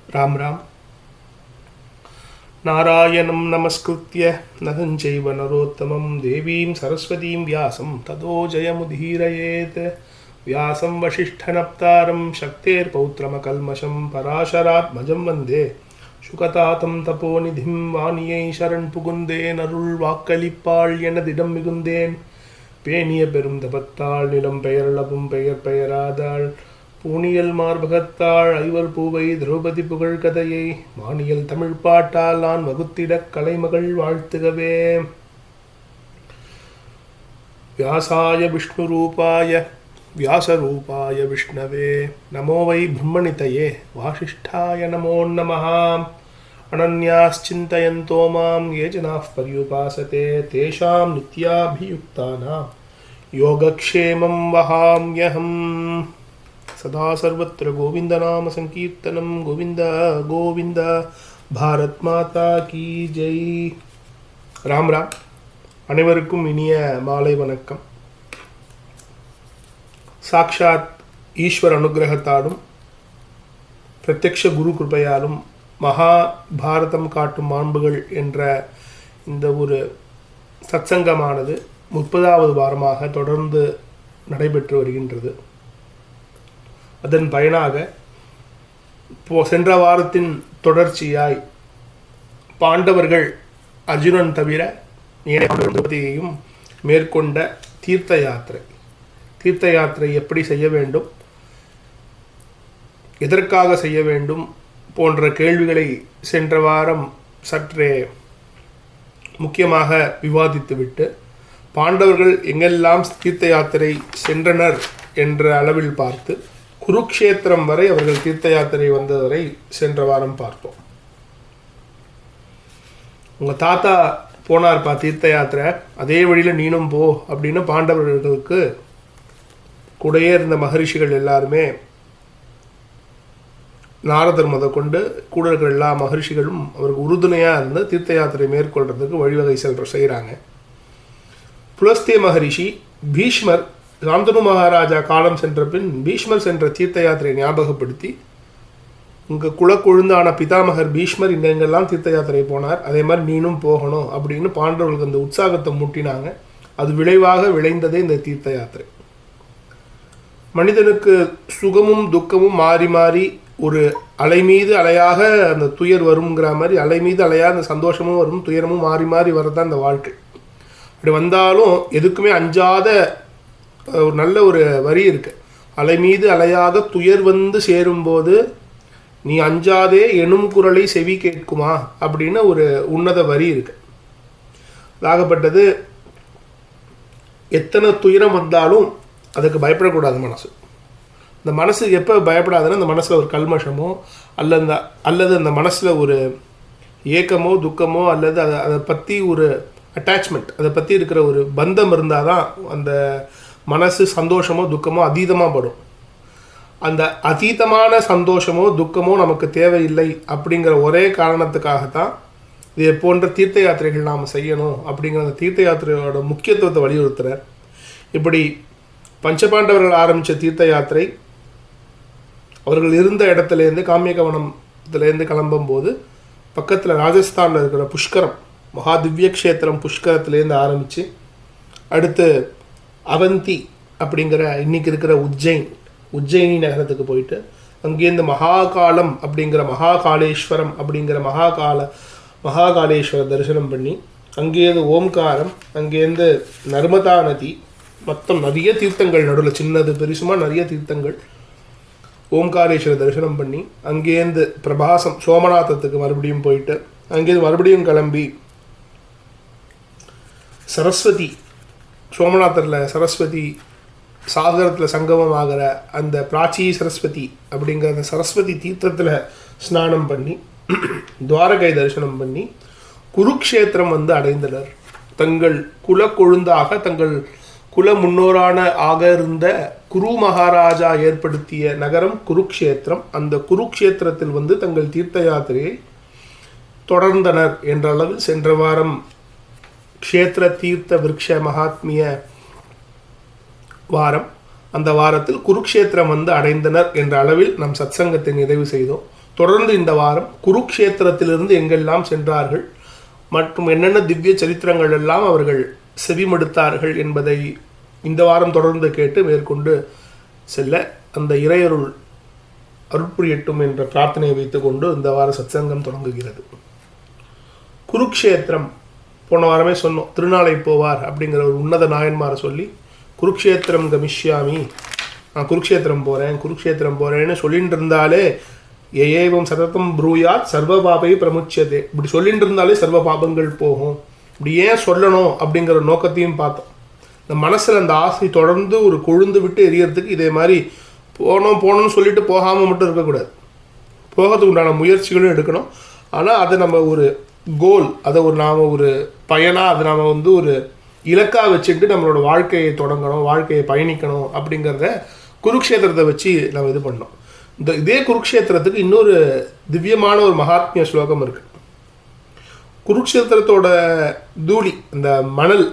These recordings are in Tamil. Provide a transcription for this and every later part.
राम राम। नारायणं नमस्कृत्य नरं चैव नरोत्तमं देवीं सरस्वतीं व्यासं ततो जयमुदीरयेत्। व्यासं वसिष्ठनप्तारं शक्तेर्पौत्रमकल्मषं पराशरात्मजं वन्दे சுகதாதம் தபோநிதிம் வாணியை சரண் புகுந்தேன் அருள் வாக்களிப்பாள் எனதிடம் மிகுந்தேன் பேணிய பெரும் தபத்தாள் நிலம் பெயரளவும் பெயர் பெயராதாள் பூணியல் மார்பகத்தாள் ஐவர் பூவை திரௌபதி புகழ் கதையை வாணியல் தமிழ் பாட்டால் நான் வகுத்திடக் கலைமகள் வாழ்த்துகவே. வியாசாய விஷ்ணுரூபாய व्यासरूपाय विष्णवे नमो वै ब्रह्मणितये वासिष्ठाय नमो नमः। अनन्याश्चिन्तयन्तो मां ये जनाः पर्युपासते तेषां नित्याभियुक्तानां योगक्षेमं वहाम्यहम्। सदा सर्वत्र गोविन्दनाम संकीर्तनं गोविन्द गोविन्द। भारत माता की जय। राम राम। अनेवरुक्कुम इनिय माலை वणक्कम। சாக்ஷாத் ஈஸ்வர அனுகிரகத்தாலும் பிரத்யக்ஷ குரு கிருபையாலும் மகாபாரதம் காட்டும் மாண்புகள் என்ற இந்த ஒரு சத்சங்கமானது 30வது வாரமாக தொடர்ந்து நடைபெற்று வருகின்றது. அதன் பயனாக சென்ற வாரத்தின் தொடர்ச்சியாய் பாண்டவர்கள் அர்ஜுனன் தவிர ஏனையும் மேற்கொண்ட தீர்த்த யாத்திரை எப்படி செய்ய வேண்டும், எதற்காக செய்ய வேண்டும் போன்ற கேள்விகளை சென்ற வாரம் சற்றே முக்கியமாக விவாதித்துவிட்டு பாண்டவர்கள் எங்கெல்லாம் தீர்த்த யாத்திரை சென்றனர் என்ற அளவில் பார்த்து குருக்ஷேத்திரம் வரை அவர்கள் தீர்த்த யாத்திரை வந்தவரை சென்ற வாரம் பார்த்தோம். உங்கள் தாத்தா போனார்ப்பா தீர்த்த யாத்திரை, அதே வழியில் நீனும் போ அப்படின்னு பாண்டவர்களுக்கு கூடையே இருந்த மகரிஷிகள் எல்லாருமே, நாரதர் முத கொண்டு கூட இருக்கிற எல்லா மகரிஷிகளும் அவருக்கு உறுதுணையாக இருந்து தீர்த்த யாத்திரை மேற்கொள்றதுக்கு வழிவகை செய்கிறாங்க. புலஸ்திய மகரிஷி பீஷ்மர் சாந்தனு மகாராஜா காலம் சென்ற பின் பீஷ்மர் சென்ற தீர்த்த யாத்திரை ஞாபகப்படுத்தி, உங்கள் குலக்கொழுந்தான பிதாமகர் பீஷ்மர் இங்கெங்கெல்லாம் தீர்த்த யாத்திரை போனார், அதே மாதிரி நீனும் போகணும் அப்படின்னு பாண்டவர்களுக்கு அந்த உற்சாகத்தை மூட்டினாங்க. அது விளைவாக விளைந்ததே இந்த தீர்த்த யாத்திரை. மனிதனுக்கு சுகமும் துக்கமும் மாறி மாறி ஒரு அலை மீது அலையாக அந்த துயர் வருங்கிற மாதிரி அலை மீது அலையாக அந்த சந்தோஷமும் வரும், துயரமும் மாறி மாறி வரதான் அந்த வாழ்க்கை. அப்படி வந்தாலும் எதுக்குமே அஞ்சாத ஒரு நல்ல ஒரு வரி இருக்கு. அலை மீது அலையாக துயர் வந்து சேரும்போது நீ அஞ்சாதே எனும் குரலை செவி கேட்குமா அப்படின்னு ஒரு உன்னத வரி இருக்கு. ஆகப்பட்டது எத்தனை துயரம் வந்தாலும் அதுக்கு பயப்படக்கூடாது மனசு. இந்த மனசு எப்போ பயப்படாதுன்னா அந்த மனசில் ஒரு கல்மஷமோ அல்லது அந்த மனசில் ஒரு ஏக்கமோ துக்கமோ அல்லது அதை பற்றி ஒரு அட்டாச்மெண்ட், அதை பற்றி இருக்கிற ஒரு பந்தம் இருந்தால் தான் அந்த மனசு சந்தோஷமோ துக்கமோ அதீதமாக படும். அந்த அதீதமான சந்தோஷமோ துக்கமோ நமக்கு தேவையில்லை அப்படிங்கிற ஒரே காரணத்துக்காகத்தான் இது போன்ற தீர்த்த யாத்திரைகள் நாம் செய்யணும் அப்படிங்கிற அந்த தீர்த்த யாத்திரையோட முக்கியத்துவத்தை வலியுறுத்துகிறார். இப்படி பஞ்சபாண்டவர்கள் ஆரம்பித்த தீர்த்த யாத்திரை அவர்கள் இருந்த இடத்துலேருந்து காமியகவனத்துலேருந்து கிளம்பும்போது பக்கத்தில் ராஜஸ்தானில் இருக்கிற புஷ்கரம், மகா திவ்ய க்ஷேத்திரம் புஷ்கரத்துலேருந்து ஆரம்பித்து அடுத்து அவந்தி அப்படிங்கிற இன்றைக்கி இருக்கிற உஜ்ஜயினி நகரத்துக்கு போயிட்டு அங்கேருந்து மகாகாலம் அப்படிங்கிற மகாகாலேஸ்வரம் அப்படிங்கிற மகாகாலேஸ்வர தரிசனம் பண்ணி அங்கேருந்து ஓம்காரம், அங்கேருந்து நர்மதா நதி, மொத்தம் நிறைய தீர்த்தங்கள் நடுவில் சின்னது பெருசுமா நிறைய தீர்த்தங்கள், ஓம்காரேஸ்வர தரிசனம் பண்ணி அங்கேருந்து பிரபாசம் சோமநாதத்துக்கு மறுபடியும் போயிட்டு அங்கேருந்து மறுபடியும் கிளம்பி சரஸ்வதி சோமநாதரில் சரஸ்வதி சாகரத்தில் சங்கமம் ஆகிற அந்த பிராச்சி சரஸ்வதி அப்படிங்கிற அந்த சரஸ்வதி தீர்த்தத்தில் ஸ்நானம் பண்ணி துவாரகை தரிசனம் பண்ணி குருக்ஷேத்திரம் வந்து அடைந்தனர். தங்கள் குலக்கொழுந்தாக தங்கள் குல முன்னோரான ஆக இருந்த குரு மகாராஜா ஏற்படுத்திய நகரம் குருக்ஷேத்திரம். அந்த குருக்ஷேத்திரத்தில் வந்து தங்கள் தீர்த்த யாத்திரையை தொடர்ந்தனர் என்ற அளவில் சென்ற வாரம் க்ஷேத்திர தீர்த்த விருக்ஷ மகாத்மிய வாரம். அந்த வாரத்தில் குருக்ஷேத்திரம் வந்து அடைந்தனர் என்ற அளவில் நம் சத்சங்கத்தை நிறைவு செய்தோம். தொடர்ந்து இந்த வாரம் குருக்ஷேத்திரத்திலிருந்து எங்கெல்லாம் சென்றார்கள் மற்றும் என்னென்ன திவ்ய சரித்திரங்கள் எல்லாம் அவர்கள் செவிமடுத்தார்கள் என்பதை இந்த வாரம் தொடர்ந்து கேட்டு மேற்கொண்டு செல்ல அந்த இறையருள் அருட்புரியட்டும் என்ற பிரார்த்தனையை வைத்துக்கொண்டு இந்த வார சத்சங்கம் தொடங்குகிறது. குருக்ஷேத்திரம் போன வாரமே சொன்னோம், திருநாளை போவார் அப்படிங்கிற ஒரு உன்னத நாயன்மாரை சொல்லி குருக்ஷேத்திரம் கமிஷ்யாமி, நான் குருக்ஷேத்திரம் போகிறேன்னு சொல்லிட்டு இருந்தாலே ஏவம் சததம் ப்ரூயாத் சர்வ பாபை பிரமுச்சதே, இப்படி சொல்லிட்டு இருந்தாலே சர்வ பாபங்கள் போகும். இப்படி ஏன் சொல்லணும் அப்படிங்கிற நோக்கத்தையும் பார்த்தோம். இந்த மனசில் அந்த ஆசை தொடர்ந்து ஒரு கொழுந்து விட்டு எரியறதுக்கு இதே மாதிரி போகணும்னு சொல்லிட்டு போகாமல் மட்டும் இருக்கக்கூடாது, போகிறதுக்கு உண்டான முயற்சிகளும் எடுக்கணும். ஆனால் அதை நம்ம ஒரு கோல், அதை நாம் ஒரு பயனாக அதை நாம் ஒரு இலக்காக வச்சுட்டு நம்மளோட வாழ்க்கையை தொடங்கணும், வாழ்க்கையை பயணிக்கணும் அப்படிங்கிறத குருக்ஷேத்திரத்தை வச்சு நம்ம இது பண்ணோம். இதே குருக்ஷேத்திரத்துக்கு இன்னொரு திவ்யமான ஒரு மகாத்மிய ஸ்லோகம் இருக்குது. குருக்ஷேத்திரத்தோட தூளி, அந்த மணல்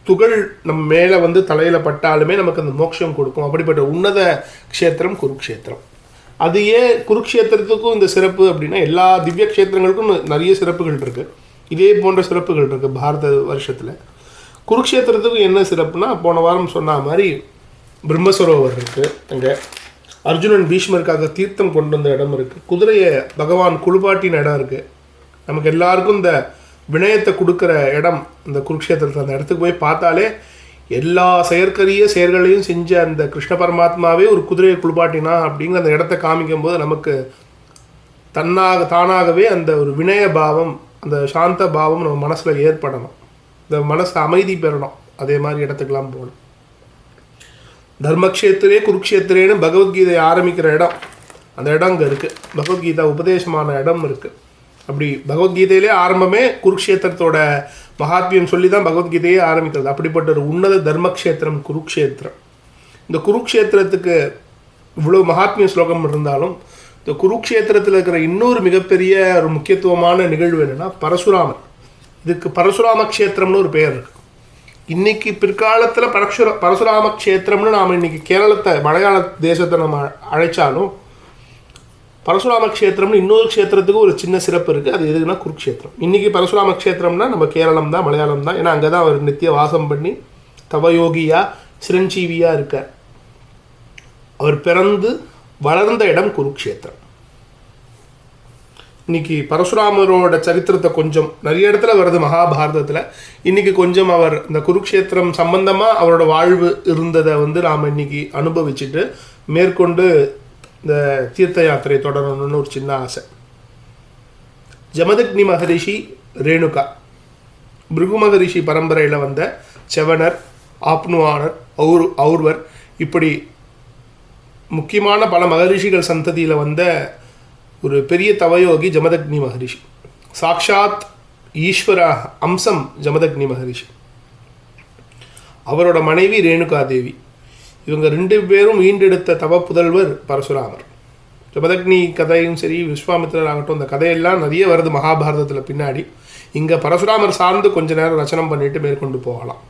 துகள் நம்ம மேலே தலையில் பட்டாலுமே நமக்கு அந்த மோட்சம் கொடுக்கும். அப்படிப்பட்ட உன்னத க்ஷேத்திரம் குருக்ஷேத்திரம். அது ஏன் குருக்ஷேத்திரத்துக்கும் இந்த சிறப்பு அப்படின்னா, எல்லா திவ்ய க்ஷேத்திரங்களுக்கும் நிறைய சிறப்புகள் இருக்குது, இதே போன்ற சிறப்புகள் இருக்குது பாரத வருஷத்தில். குருக்ஷேத்திரத்துக்கும் என்ன சிறப்புனா, போன வாரம் சொன்ன மாதிரி பிரம்மசரோவர் இருக்குது, அங்கே அர்ஜுனன் பீஷ்மருக்காக தீர்த்தம் கொண்டு வந்த இடம் இருக்குது, குதிரையை பகவான் குளிப்பாட்டின இடம் இருக்குது. நமக்கு எல்லாருக்கும் இந்த வினயத்தை கொடுக்குற இடம் இந்த குருக்ஷேத்திரத்தில். அந்த இடத்துக்கு போய் பார்த்தாலே எல்லா செயற்கரிய செயல்களையும் செஞ்ச அந்த கிருஷ்ண பரமாத்மாவே ஒரு குதிரையை குளிப்பாட்டினா அப்படிங்கிற அந்த இடத்த காமிக்கும் போது நமக்கு தானாகவே அந்த ஒரு வினய பாவம், அந்த சாந்த பாவம் நம்ம மனசில் ஏற்படணும், இந்த மனசு அமைதி பெறணும். அதே மாதிரி இடத்துக்கெல்லாம் போகணும். தர்மக்ஷேத்திரே குருக்ஷேத்திரேன்னு பகவத்கீதை ஆரம்பிக்கிற இடம், அந்த இடம் அங்கே இருக்குது. பகவத்கீதா உபதேசமான இடம் இருக்குது. அப்படி பகவத்கீதையிலே ஆரம்பமே குருக்ஷேத்திரத்தோட மகாத்மியம் சொல்லி தான் பகவத்கீதையே ஆரம்பிக்கிறது. அப்படிப்பட்ட ஒரு உன்னத தர்மக்ஷேத்திரம் குருக்ஷேத்திரம். இந்த குருக்ஷேத்திரத்துக்கு இவ்வளோ மகாத்மிய ஸ்லோகம் இருந்தாலும், இந்த குருக்ஷேத்திரத்தில் இருக்கிற இன்னொரு மிகப்பெரிய ஒரு முக்கியத்துவமான நிகழ்வு என்னென்னா பரசுராமர். இதுக்கு பரசுராம க்ஷேத்திரம்னு ஒரு பெயர் இருக்குது. இன்றைக்கி பிற்காலத்தில் பரசுராம க்ஷேத்திரம்னு நாம் இன்றைக்கி கேரளத்தை, மலையாள தேசத்தை நம்ம அழைச்சாலும், பரசுராம க்ஷேத்திரம்னு இன்னொரு க்ஷேத்திரத்துக்கு ஒரு சின்ன சிறப்பு இருக்குது. அது எதுக்குன்னா குருக்ஷேத்திரம். இன்றைக்கி பரசுராம க்ஷேத்திரம்னா நம்ம கேரளம் தான், மலையாளம் தான். ஏன்னா அங்கே தான் அவர் நித்திய வாசம் பண்ணி தவயோகியாக சிரஞ்சீவியாக இருக்கார். அவர் பிறந்து வளர்ந்த இடம் குருக்ஷேத்திரம். இன்றைக்கி பரசுராமரோட சரித்திரத்தை கொஞ்சம் நிறைய இடத்துல வருது மகாபாரதத்தில். இன்றைக்கி கொஞ்சம் அவர் இந்த குருக்ஷேத்திரம் சம்பந்தமாக அவரோட வாழ்வு இருந்ததை நாம் இன்றைக்கி அனுபவிச்சுட்டு மேற்கொண்டு இந்த தீர்த்த யாத்திரை தொடரணும்னு ஒரு சின்ன ஆசை. ஜமதக்னி மகரிஷி, ரேணுகா, பிருகு மகரிஷி பரம்பரையில் வந்த செவனர், ஆப்னுவானர், ஔர்வர், இப்படி முக்கியமான பல மகரிஷிகள் சந்ததியில் வந்த ஒரு பெரிய தவயோகி ஜமதக்னி மகரிஷி. சாக்ஷாத் ஈஸ்வர அம்சம் ஜமதக்னி மகரிஷி. அவரோட மனைவி ரேணுகா தேவி. இவங்க 2 பேரும் ஈண்டெடுத்த தவ புதல்வர் பரசுராமர். ஜமதக்னி கதையும் சரி, விஸ்வாமித்திரர் ஆகட்டும், இந்த கதையெல்லாம் நிறைய வருது மகாபாரதத்தில் பின்னாடி. இங்கே பரசுராமர் சார்ந்து கொஞ்ச நேரம் ரச்சனம் பண்ணிட்டு மேற்கொண்டு போகலாம்.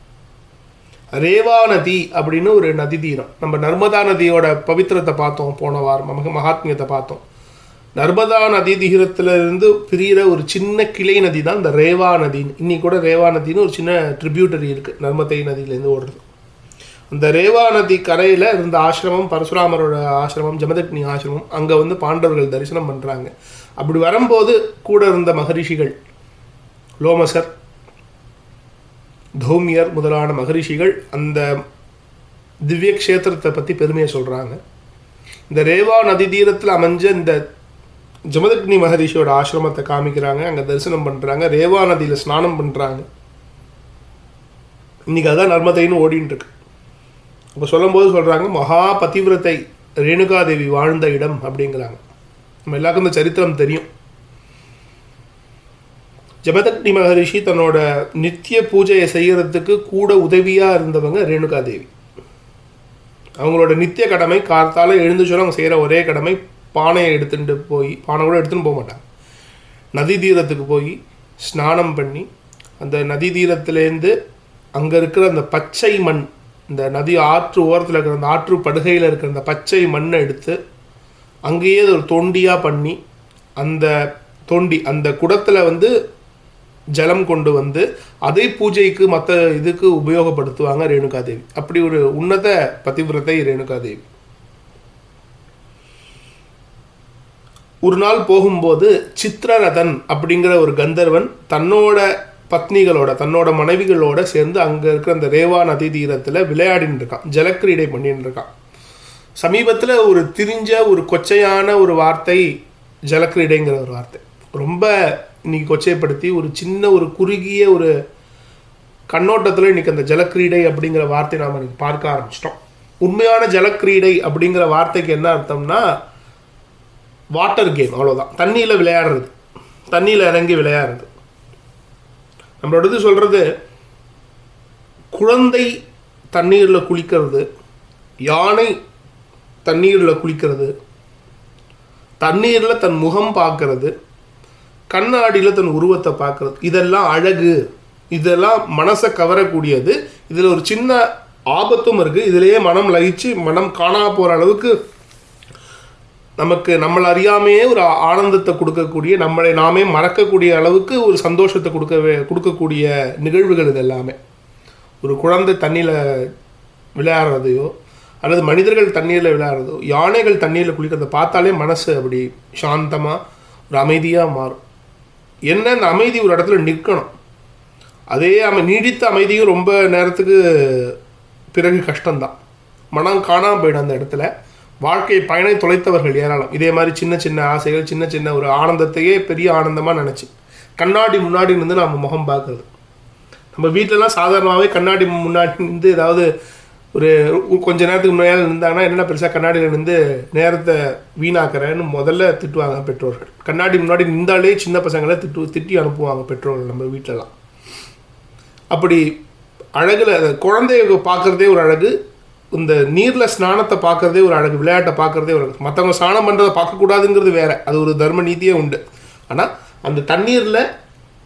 ரேவா நதி அப்படின்னு ஒரு நதி தீரம். நம்ம நர்மதா நதியோட பவித்திரத்தை பார்த்தோம் போன வாரம், மகாத்மியத்தை பார்த்தோம். நர்மதா நதி தீரத்திலிருந்து பிரிகிற ஒரு சின்ன கிளை நதி தான் இந்த ரேவா நதின்னு. இன்னைக்கு கூட ரேவா நதின்னு ஒரு சின்ன ட்ரிபியூட்டரி இருக்குது நர்மதை நதியிலேருந்து ஓடுறது. அந்த ரேவா நதி கரையில் இருந்த ஆசிரமம் பரசுராமரோட ஆசிரமம், ஜமதக்னி ஆசிரமம். அங்கே பாண்டவர்கள் தரிசனம் பண்ணுறாங்க. அப்படி வரும்போது கூட இருந்த மகரிஷிகள், லோமசர், தௌமியர் முதலான மகரிஷிகள் அந்த திவ்ய க்ஷேத்திரத்தை பற்றி பெருமையை சொல்கிறாங்க. இந்த ரேவா நதி தீரத்தில் அமைஞ்ச இந்த ஜமதக்னி மகரிஷியோட ஆசிரமத்தை காமிக்கிறாங்க. அங்கே தரிசனம் பண்ணுறாங்க, ரேவா நதியில் ஸ்நானம் பண்ணுறாங்க. இன்றைக்கி அதான் நர்மதைன்னு ஓடின்னு இருக்கு. அப்போ சொல்லும்போது சொல்கிறாங்க, மகா பதிவிரத்தை ரேணுகாதேவி வாழ்ந்த இடம் அப்படிங்கிறாங்க. நம்ம எல்லாருக்கும் இந்த சரித்திரம் தெரியும். ஜமதக்னி மகரிஷி தன்னோட நித்திய பூஜையை செய்கிறதுக்கு கூட உதவியாக இருந்தவங்க ரேணுகாதேவி. அவங்களோட நித்திய கடமை காத்தால் எழுந்துச்சோம் அவங்க செய்கிற ஒரே கடமை பானையை எடுத்துகிட்டு போய், பானை கூட எடுத்துன்னு போக மாட்டாங்க, நதி தீரத்துக்கு போய் ஸ்நானம் பண்ணி அந்த நதி தீரத்துலேருந்து அங்கே இருக்கிற அந்த பச்சை மண், இந்த நதி ஆற்று ஓரத்தில் இருக்கிற அந்த ஆற்று படுகையில் இருக்கிற அந்த பச்சை மண்ணை எடுத்து அங்கேயே ஒரு தொண்டியாக பண்ணி அந்த தொண்டி அந்த குடத்தில் வந்து ஜலம் கொண்டு வந்து அதை பூஜைக்கு மற்ற இதுக்கு உபயோகப்படுத்துவாங்க ரேணுகாதேவி. அப்படி ஒரு உன்னத பதிவிரதை ரேணுகாதேவி. ஒரு நாள் போகும்போது சித்திரரதன் அப்படிங்கிற ஒரு கந்தர்வன் தன்னோட பத்னிகளோட தன்னோட மனைவிகளோட சேர்ந்து அங்கே இருக்கிற அந்த ரேவா நதி தீரத்தில் விளையாடின்னு இருக்கான், ஜலக்கிரீடை பண்ணின்னு இருக்கான். சமீபத்தில் ஒரு திரிஞ்ச ஒரு கொச்சையான ஒரு வார்த்தை ஜலக்கிரீடைங்கிற ஒரு வார்த்தை ரொம்ப இன்னைக்கு கொச்சைப்படுத்தி ஒரு சின்ன ஒரு குறுகிய ஒரு கண்ணோட்டத்தில் இன்னைக்கு அந்த ஜலக்கிரீடை அப்படிங்கிற வார்த்தை நாம் இன்னைக்கு பார்க்க ஆரம்பிச்சிட்டோம். உண்மையான ஜலக்கிரீடை அப்படிங்கிற வார்த்தைக்கு என்ன அர்த்தம்னா வாட்டர் கேம், அவ்வளோதான். தண்ணியில் விளையாடுறது, தண்ணியில் இறங்கி விளையாடுறது. நம்மளோட சொல்கிறது குழந்தை தண்ணீரில் குளிக்கிறது, யானை தண்ணீரில் குளிக்கிறது, தண்ணீரில் தன் முகம் பார்க்கறது, கண்ணாடியில் தன் உருவத்தை பார்க்கறது, இதெல்லாம் அழகு, இதெல்லாம் மனசை கவரக்கூடியது. இதில் ஒரு சின்ன ஆபத்தும் இருக்குது. இதிலேயே மனம் லயிச்சு மனம் காணா போகிற அளவுக்கு நமக்கு நம்மளை அறியாமையே ஒரு ஆனந்தத்தை கொடுக்கக்கூடிய, நம்மளை நாமே மறக்கக்கூடிய அளவுக்கு ஒரு சந்தோஷத்தை கொடுக்கக்கூடிய நிகழ்வுகள் இது எல்லாமே. ஒரு குழந்தை தண்ணியில் விளையாடுறதையோ அல்லது மனிதர்கள் தண்ணீரில் விளையாடுறதோ யானைகள் தண்ணீரில் குளிக்கிறத பார்த்தாலே மனசு அப்படி சாந்தமாக ஒரு அமைதியாக மாறும். என்ன அந்த அமைதி ஒரு இடத்துல நிற்கணும். அதே நீடித்த அமைதியும் ரொம்ப நேரத்துக்கு பிறகு கஷ்டம்தான். மனம் காணாமல் போயிடும் அந்த இடத்துல. வாழ்க்கை பயனை தொலைத்தவர்கள் ஏராளம். இதே மாதிரி சின்ன சின்ன ஆசைகள், சின்ன சின்ன ஒரு ஆனந்தத்தையே பெரிய ஆனந்தமாக நினச்சி கண்ணாடி முன்னாடி நின்று நம்ம முகம் பார்க்குறது. நம்ம வீட்டிலலாம் சாதாரணமாகவே கண்ணாடி முன்னாடி நின்று ஏதாவது ஒரு கொஞ்ச நேரத்துக்கு முன்னாடி இருந்தாங்கன்னா என்னென்ன பெருசாக கண்ணாடியில் நின்று நேரத்தை வீணாக்கிறேன்னு முதல்ல திட்டுவாங்க பெற்றோர்கள். கண்ணாடி முன்னாடி நின்றாலே சின்ன பசங்களை திட்டி அனுப்புவாங்க பெற்றோர்கள் நம்ம வீட்டிலலாம். அப்படி அழகில் குழந்தைய பார்க்குறதே ஒரு அழகு, இந்த நீரில் ஸ்நானத்தை பார்க்குறதே ஒரு அழகு, விளையாட்டை பார்க்குறதே ஒரு அழகு. மற்றவங்க ஸ்நானம் பண்ணுறதை பார்க்கக்கூடாதுங்கிறது வேறு, அது ஒரு தர்ம நீதியே உண்டு. ஆனால் அந்த தண்ணீரில்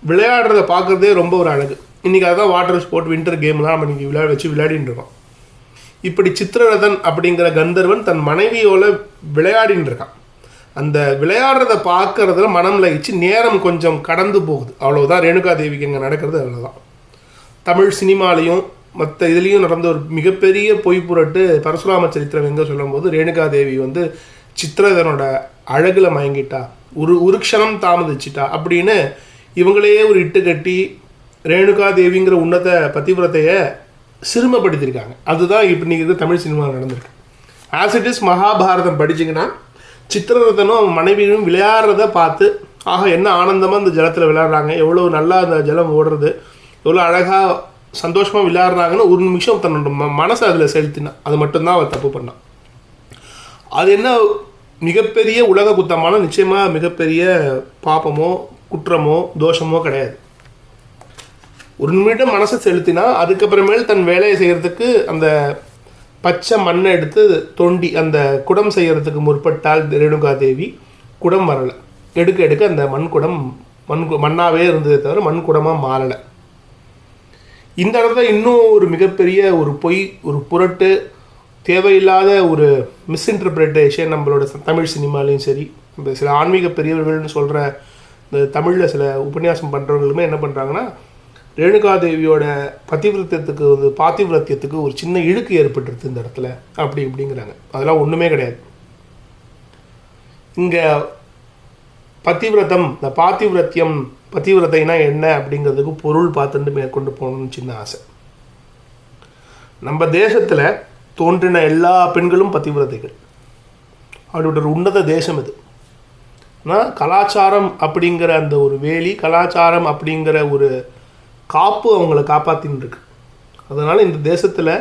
விளையாடுறதை பார்க்குறதே ரொம்ப ஒரு அழகு. இன்றைக்கி அதுதான் வாட்டர் ஸ்போர்ட், வின்டர் கேம்லாம் நம்ம இன்றைக்கி விளையாடின்னு இருக்கோம். இப்படி சித்திரரதன் அப்படிங்கிற கந்தர்வன் தன் மனைவியோட விளையாடின்னு இருக்கான். அந்த விளையாடுறதை பார்க்கறதுல மனம் லயிச்சு நேரம் கொஞ்சம் கடந்து போகுது, அவ்வளோதான். ரேணுகாதேவிக்கு இங்கே நடக்கிறது அவ்வளோதான். தமிழ் சினிமாலையும் மற்ற இதுலேயும் நடந்த ஒரு மிகப்பெரிய பொய் புரட்டு பரசுராம சரித்திரம் எங்கே சொல்லும்போது ரேணுகாதேவி வந்து சித்திரதனோட அழகில் மயங்கிட்டா, ஒரு க்ஷணம் தாமதிச்சிட்டா அப்படின்னு இவங்களையே ஒரு இட்டு கட்டி ரேணுகாதேவிங்கிற உன்னத பதிவிரத்தையை சிறுமப்படுத்தியிருக்காங்க. அதுதான் இப்போ இன்றைக்கி தமிழ் சினிமாவில் நடந்திருக்கு. ஆஸ் இட் இஸ் மகாபாரதம் படிச்சிங்கன்னா சித்திரரதனும் அவன் மனைவியும் விளையாடுறத பார்த்து ஆக என்ன ஆனந்தமாக அந்த ஜலத்தில் விளையாடுறாங்க, எவ்வளோ நல்லா அந்த ஜலம் ஓடுறது, எவ்வளோ அழகாக சந்தோஷமாக விளையாடுறாங்கன்னு ஒரு நிமிஷம் தன்னோட மனசை அதில் செலுத்தினான். அது மட்டும்தான் அவள் தப்பு பண்ணான். அது என்ன மிகப்பெரிய உலக குத்தமான நிச்சயமாக மிகப்பெரிய பாப்பமோ குற்றமோ தோஷமோ கிடையாது. ஒரு நிமிடம் மனசை செலுத்தினா அதுக்கப்புறமேல் தன் வேலையை செய்கிறதுக்கு அந்த பச்சை மண்ணை எடுத்து தோண்டி அந்த குடம் செய்கிறதுக்கு முற்பட்டால் ரேணுகாதேவி குடம் வரலை. எடுக்க எடுக்க அந்த மண்குடம் மண்ணாகவே இருந்ததே தவிர மண் குடமாக மாறலை. இந்த இடத்துல இன்னும் ஒரு மிகப்பெரிய ஒரு பொய், ஒரு புரட்டு, தேவையில்லாத ஒரு மிஸ்இன்டர்பிரிட்டேஷன் நம்மளோட தமிழ் சினிமாலையும் சரி, இந்த சில ஆன்மீக பெரியவர்கள்னு சொல்கிற இந்த தமிழில் சில உபன்யாசம் பண்ணுறவங்களுமே என்ன பண்ணுறாங்கன்னா ரேணுகாதேவியோட பதிவிரத்தியத்துக்கு வந்து பாத்திவிரத்தியத்துக்கு ஒரு சின்ன இழுக்கு ஏற்பட்டுருது இந்த இடத்துல அப்படி இப்படிங்கிறாங்க. அதெல்லாம் ஒன்றுமே கிடையாது. இங்கே பதிவிரதம், இந்த பாத்திவிரத்தியம், பதிவிரதைனா என்ன அப்படிங்கிறதுக்கு பொருள் பார்த்துட்டு மேற்கொண்டு போகணும்னு சின்ன ஆசை. நம்ம தேசத்தில் தோன்றின எல்லா பெண்களும் பதிவிரதைகள். அவரோட ஒரு உன்னத தேசம் இது. ஆனால் கலாச்சாரம் அப்படிங்கிற அந்த ஒரு வேலி, கலாச்சாரம் அப்படிங்கிற ஒரு காப்பு அவங்கள காப்பாற்றின்னு இருக்கு. அதனால் இந்த தேசத்தில்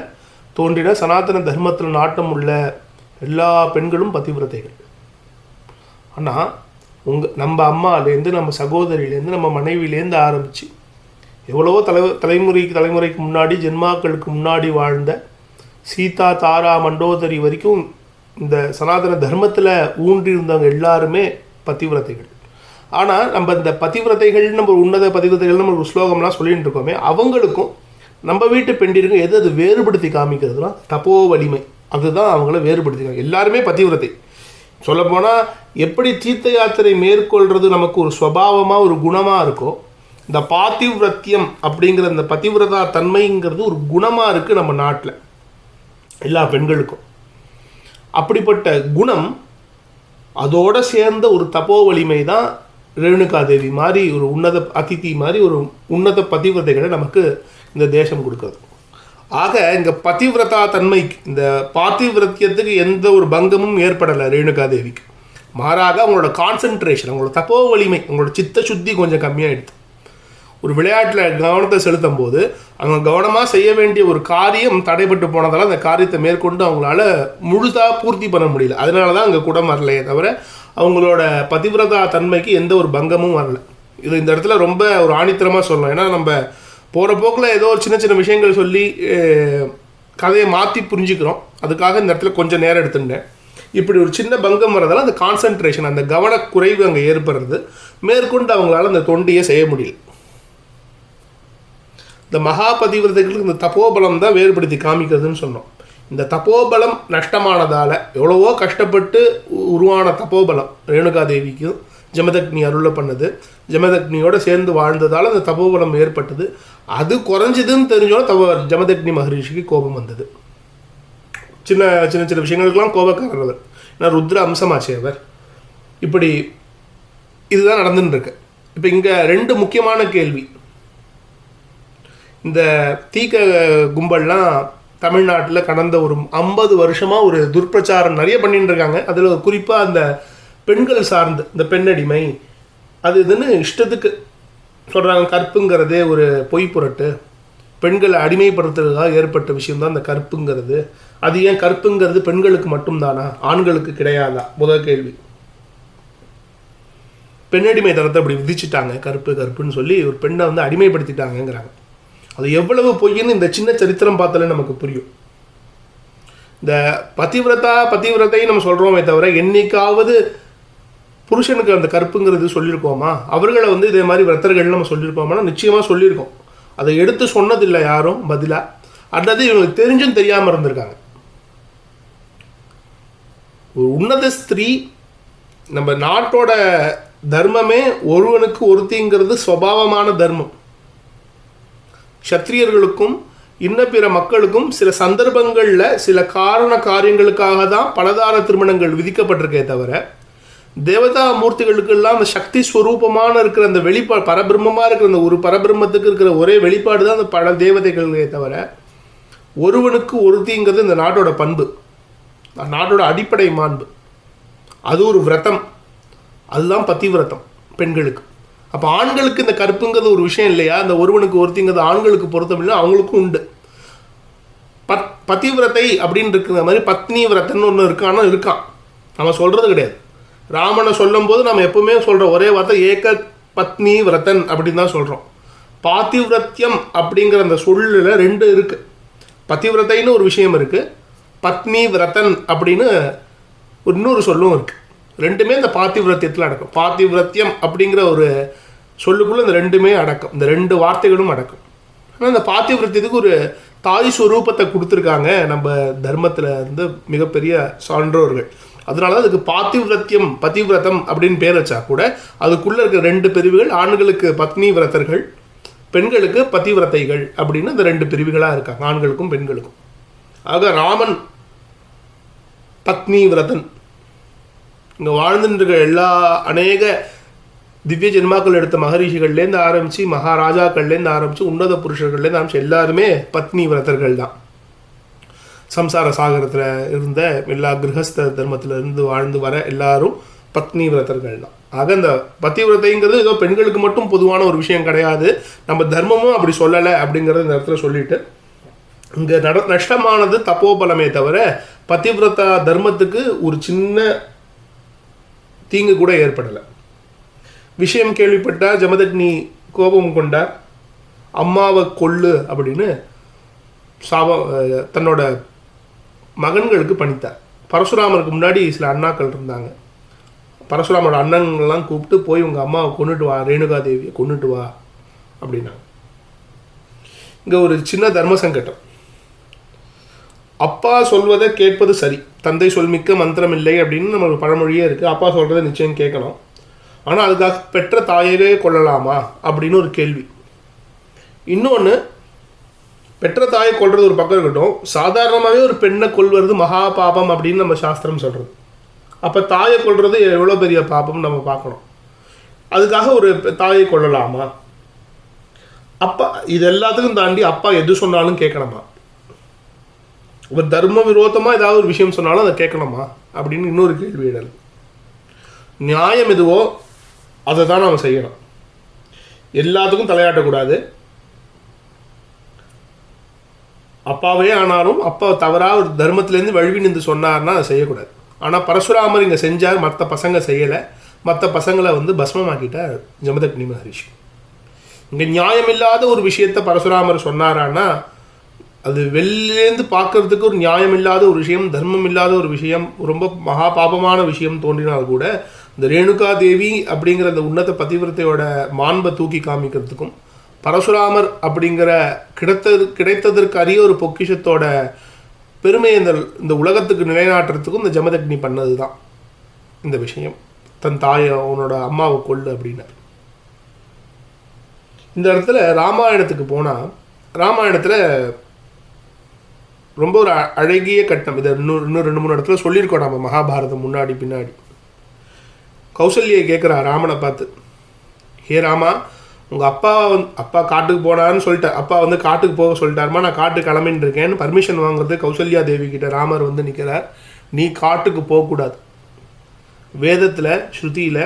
தோன்றின சனாதன தர்மத்தில் நாட்டம் உள்ள எல்லா பெண்களும் பதிவிரதைகள். ஆனால் நம்ம அம்மாலேருந்து, நம்ம சகோதரியிலேருந்து, நம்ம மனைவியிலேருந்து ஆரம்பித்து எவ்வளவோ தலைமுறைக்கு முன்னாடி, ஜென்மாக்களுக்கு முன்னாடி வாழ்ந்த சீதா, தாரா, மண்டோதரி வரைக்கும் இந்த சனாதன தர்மத்தில் ஊன்றியிருந்தவங்க எல்லாருமே பதிவிரதைகள். ஆனால் நம்ம இந்த பதிவிரதைகள், நம்ம உன்னத பதிவிரதைகள், நம்ம ஒரு ஸ்லோகம்லாம் சொல்லிகிட்டு இருக்கோமே, அவங்களுக்கும் நம்ம வீட்டு பெண்டிருக்கும் எது அது வேறுபடுத்தி காமிக்கிறதுனா தப்போ வலிமை. அதுதான் அவங்கள வேறுபடுத்திக்காங்க. எல்லாருமே பதிவிரதை. சொல்லப்போனால் எப்படி தீர்த்த யாத்திரை மேற்கொள்கிறது நமக்கு ஒரு சுபாவமாக ஒரு குணமாக இருக்கோ, இந்த பாத்திவிரத்தியம் அப்படிங்கிற இந்த பதிவிரதா தன்மைங்கிறது ஒரு குணமாக இருக்குது நம்ம நாட்டில் எல்லா பெண்களுக்கும். அப்படிப்பட்ட குணம் அதோடு சேர்ந்த ஒரு தப்போ வலிமை தான் ரேணுகாதேவி மாதிரி ஒரு உன்னத அதிதி மாதிரி ஒரு உன்னத பதிவிரதைகளை நமக்கு இந்த தேசம் கொடுக்குறது. ஆக இங்கே பதிவிரதா தன்மைக்கு, இந்த பாத்திவிரத்தியத்துக்கு எந்த ஒரு பங்கமும் ஏற்படலை ரேணுகாதேவிக்கு. மாறாக அவங்களோட கான்சன்ட்ரேஷன், அவங்களோட தப்போ வலிமை, அவங்களோட சித்த சுத்தி கொஞ்சம் கம்மியாகிடுது. ஒரு விளையாட்டில் கவனத்தை செலுத்தும் போது அவங்க கவனமாக செய்ய வேண்டிய ஒரு காரியம் தடைப்பட்டு போனதால் அந்த காரியத்தை மேற்கொண்டு அவங்களால முழுதாக பூர்த்தி பண்ண முடியல. அதனால தான் அங்கே கூட வரலையே தவிர அவங்களோட பதிவிரதா தன்மைக்கு எந்த ஒரு பங்கமும் வரல. இது இந்த இடத்துல ரொம்ப ஒரு ஆணித்தரமாக சொல்லலாம். ஏன்னா நம்ம போகிற போக்கில் ஏதோ ஒரு சின்ன சின்ன விஷயங்கள் சொல்லி கதையை மாற்றி புரிஞ்சுக்கிறோம். அதுக்காக இந்த இடத்துல கொஞ்சம் நேரம் எடுத்துட்டேன். இப்படி ஒரு சின்ன பங்கம் வரதால அந்த கான்சன்ட்ரேஷன், அந்த கவனக்குறைவு அங்கே ஏற்படுறது, மேற்கொண்டு அவங்களால அந்த தொண்டியை செய்ய முடியல. இந்த மகாபதிவிரதைகளுக்கு இந்த தப்போபலம் தான் வேறுபடுத்தி காமிக்கிறதுன்னு சொன்னோம். இந்த தப்போபலம் நஷ்டமானதால் எவ்வளவோ கஷ்டப்பட்டு உருவான தப்போபலம் ரேணுகாதேவிக்கும் ஜமதக்னி அருளை பண்ணது, ஜமதக்னியோடு சேர்ந்து வாழ்ந்ததால் அந்த தப்போபலம் ஏற்பட்டது. அது குறைஞ்சதுன்னு தெரிஞ்சோன்னா ஜமதக்னி மகரிஷிக்கு கோபம் வந்தது. சின்ன சின்ன சின்ன விஷயங்களுக்கெல்லாம் கோபக்காரர் அவர். ஏன்னா ருத்ர அம்சமாச்சே அவர். இப்படி இதுதான் நடந்துன்னு இருக்கு. இப்போ இங்கே ரெண்டு முக்கியமான கேள்வி. இந்த தீக்க கும்பல்லாம் தமிழ்நாட்டில் கடந்த ஒரு 50 வருஷமாக ஒரு துர்பிரச்சாரம் நிறைய பண்ணிட்டு இருக்காங்க. அதில் குறிப்பாக அந்த பெண்கள் சார்ந்து இந்த பெண்ணடிமை அது இதுன்னு இஷ்டத்துக்கு சொல்கிறாங்க. கற்புங்கிறதே ஒரு பொய் புரட்டு, பெண்களை அடிமைப்படுத்துறதுக்காக ஏற்பட்ட விஷயம்தான் இந்த கற்புங்கிறது. அது ஏன் கற்புங்கிறது பெண்களுக்கு மட்டும்தானா, ஆண்களுக்கு கிடையாதா? முதல் கேள்வி. பெண்ணடிமை தரத்தை அப்படி விதிச்சுட்டாங்க, கற்பு கற்புன்னு சொல்லி ஒரு பெண்ணை வந்து அடிமைப்படுத்திட்டாங்கங்கிறாங்க. அது எவ்வளவு பொய்ன்னு இந்த சின்ன சரித்திரம் பார்த்தாலே நமக்கு புரியும். இந்த பதிவிரதை நம்ம சொல்கிறோமே தவிர என்னைக்காவது புருஷனுக்கு அந்த கற்புங்கிறது சொல்லியிருக்கோமா? அவர்களை வந்து இதே மாதிரி விரத்தர்கள் நம்ம சொல்லியிருக்கோம்னா நிச்சயமாக சொல்லியிருக்கோம். அதை எடுத்து சொன்னதில்லை யாரும் பதிலாக. அல்லது இவங்களுக்கு தெரிஞ்சும் தெரியாமல் இருந்திருக்காங்க. ஒரு உன்னத ஸ்திரீ, நம்ம நாட்டோட தர்மமே ஒருவனுக்கு ஒருத்திங்கிறது சுபாவமான தர்மம். சத்திரியர்களுக்கும் இன்ன பிற மக்களுக்கும் சில சந்தர்ப்பங்களில் சில காரண காரியங்களுக்காக தான் பலதார திருமணங்கள் விதிக்கப்பட்டிருக்கே தவிர, தேவதா மூர்த்திகளுக்கெல்லாம் அந்த சக்தி ஸ்வரூபமான இருக்கிற அந்த பரபிரம்மமாக இருக்கிற அந்த ஒரு பரபிரம்மத்துக்கு இருக்கிற ஒரே வெளிப்பாடு தான் அந்த பல தேவதைகளே தவிர, ஒருவனுக்கு ஒருத்திங்கிறது இந்த நாட்டோட பண்பு, நாட்டோட அடிப்படை மாண்பு. அது ஒரு விரதம், அதுதான் பதிவிரதம் பெண்களுக்கு. அப்போ ஆண்களுக்கு இந்த கற்புங்கிறது ஒரு விஷயம் இல்லையா? அந்த ஒருவனுக்கு ஒருத்திங்கிறது ஆண்களுக்கு பொருத்தம் இல்லை, அவங்களுக்கும் உண்டு. பதிவிரதை அப்படின்னு இருக்கிற மாதிரி பத்னி விரதன்னு ஒன்று இருக்கான். நம்ம சொல்கிறது கிடையாது. ராமனை சொல்லும் போது நம்ம எப்பவுமே சொல்கிற ஒரே வார்த்தை ஏக பத்னி விரதன் அப்படின்னு தான் சொல்கிறோம். பாத்திவிரத்தியம் அப்படிங்கிற அந்த சொல்லில் ரெண்டு இருக்குது. பதிவிரதைன்னு ஒரு விஷயம் இருக்குது, பத்னி விரதன் அப்படின்னு இன்னொரு சொல்லும் இருக்குது. ரெண்டுமே இந்த பாத்திவிரத்தியத்தில் அடக்கும். பாத்திவிரத்தியம் அப்படிங்கிற ஒரு சொல்லுக்குள்ளே இந்த ரெண்டுமே அடக்கம், இந்த ரெண்டு வார்த்தைகளும் அடக்கும். ஆனால் இந்த பாத்திவிரத்தியத்துக்கு ஒரு தாய் ஸ்வரூபத்தை கொடுத்துருக்காங்க நம்ம தர்மத்தில் இருந்து மிகப்பெரிய சான்றோர்கள். அதனால தான் அதுக்கு பாத்திவிரத்தியம் பதிவிரதம் அப்படின்னு பேர் வச்சா கூட அதுக்குள்ளே இருக்கிற ரெண்டு பிரிவுகள், ஆண்களுக்கு பத்னி விரதர்கள், பெண்களுக்கு பதிவிரதைகள் அப்படின்னு இந்த ரெண்டு பிரிவுகளாக இருக்காங்க, ஆண்களுக்கும் பெண்களுக்கும். ஆக ராமன் பத்னி விரதன். இங்கே வாழ்ந்துட்டு எல்லா அநேக திவ்ய ஜென்மாக்கள் எடுத்த மகரிஷிகள்லேருந்து ஆரம்பித்து மகாராஜாக்கள்லேருந்து ஆரம்பித்து உன்னத புருஷர்கள்லேருந்து ஆரம்பித்து எல்லாருமே பத்னி விரதர்கள் தான். சம்சார சாகரத்தில் இருந்த எல்லா கிரகஸ்த தர்மத்தில் இருந்து வாழ்ந்து வர எல்லாரும் பத்னி விரதர்கள் தான். ஆக இந்த பதிவிரதைங்கிறது ஏதோ பெண்களுக்கு மட்டும் பொதுவான ஒரு விஷயம் கிடையாது, நம்ம தர்மமும் அப்படி சொல்லலை அப்படிங்கிறத இந்த இடத்துல சொல்லிட்டு, இங்கே நஷ்டமானது தப்போபலமே தவிர பதிவிரதா தர்மத்துக்கு ஒரு சின்ன தீங்கு கூட ஏற்படலை. விஷயம் கேள்விப்பட்டால் ஜமதக்னி கோபம் கொண்டார், அம்மாவை கொல்லு அப்படின்னு தன்னோட மகன்களுக்கு பணித்தார். பரசுராமருக்கு முன்னாடி சில அண்ணாக்கள் இருந்தாங்க. பரசுராமரோட அண்ணன்கள்லாம் கூப்பிட்டு போய் உங்கள் அம்மாவை கொண்டுட்டு வா, ரேணுகாதேவியை கொண்டுட்டு வா அப்படின்னாங்க. இங்கே ஒரு சின்ன தர்ம சங்கடம். அப்பா சொல்வதை கேட்பது சரி, தந்தை சொல்மிக்க மந்திரம் இல்லை அப்படின்னு நம்மளுக்கு பழமொழியே இருக்குது. அப்பா சொல்கிறத நிச்சயம் கேட்கணும். ஆனால் அதுக்காக பெற்ற தாயவே கொள்ளலாமா அப்படின்னு ஒரு கேள்வி. இன்னொன்று, பெற்ற தாயை கொள்வது ஒரு பக்கம் இருக்கட்டும், சாதாரணமாகவே ஒரு பெண்ணை கொள்வது மகா பாபம் அப்படின்னு நம்ம சாஸ்திரம் சொல்கிறது. அப்போ தாயை கொள்வது எவ்வளோ பெரிய பாபம் நம்ம பார்க்கணும். அதுக்காக ஒரு தாயை கொள்ளலாமா? அப்பா இது எல்லாத்துக்கும் தாண்டி அப்பா எது சொன்னாலும் கேட்கணுமா? ஒரு தர்ம விரோதமாக ஏதாவது ஒரு விஷயம் சொன்னாலும் அதை கேட்கணுமா அப்படின்னு இன்னொரு கேள்வி இடல். நியாயம் எதுவோ அதை தான் நாம் செய்யணும். எல்லாத்துக்கும் தலையாட்டக்கூடாது. அப்பாவே ஆனாலும் அப்பா தவறாக ஒரு தர்மத்திலேருந்து வழுவி நின்று சொன்னார்னா அதை செய்யக்கூடாது. ஆனால் பரசுராமர் இங்கே செஞ்சார், மற்ற பசங்க செய்யலை. மற்ற பசங்களை பஸ்மமாக்கிட்டார் ஜமதக்னி மகரிஷி. இங்கே நியாயமில்லாத ஒரு விஷயத்தை பரசுராமர் சொன்னாரான்னா அது வெளிலேருந்து பார்க்கறதுக்கு ஒரு நியாயமில்லாத ஒரு விஷயம், தர்மம் இல்லாத ஒரு விஷயம், ரொம்ப மகா பாபமான விஷயம் தோன்றினால் கூட இந்த ரேணுகா தேவி அப்படிங்கிற அந்த உன்னத பதிவிரத்தையோட மாண்பை தூக்கி காமிக்கிறதுக்கும் பரசுராமர் அப்படிங்கிற கிடைத்ததற்கு அரிய ஒரு பொக்கிஷத்தோட பெருமையை இந்த உலகத்துக்கு நிலைநாட்டுறதுக்கும் இந்த ஜமதக்னி பண்ணது தான் இந்த விஷயம். தன் தாயை அவனோட அம்மாவை கொள்ளு அப்படின்னார். இந்த இடத்துல ராமாயணத்துக்கு போனால், ராமாயணத்தில் ரொம்ப ஒரு அழகிய கட்டம். இதை இன்னும் 2-3 இடத்துல சொல்லியிருக்கோம் நம்ம மகாபாரதம் முன்னாடி பின்னாடி. கௌசல்யை கேட்குறா ராமனை பார்த்து, ஹே ராமா, உங்கள் அப்பா காட்டுக்கு போனான்னு சொல்லிட்டார், அப்பா காட்டுக்கு போக சொல்லிட்டாருமா, நான் காட்டுக்கு கிளம்பின்னு இருக்கேன்னு பர்மிஷன் வாங்குறது கௌசல்யா தேவி கிட்ட ராமர் நிற்கிறார். நீ காட்டுக்கு போகக்கூடாது. வேதத்தில் ஸ்ருதியில்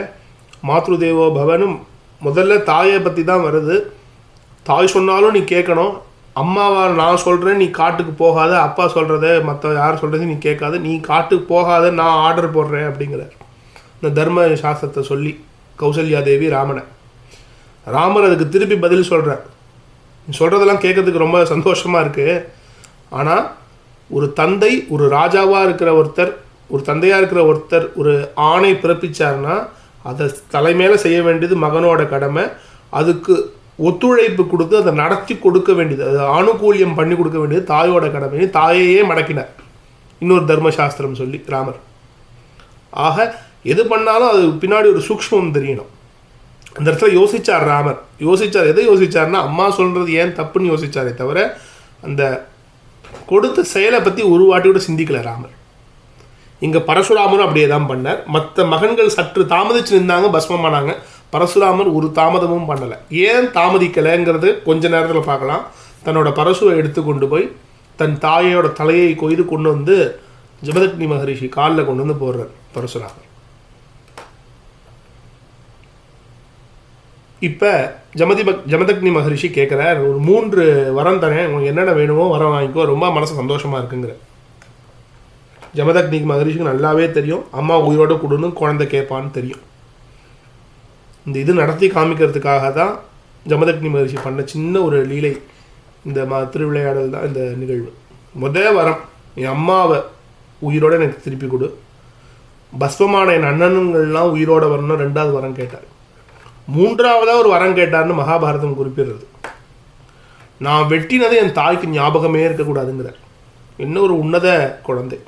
மாத்ருதேவோ பவனும் முதல்ல தாயை பற்றி தான் வருது. தாய் சொன்னாலும் நீ கேட்கணும். அம்மாவா நான் சொல்கிறேன் நீ காட்டுக்கு போகாத, அப்பா சொல்கிறத மற்ற யார் சொல்கிறது நீ கேட்காத, நீ காட்டுக்கு போகாத, நான் ஆர்டர் போடுறேன் அப்படிங்கிறார். இந்த தர்ம சாஸ்திரத்தை சொல்லி கௌசல்யா தேவி ராமனை. ராமர் அதுக்கு திருப்பி பதில் சொல்கிறார். நீ சொல்கிறதெல்லாம் கேட்கறதுக்கு ரொம்ப சந்தோஷமாக இருக்குது. ஆனால் ஒரு தந்தை, ஒரு ராஜாவாக இருக்கிற ஒருத்தர், ஒரு தந்தையாக இருக்கிற ஒருத்தர் ஒரு ஆணை பிறப்பிச்சார்னா அதை தலைமையில செய்ய வேண்டியது மகனோட கடமை. அதுக்கு ஒத்துழைப்பு கொடுத்து அதை நடத்தி கொடுக்க வேண்டியது, அது ஆணுகூல்யம் பண்ணி கொடுக்க வேண்டியது தாயோட கடமை. தாயையே மடக்கினார் இன்னொரு தர்மசாஸ்திரம் சொல்லி ராமர். ஆக எது பண்ணாலும் அது பின்னாடி ஒரு சூக்ஷ்மம் தெரியணும். அந்த இடத்துல யோசிச்சார் ராமர். யோசிச்சார். எதை யோசிச்சார்னா அம்மா சொல்கிறது ஏன் தப்புன்னு யோசிச்சாரே தவிர அந்த கொடுத்த செயலை பற்றி ஒரு வாட்டியோட சிந்திக்கல ராமர். இங்கே பரசுராமரும் அப்படியே தான் பண்ணார். மற்ற மகன்கள் சற்று தாமதிச்சு நின்றாங்க, பஸ்மமானாங்க. பரசுராமர் ஒரு தாமதமும் பண்ணலை. ஏன் தாமதிக்கலைங்கிறது கொஞ்ச நேரத்தில் பார்க்கலாம். தன்னோட பரசுவை எடுத்து கொண்டு போய் தன் தாயோட தலையை கொய்து கொண்டு ஜமதக்னி மகரிஷி காலில் கொண்டு போடுறார் பரசுராமர். இப்போ ஜமதக்னி மகரிஷி கேட்குறார், ஒரு 3 வரம் தரேன், உங்களுக்கு என்னென்ன வேணுமோ வரம் வாங்கிக்கோ, ரொம்ப மனசு சந்தோஷமாக இருக்குங்கிற. ஜமதக்னி மகரிஷிக்கு நல்லாவே தெரியும் அம்மா உயிரோடு கொடுன்னு குழந்தை கேட்பான்னு தெரியும். இந்த இது நடத்தி காமிக்கிறதுக்காக தான் ஜமதக்னி மகரிஷி பண்ண சின்ன ஒரு லீலை இந்த திருவிளையாடல் தான் இந்த நிகழ்வு. முதல் வரம், என் அம்மாவை உயிரோடு எனக்கு திருப்பி கொடு. பஸ்வமான என் அண்ணனுங்கள்லாம் உயிரோடு வரணும் 2வது வரம் கேட்டார். 3வதாக ஒரு வரம் கேட்டார்னு மகாபாரதம் குறிப்பிடுறது. நான் வெட்டினது என் தாய்க்கு ஞாபகமே இருக்கக்கூடாதுங்கிறார். இன்னும் ஒரு உன்னத குழந்தை.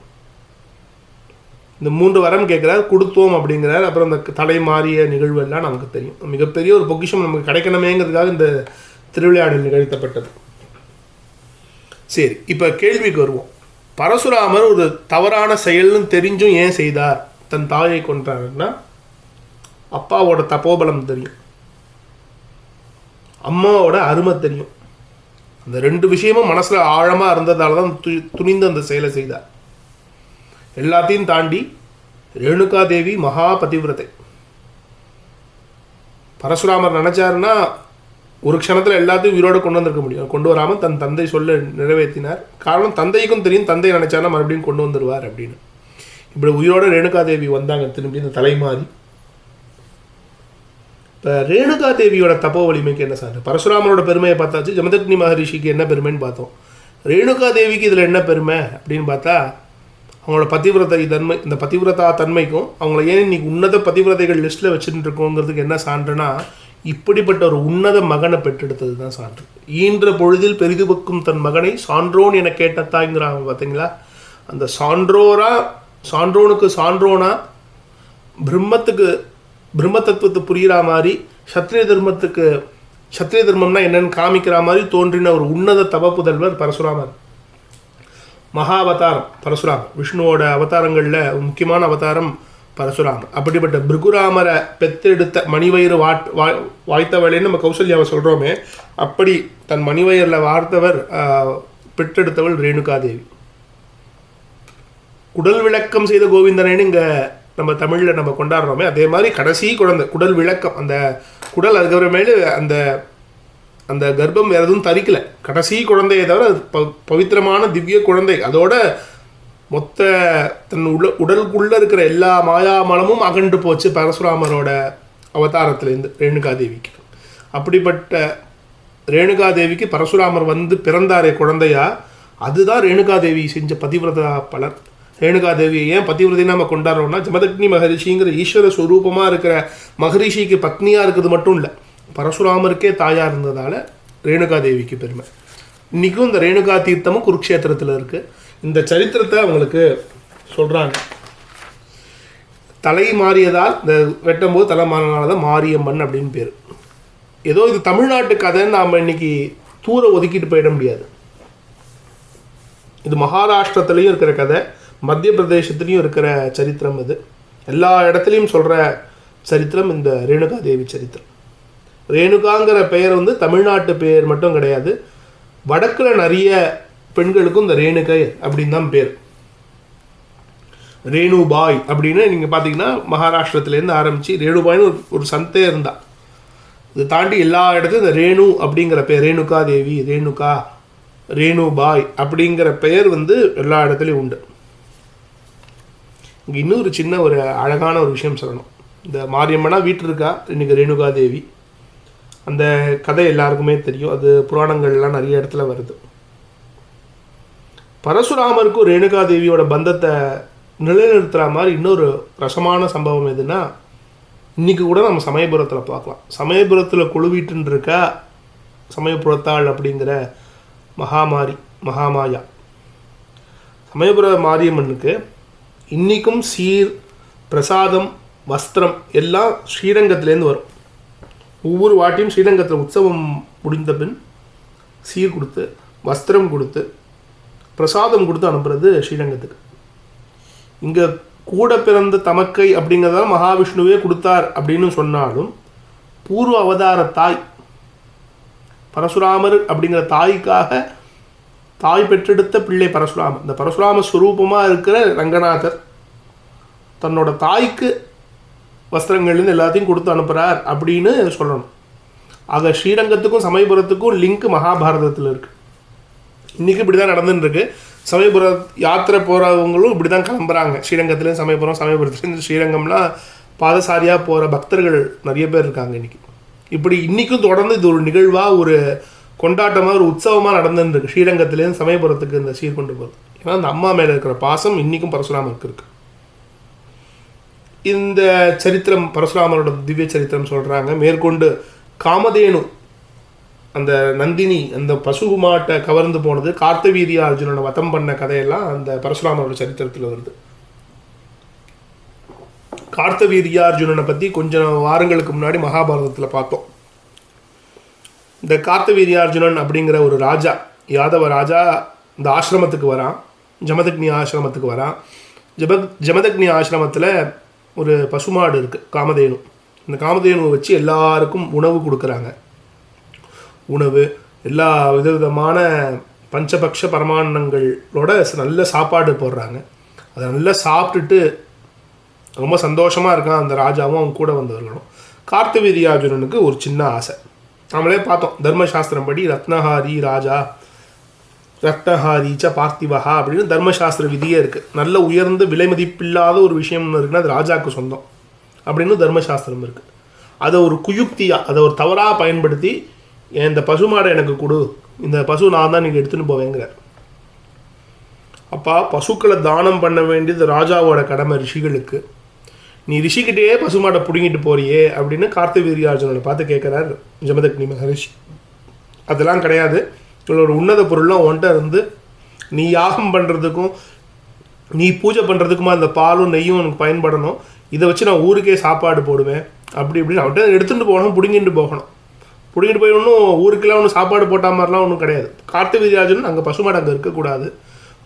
இந்த 3 வரம் கேட்குறார், கொடுத்தோம் அப்படிங்கிறார். அப்புறம் இந்த தலை மாறிய நிகழ்வு எல்லாம் நமக்கு தெரியும். மிகப்பெரிய ஒரு பொக்கிஷம் நமக்கு கிடைக்கணுமேங்கிறதுக்காக இந்த திருவிளையாடல் நிகழ்த்தப்பட்டது. சரி, இப்போ கேள்விக்கு வருவோம். பரசுராமர் ஒரு தவறான செயல்னு தெரிஞ்சும் ஏன் செய்தார்? தன் தாயை கொன்றாருன்னா அப்பாவோட தபோபலம் தெரியும், அம்மாவோட அருமை தெரியும். அந்த 2 விஷயமும் மனசில் ஆழமாக இருந்ததால தான் துணிந்து அந்த செயலை செய்தார். எல்லாத்தையும் தாண்டி ரேணுகா தேவி மகா பதிவிரதை. பரசுராமர் நினைச்சாருன்னா ஒரு க்ஷணத்தில் எல்லாத்தையும் உயிரோடு கொண்டு வந்திருக்க முடியும். கொண்டு வராமல் தன் தந்தை சொல்ல நிறைவேற்றினார். காரணம் தந்தைக்கும் தெரியும், தந்தை நினைச்சாருன்னா மறுபடியும் கொண்டு வந்துடுவார் அப்படின்னு. இப்படி உயிரோட ரேணுகா தேவி வந்தாங்க திரும்பி இந்த தலைமாறி. இப்போ ரேணுகா தேவியோட தப்போ வலிமைக்கு என்ன சார்? பரசுராமரோட பெருமையை பார்த்தாச்சு, ஜமதக்னி மகரிஷிக்கு என்ன பெருமைன்னு பார்த்தோம். ரேணுகா தேவிக்கு இதில் என்ன பெருமை அப்படின்னு பார்த்தா அவங்களோட பதிவிரதை தன்மை, இந்த பதிவிரதா தன்மைக்கும் அவங்கள ஏன் இன்னைக்கு உன்னத பதிவிரதைகள் லிஸ்ட்டில் வச்சுட்டு இருக்கோங்கிறதுக்கு என்ன சான்றுனா இப்படிப்பட்ட ஒரு உன்னத மகனை பெற்றெடுத்தது தான் சான்று. ஈன்ற பொழுதில் பெரிதுபக்கும் தன் மகனை சான்றோன் என கேட்டத்தாங்கிறாங்க பார்த்தீங்களா? அந்த சான்றோனுக்கு சான்றோனா பிரம்ம தத்துவத்தை புரிகிற மாதிரி சத்திரிய தர்மம்னா என்னன்னு காமிக்கிற மாதிரி தோன்றின ஒரு உன்னத தவ புதல்வர் பரசுராமர். மகா அவதாரம் பரசுராமர், விஷ்ணுவோட அவதாரங்களில் முக்கியமான அவதாரம் பரசுராமர். அப்படிப்பட்ட பிருகுராமரை பெற்றெடுத்த மணிவயிறு வாய்த்தவளேன்னு நம்ம கௌசல்யாவை சொல்கிறோமே, அப்படி தன் மணிவயிறில் வார்த்தவர் பெற்றெடுத்தவள் ரேணுகாதேவி. குடல் விளக்கம் செய்த கோவிந்தனேன்னு இங்கே நம்ம தமிழில் நம்ம கொண்டாடுறோமே, அதே மாதிரி கடைசி குழந்தை குடல் விளக்கம். அந்த குடல் அதுக்கப்புறமேலு அந்த அந்த கர்ப்பம் வேறு எதுவும் தரிக்கலை, கடைசி குழந்தையை தவிர பவித்திரமான திவ்ய குழந்தை. அதோட மொத்த தன் உடலுக்குள்ளே இருக்கிற எல்லா மாயாமலமும் அகண்டு போச்சு பரசுராமரோட அவதாரத்திலேருந்து ரேணுகாதேவிக்கு. அப்படிப்பட்ட ரேணுகாதேவிக்கு பரசுராமர் வந்து பிறந்தாரே குழந்தையா, அதுதான் ரேணுகாதேவி செஞ்ச பதிவிரதா பலர். ரேணுகாதேவியை ஏன் பதிவிரதைன்னு நம்ம கொண்டாடுறோம்னா, ஜமதக்னி மகரிஷிங்கிற ஈஸ்வர ஸ்வரூபமாக இருக்கிற மகரிஷிக்கு பத்னியாக இருக்கிறது மட்டும் இல்லை, பரசுராமருக்கே தாயாக இருந்ததால் ரேணுகாதேவிக்கு பெருமை. இன்றைக்கும் இந்த ரேணுகா தீர்த்தமும் குருக்ஷேத்திரத்தில் இருக்குது. இந்த சரித்திரத்தை அவங்களுக்கு சொல்கிறாங்க. தலை மாறியதால், இந்த வெட்டும்போது தலை மாறினால தான் மாரியம்மன் அப்படின்னு பேர். ஏதோ இது தமிழ்நாட்டு கதைன்னு நாம் இன்றைக்கி தூர ஒதுக்கிட்டு போயிட முடியாது. இது மகாராஷ்டிரத்துலேயும் இருக்கிற கதை, மத்திய பிரதேசத்துலேயும் இருக்கிற சரித்திரம். இது எல்லா இடத்துலையும் சொல்கிற சரித்திரம் இந்த ரேணுகாதேவி சரித்திரம். ரேணுகாங்கிற பெயர் வந்து தமிழ்நாட்டு பெயர் மட்டும் கிடையாது, வடக்கில் நிறைய பெண்களுக்கும் இந்த ரேணுகை அப்படின்னு தான் பேர். ரேணுபாய் அப்படின்னு நீங்கள் பார்த்தீங்கன்னா மகாராஷ்டிரத்துலேருந்து ஆரம்பித்து ரேணுபாய்னு ஒரு சந்தே இருந்தா. இதை தாண்டி எல்லா இடத்துலையும் இந்த ரேணு அப்படிங்கிற பெயர், ரேணுகா தேவி, ரேணுகா, ரேணுபாய் அப்படிங்கிற பெயர் வந்து எல்லா இடத்துலையும் உண்டு. இங்கே இன்னொரு சின்ன ஒரு அழகான ஒரு விஷயம் சொல்லணும். இந்த மாரியம்மனா வீட்டில் இருக்கா இன்றைக்கி ரேணுகா தேவி. அந்த கதை எல்லாருக்குமே தெரியும், அது புராணங்கள்லாம் நிறைய இடத்துல வருது. பரசுராமருக்கும் ரேணுகா தேவியோட பந்தத்தை நிலைநிறுத்துகிற மாதிரி இன்னொரு ரசமான சம்பவம் எதுனா, இன்றைக்கி கூட நம்ம சமயபுரத்தில் பார்க்கலாம். சமயபுரத்தில் குழுவீட்டுன்னு இருக்கா சமயபுரத்தாள் அப்படிங்கிற மகாமாயா. சமயபுர மாரியம்மனுக்கு இன்றைக்கும் சீர், பிரசாதம், வஸ்திரம் எல்லாம் ஸ்ரீரங்கத்துலேருந்து வரும். ஒவ்வொரு வாட்டியும் ஸ்ரீரங்கத்தில் உற்சவம் முடிந்த பின் சீர் கொடுத்து, வஸ்திரம் கொடுத்து, பிரசாதம் கொடுத்து அனுப்புறது ஸ்ரீரங்கத்துக்கு. இங்கே கூட பிறந்த தமக்கை அப்படிங்கிறதால மகாவிஷ்ணுவே கொடுத்தார் அப்படின்னு சொன்னாலும், பூர்வ அவதார தாய் பரசுராமர் அப்படிங்கிற தாய்க்காக தாய் பெற்றெடுத்த பிள்ளை பரசுராமர். இந்த பரசுராம ஸ்வரூபமாக இருக்கிற ரங்கநாதர் தன்னோட தாய்க்கு வஸ்திரங்கள்லேருந்து எல்லாத்தையும் கொடுத்து அனுப்புகிறார் அப்படின்னு சொல்லணும். ஆக ஸ்ரீரங்கத்துக்கும் சமயபுரத்துக்கும் லிங்க் மகாபாரதத்தில் இருக்குது. இன்றைக்கி இப்படி தான் நடந்துட்டுருக்கு. சமயபுர யாத்திரை போகிறவங்களும் இப்படி தான் கிளம்புறாங்க. ஸ்ரீரங்கத்துலேருந்து சமயபுரம், சமயபுரத்துலேருந்து ஸ்ரீரங்கம்லாம் பாதசாரியாக போகிற பக்தர்கள் நிறைய பேர் இருக்காங்க இன்றைக்கி. இப்படி இன்றைக்கும் தொடர்ந்து இது ஒரு நிகழ்வாக, ஒரு கொண்டாட்டமாக, ஒரு உற்சவமாக நடந்துருக்கு ஸ்ரீரங்கத்துலேருந்து சமயபுரத்துக்கு இந்த சீர் கொண்டு போகிறது. ஏன்னா அந்த அம்மா மேலே இருக்கிற பாசம் இன்றைக்கும் பரசுராமருக்கு இருக்குது. இந்த சரித்திரம் பரசுராமரோட திவ்ய சரித்திரம் சொல்கிறாங்க. மேற்கொண்டு காமதேனு, அந்த நந்தினி, அந்த பசு மாட்டை கவர்ந்து போனது, கார்த்தவீரிய அர்ஜுனனை வதம் பண்ண கதையெல்லாம் அந்த பரசுராமரோட சரித்திரத்தில் வருது. கார்த்தவீரியார்ஜுனனை பற்றி கொஞ்சம் வாரங்களுக்கு முன்னாடி மகாபாரதத்தில் பார்த்தோம். இந்த கார்த்தவீரியார்ஜுனன் அப்படிங்கிற ஒரு ராஜா, யாதவ ராஜா, இந்த ஆசிரமத்துக்கு வரான், ஜமதக்னி ஆசிரமத்துக்கு வரான். ஜமதக்னி ஆசிரமத்தில் ஒரு பசுமாடு இருக்குது, காமதேனு. இந்த காமதேனுவை வச்சு எல்லாருக்கும் உணவு கொடுக்குறாங்க. உணவு எல்லா விதவிதமான பஞ்சபக்ஷ பரமான்னங்களோட நல்ல சாப்பாடு போடுறாங்க. அதை நல்லா சாப்பிட்டுட்டு ரொம்ப சந்தோஷமாக இருக்கான் அந்த ராஜாவும் அவங்க கூட வந்தவர்களும். கார்த்தவீரியார்ஜுனனுக்கு ஒரு சின்ன ஆசை. நம்மளே பார்த்தோம் தர்மசாஸ்திரம் படி, ரத்னஹாரி ராஜா ரத்னஹாரீச்ச பார்த்திவஹா அப்படின்னு தர்மசாஸ்திர விதியே இருக்குது. நல்ல உயர்ந்த விலை மதிப்பில்லாத ஒரு விஷயம்னு இருக்குன்னா அது ராஜாவுக்கு சொந்தம் அப்படின்னு தர்மசாஸ்திரம் இருக்குது. அதை ஒரு குயுக்தியாக, அதை ஒரு தவறாக பயன்படுத்தி, இந்த பசுமாடை எனக்கு கொடு, இந்த பசு நான் தான் நீங்கள் எடுத்துகிட்டு போவேங்கிறார். அப்பா, பசுக்களை தானம் பண்ண வேண்டியது ராஜாவோட கடமை ரிஷிகளுக்கு. நீ ரிஷிக்கிட்டே பசுமாடை பிடுங்கிட்டு போறியே அப்படின்னு கார்த்தவீரியார்ஜுனனை பார்த்து கேட்குறார் ஜமதக்னி மகரிஷி. அதெல்லாம் கிடையாது, இவ்வளோ ஒரு உன்னத பொருள்லாம் ஒன்ட்ட இருந்து நீ யாகம் பண்ணுறதுக்கும் நீ பூஜை பண்ணுறதுக்குமா அந்த பாலும் நெய்யும் எனக்கு பயன்படணும், இதை வச்சு நான் ஊருக்கே சாப்பாடு போடுவேன் அப்படி இப்படின்னு அவன்கிட்ட எடுத்துகிட்டு போகணும், பிடுங்கிட்டு போகணும். பிடிங்கிட்டு போய் ஒன்றும் ஊருக்கெல்லாம் ஒன்றும் சாப்பாடு போட்ட மாதிரிலாம் ஒன்றும் கிடையாது. கார்த்திவீர்யார்ஜுனன் அங்கே பசுமாடு அங்கே இருக்கக்கூடாது,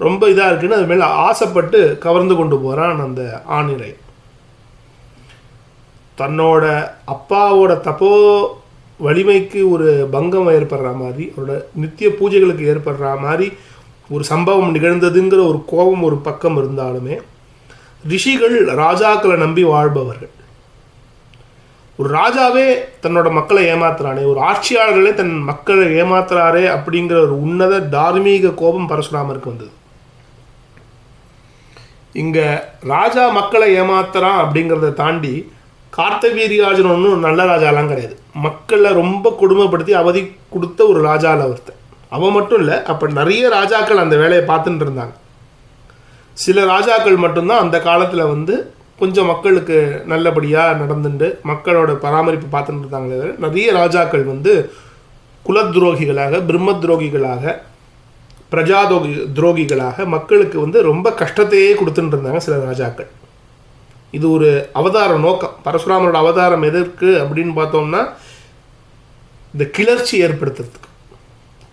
ரொம்ப இதாக இருக்குன்னு அது மேலே ஆசைப்பட்டு கவர்ந்து கொண்டு போகிறான் அந்த ஆணிரை. தன்னோட அப்பாவோட தப்போ வலிமைக்கு ஒரு பங்கம் ஏற்படுற மாதிரி, அவரோட நித்திய பூஜைகளுக்கு ஏற்படுற மாதிரி ஒரு சம்பவம் நிகழ்ந்ததுங்கிற ஒரு கோபம் ஒரு பக்கம் இருந்தாலுமே, ரிஷிகள் ராஜாக்களை நம்பி வாழ்பவர்கள். ஒரு ராஜாவே தன்னோட மக்களை ஏமாத்துறானே, ஒரு ஆட்சியாளர்களே தன் மக்களை ஏமாத்துறாரே அப்படிங்கிற ஒரு உன்னத தார்மீக கோபம் பரசுராமருக்கு வந்தது. இங்கே ராஜா மக்களை ஏமாத்துறான் அப்படிங்கிறத தாண்டி கார்த்தவீர்யார்ஜுனன் ஒன்றும் நல்ல ராஜாலாம் கிடையாது. மக்களை ரொம்ப கொடுமைப்படுத்தி அவதி கொடுத்த ஒரு ராஜாவில் ஒருத்தர். அவன் மட்டும் இல்லை, அப்போ நிறைய ராஜாக்கள் அந்த வேலையை பார்த்துட்டு இருந்தாங்க. சில ராஜாக்கள் மட்டும்தான் அந்த காலத்தில் வந்து கொஞ்சம் மக்களுக்கு நல்லபடியாக நடந்துட்டு மக்களோட பராமரிப்பு பார்த்துட்டு இருந்தாங்களே. நிறைய ராஜாக்கள் வந்து குலத்ரோகிகளாக, பிரம்ம துரோகிகளாக, பிரஜா துரோகிகளாக மக்களுக்கு வந்து ரொம்ப கஷ்டத்தையே கொடுத்துட்டு இருந்தாங்க சில ராஜாக்கள். இது ஒரு அவதார நோக்கம். பரசுராமரோட அவதாரம் எதற்கு அப்படின்னு பார்த்தோம்னா, இந்த கிளர்ச்சி ஏற்படுத்துறதுக்கு,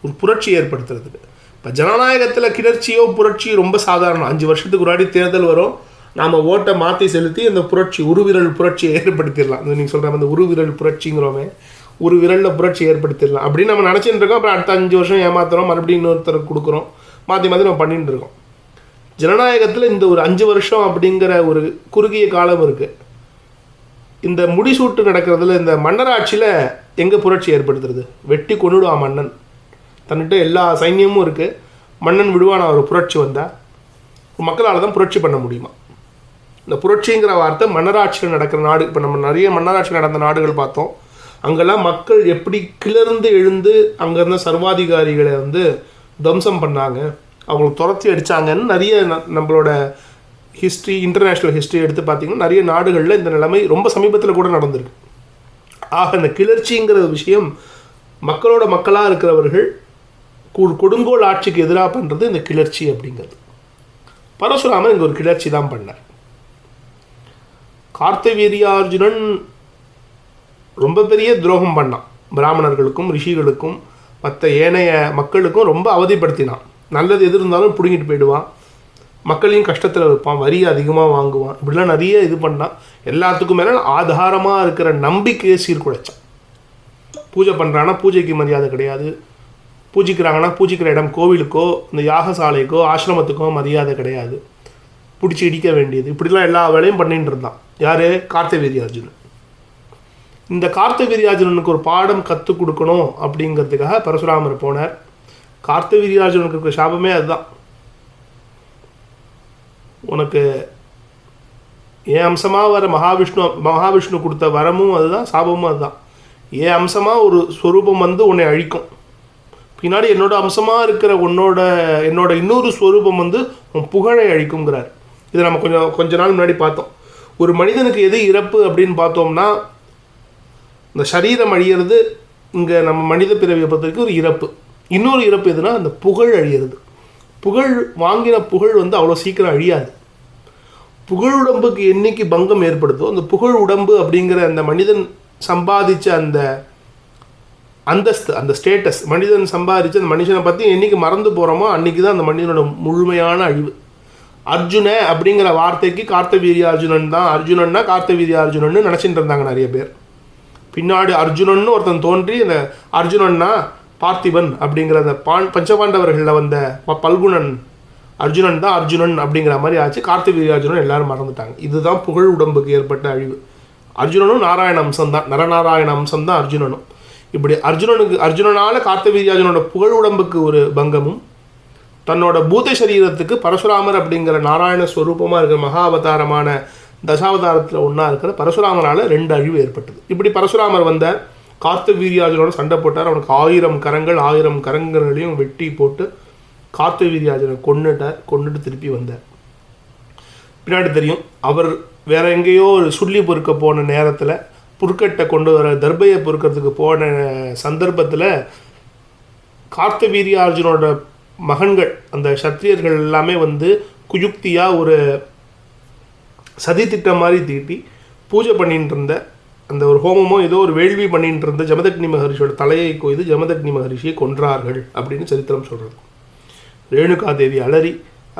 ஒரு புரட்சி ஏற்படுத்துறதுக்கு. இப்போ ஜனநாயகத்தில் கிளர்ச்சியோ புரட்சியோ ரொம்ப சாதாரணம். 5 வருஷத்துக்கு முன்னாடி தேர்தல் வரும், நாம் ஓட்டை மாற்றி செலுத்தி இந்த புரட்சி உருவிரல் புரட்சியை ஏற்படுத்திடலாம். நீங்கள் சொல்கிற அந்த உருவிரல் புரட்சிங்கிறோமே, ஒரு விரலில் புரட்சி ஏற்படுத்திடலாம் அப்படின்னு நம்ம நினச்சிட்டு இருக்கோம். அப்புறம் அடுத்த 5 வருஷம் ஏமாத்துறோம், மறுபடியும் இன்னொருத்தருக்கு கொடுக்குறோம், மாற்றி மாற்றி நம்ம பண்ணிட்டு இருக்கோம். ஜனநாயகத்தில் இந்த ஒரு 5 வருஷம் அப்படிங்கிற ஒரு குறுகிய காலம் இருக்குது. இந்த முடிசூட்டு நடக்கிறதுல இந்த மன்னராட்சியில் எங்கே புரட்சி ஏற்படுத்துறது? வெட்டி கொண்டுடுவான் மன்னன். தன்னிட்ட எல்லா சைன்யமும் இருக்குது, மன்னன் விடுவான ஒரு புரட்சி வந்தால் மக்களால் தான் புரட்சி பண்ண முடியுமா? இந்த புரட்சிங்கிற வார்த்தை மன்னராட்சியில் நடக்கிற நாடு, இப்போ நம்ம நிறைய மன்னராட்சி நடந்த நாடுகள் பார்த்தோம். அங்கெல்லாம் மக்கள் எப்படி கிளர்ந்து எழுந்து அங்கே இருந்த சர்வாதிகாரிகளை வந்து துவம்சம் பண்ணாங்க, அவங்களுக்கு துரத்தி அடித்தாங்கன்னு நிறைய நம்மளோட ஹிஸ்ட்ரி, இன்டர்நேஷ்னல் ஹிஸ்ட்ரி எடுத்து பார்த்திங்கன்னா நிறைய நாடுகளில் இந்த நிலைமை ரொம்ப சமீபத்தில் கூட நடந்திருக்கு. ஆக இந்த கிளர்ச்சிங்கிற விஷயம் மக்களோட மக்களாக இருக்கிறவர்கள் கொடுங்கோல் ஆட்சிக்கு எதிராக பண்ணுறது இந்த கிளர்ச்சி அப்படிங்கிறது. பரசுராமன் இங்கே ஒரு கிளர்ச்சி தான் பண்ணார். கார்த்தவீர்யார்ஜுனன் ரொம்ப பெரிய துரோகம் பண்ணான். பிராமணர்களுக்கும் ரிஷிகளுக்கும் மற்ற ஏனைய மக்களுக்கும் ரொம்ப அவதிப்படுத்தினான். நல்லது எது இருந்தாலும் பிடுங்கிட்டு போயிடுவான், மக்களையும் கஷ்டத்தில் வைப்பான், வரி அதிகமாக வாங்குவான், இப்படிலாம் நிறைய இது பண்ணான். எல்லாத்துக்கும் மேலே ஆதாரமாக இருக்கிற நம்பிக்கையை சீர்குலைச்சான். பூஜை பண்ணுறான்னா பூஜைக்கு மரியாதை கிடையாது, பூஜிக்கிறாங்கன்னா பூஜிக்கிற இடம் கோவிலுக்கோ இந்த யாகசாலைக்கோ ஆசிரமத்துக்கோ மரியாதை கிடையாது, பிடிச்சி இடிக்க வேண்டியது, இப்படிலாம் எல்லா வேலையும் பண்ணிட்டு இருந்தான். யார்? கார்த்தவீர்யார்ஜுனன். இந்த கார்த்தவீர்யார்ஜுனனுக்கு ஒரு பாடம் கற்றுக் கொடுக்கணும் அப்படிங்கிறதுக்காக பரசுராமர் போனார். கார்த்தவீர்யார்ஜுனனுக்கு இருக்கிற சாபமே அதுதான். உனக்கு என் அம்சமாக வர மகாவிஷ்ணு கொடுத்த வரமும் அதுதான், சாபமும் அதுதான். என் அம்சமாக ஒரு ஸ்வரூபம் வந்து உன்னை அழிக்கும், பின்னாடி என்னோட அம்சமாக இருக்கிற என்னோட இன்னொரு ஸ்வரூபம் வந்து உன் புகழை அழிக்குங்கிறார். இதை நம்ம கொஞ்ச நாள் முன்னாடி பார்த்தோம். ஒரு மனிதனுக்கு எது இறப்பு அப்படின்னு பார்த்தோம்னா, இந்த சரீரம் அழியிறது இங்கே நம்ம மனித பிறவியை பொறுத்த வரைக்கும் ஒரு இறப்பு. இன்னொரு இறப்பு எதுனா அந்த புகழ் அழியிறது. புகழ் வாங்கின புகழ் வந்து அவ்வளோ சீக்கிரம் அழியாது. புகழ் உடம்புக்கு என்னைக்கு பங்கம் ஏற்படுத்தோ, அந்த புகழ் உடம்பு அப்படிங்கிற அந்த மனிதன் சம்பாதிச்ச அந்த அந்தஸ்து, அந்த ஸ்டேட்டஸ், மனிதன் சம்பாதிச்சு அந்த மனுஷனை பற்றி என்றைக்கு மறந்து போகிறோமோ அன்றைக்கி தான் அந்த மனிதனோட முழுமையான அழிவு. அர்ஜுன அப்படிங்கிற வார்த்தைக்கு கார்த்தவீர்யார்ஜுனன் தான், அர்ஜுனன்னா கார்த்தவீர்யார்ஜுனன்னு நினச்சிட்டு இருந்தாங்க நிறைய பேர். பின்னாடி அர்ஜுனன்னு ஒருத்தன் தோன்றி அந்த அர்ஜுனன்னா பார்த்திபன் அப்படிங்கிற அந்த பஞ்சபாண்டவர்களில் வந்த பல்குணன் அர்ஜுனன் தான் அர்ஜுனன் அப்படிங்கிற மாதிரி ஆச்சு. கார்த்தவீர்யார்ஜுனன் எல்லாரும் மறந்துட்டாங்க. இதுதான் புகழ் உடம்புக்கு ஏற்பட்ட அழிவு. அர்ஜுனனும் நாராயண அம்சம்தான், நரநாராயண அம்சம்தான் அர்ஜுனனும். இப்படி அர்ஜுனனால் கார்த்தவீர்யார்ஜுனோட புகழ் உடம்புக்கு ஒரு பங்கமும், தன்னோட பூத சரீரத்துக்கு பரசுராமர் அப்படிங்கிற நாராயண ஸ்வரூபமாக இருக்கிற மகாவதாரமான தசாவதாரத்தில் ஒன்றா இருக்கிற பரசுராமனால் 2 அழிவு ஏற்பட்டது. இப்படி பரசுராமர் வந்தார், கார்த்தவீர்யார்ஜுனோட சண்டை போட்டார். அவனுக்கு 1000 கரங்கள், 1000 கரங்களையும் வெட்டி போட்டு கார்த்தவீர்யார்ஜுனை கொன்னுட்டு திருப்பி வந்தார். பின்னாடி தெரியும், அவர் வேற எங்கேயோ ஒரு சுள்ளி பொறுக்க போன நேரத்தில், புற்கட்டை கொண்டு வர தர்பையை பொறுக்கிறதுக்கு போன சந்தர்ப்பத்தில் கார்த்தவீர்யார்ஜுனோட மகன்கள், அந்த சத்திரியர்கள் எல்லாமே வந்து குயுக்தியாக ஒரு சதி திட்டம் மாதிரி தீட்டி பூஜை பண்ணிட்டு இருந்த அந்த ஒரு ஹோமமோ ஏதோ ஒரு வேள்வி பண்ணிட்டு இருந்த ஜமதக்னி மகரிஷியோட தலையை கொய்து ஜமதக்னி மகரிஷியை கொன்றார்கள் அப்படின்னு சரித்திரம் சொல்கிறது. ரேணுகா தேவி அலறி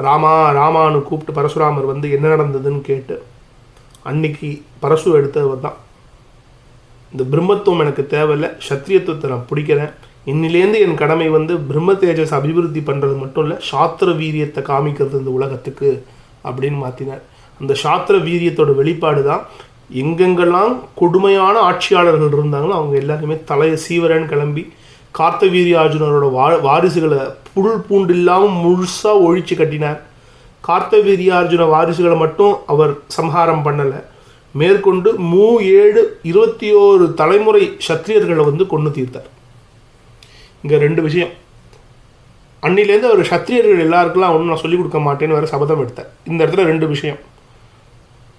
ராமானு கூப்பிட்டு பரசுராமர் வந்து என்ன நடந்ததுன்னு கேட்டு அன்னைக்கு பரசு எடுத்தவர் தான், இந்த பிரம்மத்துவம் எனக்கு தேவையில்லை, சத்திரியத்துவத்தை நான் பிடிக்கிறேன், இன்னிலேருந்து என் கடமை வந்து பிரம்ம தேஜஸ் அபிவிருத்தி பண்ணுறது மட்டும் இல்லை, சாத்திர வீரியத்தை காமிக்கிறது இந்த உலகத்துக்கு அப்படின்னு மாற்றினார். அந்த சாத்திர வீரியத்தோட வெளிப்பாடு தான் எங்கெங்கெல்லாம் கொடுமையான ஆட்சியாளர்கள் இருந்தாங்களோ அவங்க எல்லாருமே தலையை சீவரன்னு கிளம்பி கார்த்தவீரியார்ஜுனரோட வாரிசுகளை புல் பூண்டு இல்லாமல் முழுசாக ஒழிச்சு கட்டினார். கார்த்தவீரியார்ஜுன வாரிசுகளை மட்டும் அவர் சம்ஹாரம் பண்ணலை, மேற்கொண்டு 21 தலைமுறை சத்திரியர்களை வந்து கொண்டு தீர்த்தார். இங்கே 2 விஷயம். அன்னிலேருந்து அவர் சத்திரியர்கள் எல்லாருக்கெல்லாம் ஒன்றும் நான் சொல்லிக் கொடுக்க மாட்டேன்னு வேறு சபதம் எடுத்தார். இந்த இடத்துல 2 விஷயம்.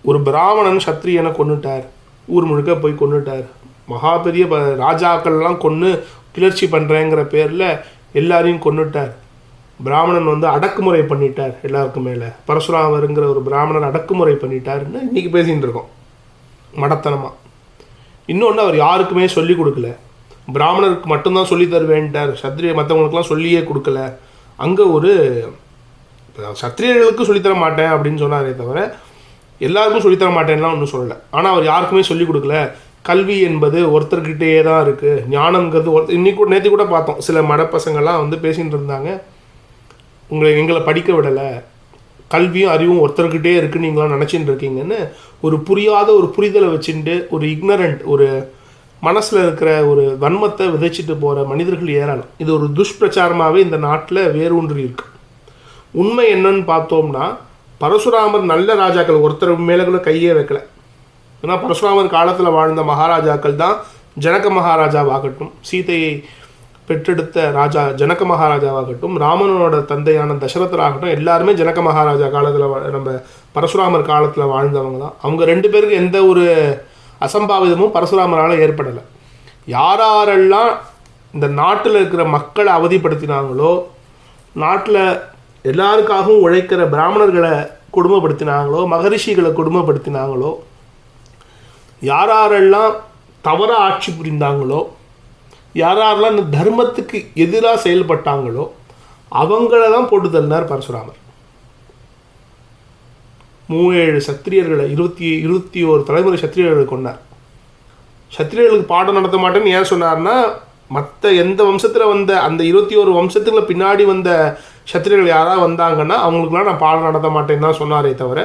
ஒரு பிராமணன் சத்திரியனை கொண்டுட்டார், ஊர் முழுக்க போய் கொண்டுட்டார். மகா பெரிய ராஜாக்கள்லாம் கொன்று கிளர்ச்சி பண்ணுறேங்கிற பேரில் எல்லாரையும் கொண்டுட்டார். பிராமணன் வந்து அடக்குமுறை பண்ணிட்டார் எல்லாருக்கும் மேலே. பரசுராமருங்கிற ஒரு பிராமணன் அடக்குமுறை பண்ணிட்டாருன்னு இன்றைக்கி பேசிகிட்டு இருக்கோம் மடத்தனமாக. இன்னொன்று, அவர் யாருக்குமே சொல்லிக் கொடுக்கல, பிராமணருக்கு மட்டும்தான் சொல்லி தருவேன்ட்டார், சத்திரிய மற்றவங்களுக்குலாம் சொல்லியே கொடுக்கல. அங்கே ஒரு சத்திரியர்களுக்கு சொல்லித்தர மாட்டேன் அப்படின்னு சொன்னாரே தவிர எல்லாருக்கும் சொல்லித்தர மாட்டேன்லாம் ஒன்றும் சொல்லலை. ஆனால் அவர் யாருக்குமே சொல்லிக் கொடுக்கல. கல்வி என்பது ஒருத்தர்கிட்டயே தான் இருக்குது, ஞானம்ங்கிறது இன்னைக்கு நேற்று கூட பார்த்தோம், சில மடப்பசங்கள்லாம் வந்து பேசிகிட்டு இருந்தாங்க, எங்களை படிக்க விடலை, கல்வியும் அறிவும் ஒருத்தர்கிட்டே இருக்குன்னு நீங்களாம் நினச்சிட்டு இருக்கீங்கன்னு ஒரு புரியாத ஒரு புரிதலை வச்சுட்டு ஒரு இக்னரண்ட் ஒரு மனசில் இருக்கிற ஒரு வன்மத்தை விதைச்சிட்டு போகிற மனிதர்கள் ஏறலாம். இது ஒரு துஷ்பிரச்சாரமாகவே இந்த நாட்டில் வேரூன்றி இருக்கு. உண்மை என்னன்னு பார்த்தோம்னா, பரசுராமர் நல்ல ராஜாக்கள் ஒருத்தர் மேலே கூட கையே வைக்கல. ஏன்னா பரசுராமர் காலத்தில் வாழ்ந்த மகாராஜாக்கள் தான் ஜனக மகாராஜாவாகட்டும், சீதையை பெற்றெடுத்த ராஜா ஜனக மகாராஜாவாகட்டும், ராமனோட தந்தையான தசரதராகட்டும், எல்லாருமே ஜனக மகாராஜா காலத்தில் நம்ம பரசுராமர் காலத்தில் வாழ்ந்தவங்க தான். அவங்க 2 பேருக்கு எந்த ஒரு அசம்பாவிதமும் பரசுராமரால் ஏற்படலை. யாரெல்லாம் இந்த நாட்டில் இருக்கிற மக்களை அவதிப்படுத்தினாங்களோ, நாட்டில் எல்லாருக்காகவும் உழைக்கிற பிராமணர்களை கொடுமைப்படுத்தினாங்களோ, மகரிஷிகளை கொடுமைப்படுத்தினாங்களோ, யாரெல்லாம் தவறாக ஆட்சி புரிந்தாங்களோ, யாரெல்லாம் இந்த தர்மத்துக்கு எதிராக செயல்பட்டாங்களோ அவங்கள தான் போட்டு தள்ளினார் பரசுராமர். 37 சத்திரியர்களை 21 தலைமுறை சத்திரியர்களை கொண்டார். சத்திரியர்களுக்கு பாடம் நடத்த மாட்டேன்னு ஏன் சொன்னார்னா, மற்ற எந்த வம்சத்தில் வந்த அந்த 21 வம்சத்துக்குள்ள பின்னாடி வந்த சத்திரியர்கள் யாராவது வந்தாங்கன்னா அவங்களுக்குலாம் நான் பாடம் நடத்த மாட்டேன்னு தான் சொன்னாரே தவிர,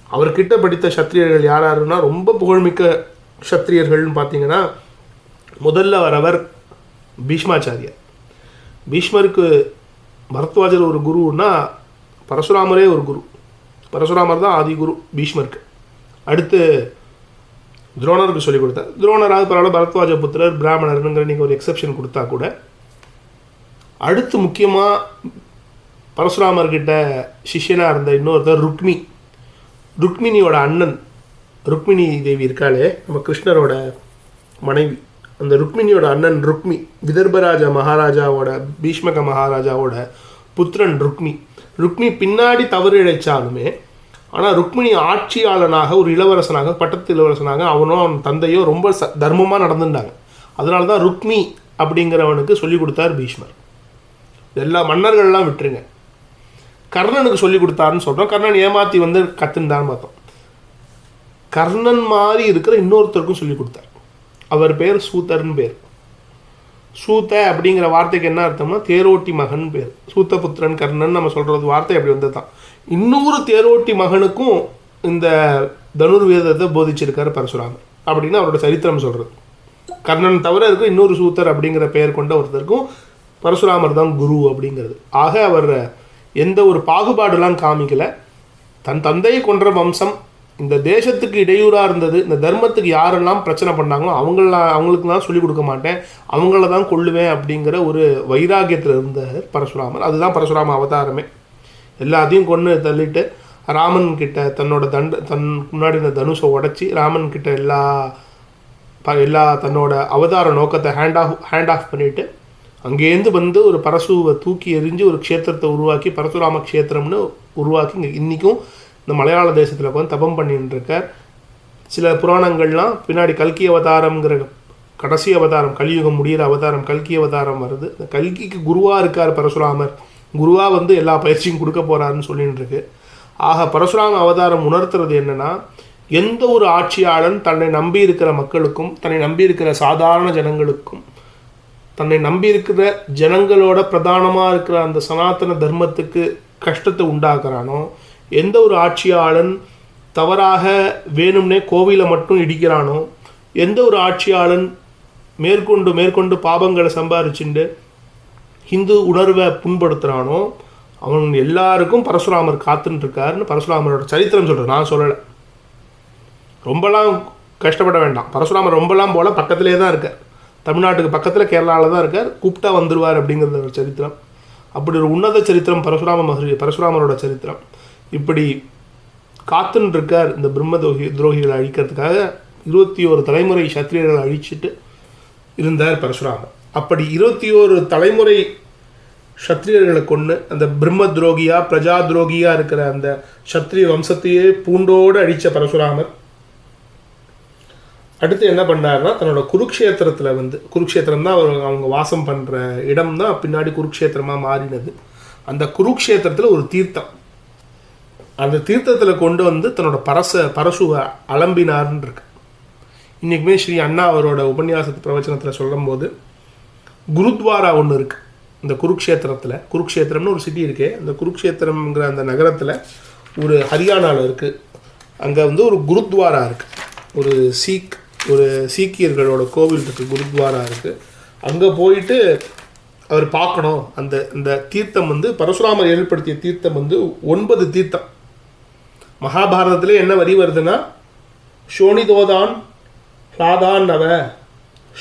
அவர்கிட்ட படித்த சத்திரியர்கள் யாருன்னா ரொம்ப புகழ்மிக்க சத்திரியர்கள்னு பார்த்தீங்கன்னா, முதல்ல வரவர் பீஷ்மாச்சாரியர். பீஷ்மருக்கு பரத்வாஜர் ஒரு குருன்னா பரசுராமரே ஒரு குரு. பரசுராமர் தான் ஆதி குரு பீஷ்மருக்கு. அடுத்து துரோணருக்கு சொல்லிக் கொடுத்தார். துரோணராக பரவாயில்ல, பரத்வாஜ புத்திரர் பிராமணருங்கிற நீங்கள் ஒரு எக்ஸப்ஷன் கொடுத்தா கூட, அடுத்து முக்கியமாக பரசுராமர்கிட்ட சிஷ்யனாக இருந்த இன்னொருத்தர் ருக்மிணியோட அண்ணன். ருக்மிணி தேவி இருக்காளே நம்ம கிருஷ்ணரோட மனைவி, அந்த ருக்மிணியோட அண்ணன் விதர்பராஜ மகாராஜாவோட பீஷ்மக மகாராஜாவோட புத்திரன் ருக்மி பின்னாடி தவறு இழைச்சாலுமே, ஆனால் ருக்மிணி ஆட்சியாளனாக ஒரு இளவரசனாக பட்டத்து இளவரசனாக அவனும் அவன் தந்தையோ ரொம்ப தர்மமாக நடந்துட்டாங்க. அதனால தான் ருக்மி அப்படிங்கிறவனுக்கு சொல்லிக் கொடுத்தார் பீஷ்மர். எல்லா மன்னர்கள்லாம் விட்டுருங்க, கர்ணனுக்கு சொல்லிக் கொடுத்தாருன்னு சொல்கிறோம். கர்ணன் ஏமாற்றி வந்து கற்றுந்தான்னு பார்த்தோம். கர்ணன் மாதிரி இருக்கிற இன்னொருத்தருக்கும் சொல்லிக் கொடுத்தார். அவர் பேர் சூத்தர்னு பேர். சூத்த அப்படிங்கிற வார்த்தைக்கு என்ன அர்த்தம்னா தேரோட்டி மகன் பேர். சூத்தபுத்திரன் கர்ணன் நம்ம சொல்கிறது வார்த்தை அப்படி வந்தது தான். இன்னொரு தேரோட்டி மகனுக்கும் இந்த தனுர்வேதத்தை போதிச்சிருக்காரு பரசுராமர் அப்படின்னு அவரோட சரித்திரம் சொல்கிறது. கர்ணன் தவிர இருக்க இன்னொரு சூத்தர் அப்படிங்கிற பெயர் கொண்ட ஒருத்தருக்கும் பரசுராமர் தான் குரு அப்படிங்கிறது. ஆக அவர் எந்த ஒரு பாகுபாடுலாம் காமிக்கலை. தன் தந்தையை கொன்ற வம்சம் இந்த தேசத்துக்கு இடையூறாக இருந்தது, இந்த தர்மத்துக்கு யாரெல்லாம் பிரச்சனை பண்ணாங்களோ அவங்களுக்கு தான் சொல்லிக் கொடுக்க மாட்டேன், அவங்கள தான் கொள்ளுவேன் அப்படிங்கிற ஒரு வைராகியத்தில் இருந்த பரசுராமர். அதுதான் பரசுராம அவதாரமே. எல்லாத்தையும் கொண்டு தள்ளிட்டு ராமன் கிட்ட தன் முன்னாடி இந்த தனுஷை உடச்சி ராமன் கிட்ட எல்லா தன்னோட அவதார நோக்கத்தை ஹேண்ட் ஆஃப் பண்ணிவிட்டு அங்கேருந்து வந்து ஒரு பரசுவை தூக்கி எறிஞ்சு ஒரு க்ஷேத்திரத்தை உருவாக்கி பரசுராம க்ஷேத்திரம்னு உருவாக்கி இங்கே இன்றைக்கும் இந்த மலையாள தேசத்தில் உட்காந்து தபம் பண்ணிட்டு இருக்கார். சில புராணங்கள்லாம் பின்னாடி கல்கி அவதாரம்ங்கிற கடைசி அவதாரம், கலியுகம் முடிகிற அவதாரம் கல்கி அவதாரம் வருது. இந்த கல்கிக்கு குருவாக இருக்கார் பரசுராமர், குருவாக வந்து எல்லா பயிற்சியும் கொடுக்க போகிறாருன்னு சொல்லிட்டு இருக்கு. ஆக பரசுராம அவதாரம் உணர்த்துறது என்னென்னா, எந்த ஒரு ஆட்சியாளன் தன்னை நம்பி இருக்கிற மக்களுக்கும் தன்னை நம்பி இருக்கிற சாதாரண ஜனங்களுக்கும் தன்னை நம்பி இருக்கிற ஜனங்களோட பிரதானமாக இருக்கிற அந்த சனாதன தர்மத்துக்கு கஷ்டத்தை உண்டாக்குறானோ, எந்த ஒரு ஆட்சியாளன் தவறாக வேணும்னே கோவிலை மட்டும் இடிக்கிறானோ, எந்த ஒரு ஆட்சியாளன் மேற்கொண்டு பாபங்களை சம்பாரிச்சுண்டு ஹிந்து உணர்வை புண்படுத்துகிறானோ அவன் எல்லாருக்கும் பரசுராமர் காத்துன்ட்ருக்காருன்னு பரசுராமரோட சரித்திரம் சொல்கிறேன். நான் சொல்லலை, ரொம்பலாம் கஷ்டப்பட வேண்டாம். பரசுராமர் ரொம்பலாம் போல் பக்கத்திலே தான் இருக்கார், தமிழ்நாட்டுக்கு பக்கத்தில் கேரளாவில் தான் இருக்கார், கூப்பிட்டா வந்துடுவார் அப்படிங்கிறது ஒரு சரித்திரம். அப்படி ஒரு உன்னத சரித்திரம் பரசுராமரோட சரித்திரம். இப்படி காத்துன்னு இருக்கார் இந்த பிரம்ம துரோகிகளை அழிக்கிறதுக்காக 21 தலைமுறை சத்திரியர்களை அழிச்சிட்டு இருந்தார் பரசுராமர். அப்படி 21 தலைமுறை சத்திரியர்களை கொண்டு அந்த பிரம்ம துரோகியா பிரஜா துரோகியா இருக்கிற அந்த சத்திரிய வம்சத்தையே பூண்டோடு அழித்த பரசுராமர் அடுத்து என்ன பண்ணார்னா, தன்னோட குருக்ஷேத்திரத்தில் வந்து, குருக்ஷேத்திரம் தான் அவங்க வாசம் பண்ணுற இடம் தான் பின்னாடி குருக்ஷேத்திரமாக மாறினது. அந்த குருக்ஷேத்திரத்தில் ஒரு தீர்த்தம், அந்த தீர்த்தத்தில் கொண்டு வந்து தன்னோட பரசுவை அலம்பினார்ன்னு இருக்கு. இன்றைக்குமே ஸ்ரீ அண்ணா அவரோட உபன்யாசத்து பிரவச்சனத்தில் சொல்லும் போது குருத்வாரா ஒன்று இருக்குது இந்த குருக்ஷேத்திரத்தில். குருக்ஷேத்திரம்னு ஒரு சிட்டி இருக்கே, அந்த குருக்ஷேத்திரம்ங்கிற அந்த நகரத்தில் ஒரு ஹரியானாவில் இருக்குது. அங்கே வந்து ஒரு குருத்வாரா இருக்குது, ஒரு சீக்கியர்களோட கோவில் இருக்குது, குருத்வாரா இருக்குது. அங்கே போயிட்டு அவர் பார்க்கணும். அந்த தீர்த்தம் வந்து பரசுராமர் ஏற்படுத்திய தீர்த்தம் வந்து 9 தீர்த்தம். மகாபாரதத்தில் என்ன வரி வருதுன்னா, ஷோணிதோதான் ஹ்லாதான் நவ,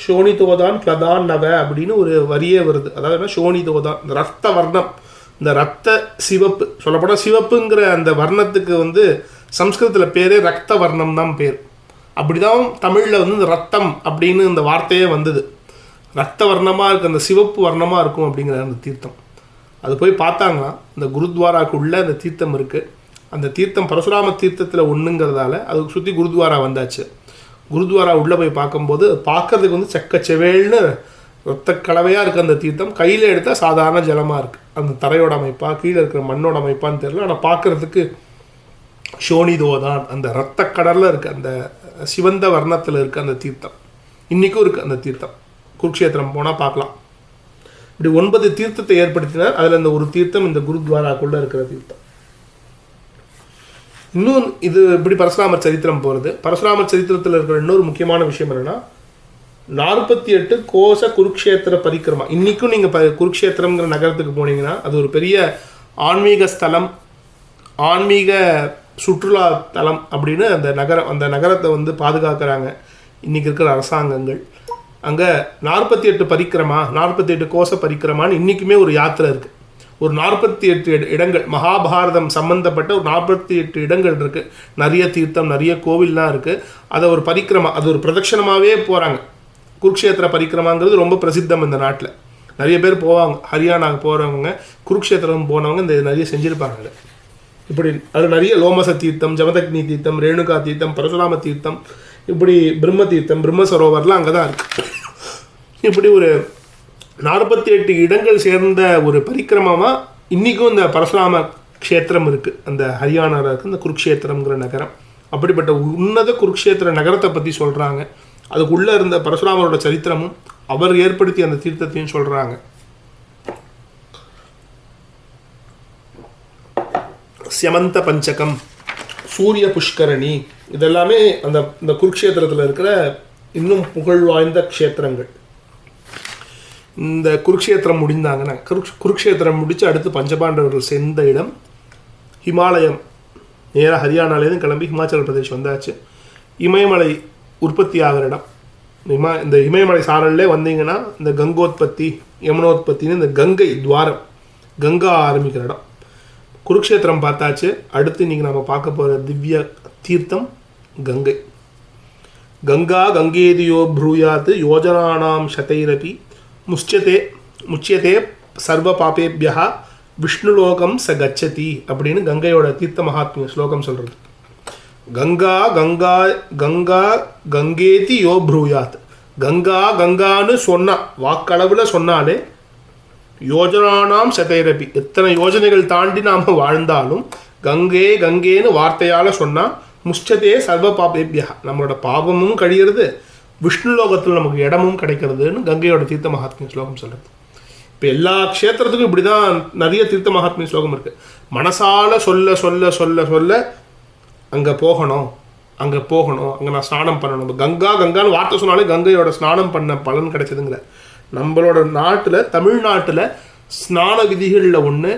ஷோணிதோதான் ஹ்லதான் நவ அப்படின்னு ஒரு வரியே வருது. அதாவது ஷோணிதோதான், இந்த ரத்த வர்ணம், இந்த ரத்த சிவப்பு, சொல்லப்போனால் சிவப்புங்கிற அந்த வர்ணத்துக்கு வந்து சம்ஸ்கிருதத்தில் பேரே ரத்த வர்ணம் தான் பேர். அப்படி தான் தமிழில் வந்து இந்த ரத்தம் அப்படின்னு இந்த வார்த்தையே வந்தது. ரத்த வர்ணமாக இருக்குது, அந்த சிவப்பு வர்ணமாக இருக்கும் அப்படிங்கிற அந்த தீர்த்தம். அது போய் பார்த்தாங்கன்னா இந்த குருத்வாராக்குள்ளே அந்த தீர்த்தம் இருக்குது. அந்த தீர்த்தம் பரசுராம தீர்த்தத்தில் ஒன்றுங்கிறதால அதுக்கு சுற்றி குருத்வாரா வந்தாச்சு. குருத்வாரா உள்ளே போய் பார்க்கும்போது பார்க்கறதுக்கு வந்து செக்கச்செவேல்னு ரத்த கலவையாக இருக்குது அந்த தீர்த்தம். கையில் எடுத்தால் சாதாரண ஜலமாக இருக்குது. அந்த தரையோட அமைப்பா கீழே இருக்கிற மண்ணோட அமைப்பான்னு தெரியல, ஆனால் பார்க்குறதுக்கு ஷோணிதோதான், அந்த இரத்த கடலில் இருக்குது, அந்த சிவந்த வர்ணத்தில் இருக்குது அந்த தீர்த்தம். இன்றைக்கும் இருக்குது அந்த தீர்த்தம். குருக்ஷேத்திரம் போனால் பார்க்கலாம். இப்படி 9 தீர்த்தத்தை ஏற்படுத்தினார். அதில் இந்த ஒரு தீர்த்தம் இந்த குருத்வாராக்குள்ளே இருக்கிற தீர்த்தம். இன்னும் இது இப்படி பரசுராமர் சரித்திரம் போகிறது. பரசுராமர் சரித்திரத்தில் இருக்கிற இன்னொரு முக்கியமான விஷயம் என்னென்னா, 48 கோச குருக்ஷேத்திர பரிக்கிரமா. இன்றைக்கும் நீங்கள் குருக்ஷேத்திரம்ங்கிற நகரத்துக்கு போனீங்கன்னா அது ஒரு பெரிய ஆன்மீக ஸ்தலம், ஆன்மீக சுற்றுலா தலம் அப்படின்னு அந்த நகரத்தை வந்து பாதுகாக்கிறாங்க இன்றைக்கி இருக்கிற அரசாங்கங்கள். அங்கே 48 பரிக்கிரமா, 48 கோச பரிக்கிரமான்னு இன்றைக்குமே ஒரு யாத்திரை இருக்குது. ஒரு 48 இடங்கள், மகாபாரதம் சம்பந்தப்பட்ட ஒரு 48 இடங்கள் இருக்குது. நிறைய தீர்த்தம், நிறைய கோவில்லாம் இருக்குது. அதை ஒரு பரிக்கிரமா, அது ஒரு பிரதட்சணமாகவே போகிறாங்க. குருக்ஷேத்திர பரிக்கிரமாங்கிறது ரொம்ப பிரசித்தம் இந்த நாட்டில். நிறைய பேர் போவாங்க, ஹரியானாவுக்கு போகிறவங்க, குருக்ஷேத்திரம் போனவங்க இந்த நிறைய செஞ்சுருப்பாங்க. இப்படி அது நிறைய லோமச தீர்த்தம், ஜமதக்னி தீர்த்தம், ரேணுகா தீர்த்தம், பரசுராம தீர்த்தம், இப்படி பிரம்ம தீர்த்தம், பிரம்ம சரோவர்லாம் அங்கே தான் இருக்குது. இப்படி ஒரு 48 இடங்கள் சேர்ந்த ஒரு பரிக்கிரமமாக இன்றைக்கும் இந்த பரசுராம க்ஷேத்திரம் இருக்குது. அந்த ஹரியானாவில் இருக்குது இந்த குருக்ஷேத்திரம்ங்கிற நகரம். அப்படிப்பட்ட உன்னத குருக்ஷேத்திர நகரத்தை பற்றி சொல்கிறாங்க. அதுக்குள்ளே இருந்த பரசுராமரோட சரித்திரமும் அவர் ஏற்படுத்திய அந்த தீர்த்தத்தையும் சொல்கிறாங்க. சியமந்த பஞ்சகம், சூரிய புஷ்கரணி, இதெல்லாமே அந்த குருக்ஷேத்திரத்தில் இருக்கிற இன்னும் புகழ் வாய்ந்த க்ஷேத்திரங்கள். இந்த குருக்ஷேத்திரம் முடிந்தாங்கன்னா, குருக்ஷேத்திரம் முடித்து அடுத்து பஞ்சபாண்டவர்கள் சேர்ந்த இடம் ஹிமாலயம். நேராக ஹரியானாலேருந்து கிளம்பி ஹிமாச்சல பிரதேஷ் வந்தாச்சு. இமயமலை உற்பத்தி ஆகிற இடம். இந்த இமயமலை சாரல்லே வந்தீங்கன்னா இந்த கங்கோத்பத்தி, யமுனோத்பத்தின்னு இந்த கங்கை துவாரம், கங்கா ஆரம்பிக்கிற இடம். குருக்ஷேத்திரம் பார்த்தாச்சு. அடுத்து இன்றைக்கி நம்ம பார்க்க போகிற திவ்ய தீர்த்தம் கங்கை. கங்கா கங்கேதியோ ப்ரூயாத் யோஜனானாம் சதைரபி முஷ்யதே முச்சியதே சர்வ பாபேபியா விஷ்ணுலோகம் ச கச்சதி அப்படின்னு கங்கையோட தீர்த்த மகாத்மிய ஸ்லோகம் சொல்கிறது. கங்கா கங்கா கங்கா கங்கேதி யோ ப்ரூயாத். கங்கா கங்கான்னு சொன்னா வாக்களவில் சொன்னாலே யோஜனானாம் சதைரபி, எத்தனை யோஜனைகள் தாண்டி நாம் வாழ்ந்தாலும் கங்கே கங்கேன்னு வார்த்தையால் சொன்னால் முஷ்டதே சர்வ பாபேபியா, நம்மளோட பாவமும் கழியிறது, விஷ்ணுலோகத்தில் நமக்கு இடமும் கிடைக்கிறதுன்னு கங்கையோட தீர்த்த மகாத்மிய ஸ்லோகம் சொல்கிறது. இப்போ எல்லா க்ஷேத்திரத்துக்கும் இப்படி தான் நிறைய தீர்த்த மகாத்மிய ஸ்லோகம் இருக்குது. மனசால் சொல்ல சொல்ல சொல்ல சொல்ல அங்கே போகணும், அங்கே போகணும், அங்கே நான் ஸ்நானம் பண்ணணும். கங்கா கங்கான்னு வார்த்தை சொன்னாலே கங்கையோட ஸ்நானம் பண்ண பலன் கிடைச்சதுங்கிற. நம்மளோட நாட்டில் தமிழ்நாட்டில் ஸ்நான விதிகளில் ஒன்று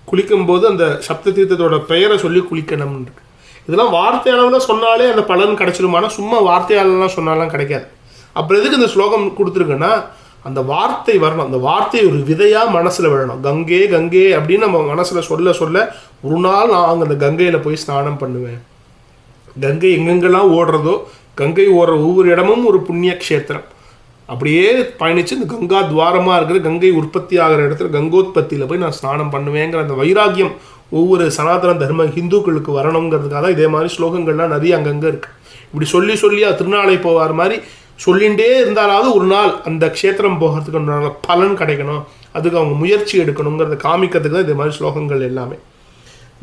குளிக்கும்போது அந்த சப்த தீர்த்தத்தோட பெயரை சொல்லி குளிக்கணும்னு இருக்கு. இதெல்லாம் வார்த்தை அளவில் சொன்னாலே அந்த பலன் கிடைச்சிருமானா சும்மா வார்த்தையாலலாம் சொன்னாலாம் கிடைக்காது. அப்புறம் எதுக்கு இந்த ஸ்லோகம் கொடுத்துருக்குன்னா அந்த வார்த்தை வரணும், அந்த வார்த்தை ஒரு விதையாக மனசில் விழணும். கங்கே கங்கே அப்படின்னு நம்ம மனசில் சொல்ல சொல்ல ஒரு நாள் நான் அங்கே அந்த கங்கையில் போய் ஸ்நானம் பண்ணுவேன். கங்கை எங்கெங்கெல்லாம் ஓடுறதோ, கங்கை ஓடுற ஒவ்வொரு இடமும் ஒரு புண்ணிய க்ஷேத்திரம். அப்படியே பயணித்து இந்த கங்கா துவாரமாக இருக்கிற கங்கை உற்பத்தி ஆகிற இடத்துல கங்கோத்பத்தியில் போய் நான் ஸ்நானம் பண்ணுவேங்கிற அந்த வைராக்கியம் ஒவ்வொரு சனாதன தர்ம ஹிந்துக்களுக்கு வரணுங்கிறதுக்காக தான் இதே மாதிரி ஸ்லோகங்கள்லாம் நிறைய அங்கங்கே இருக்குது. இப்படி சொல்லி சொல்லி திருநாளை போவார் மாதிரி சொல்லிகிட்டே இருந்தாலாவது ஒரு நாள் அந்த க்ஷேத்திரம் போகிறதுக்கு பலன் கிடைக்கணும், அதுக்கு அவங்க முயற்சி எடுக்கணுங்கிறத காமிக்கிறதுக்கு தான் இதே மாதிரி ஸ்லோகங்கள் எல்லாமே.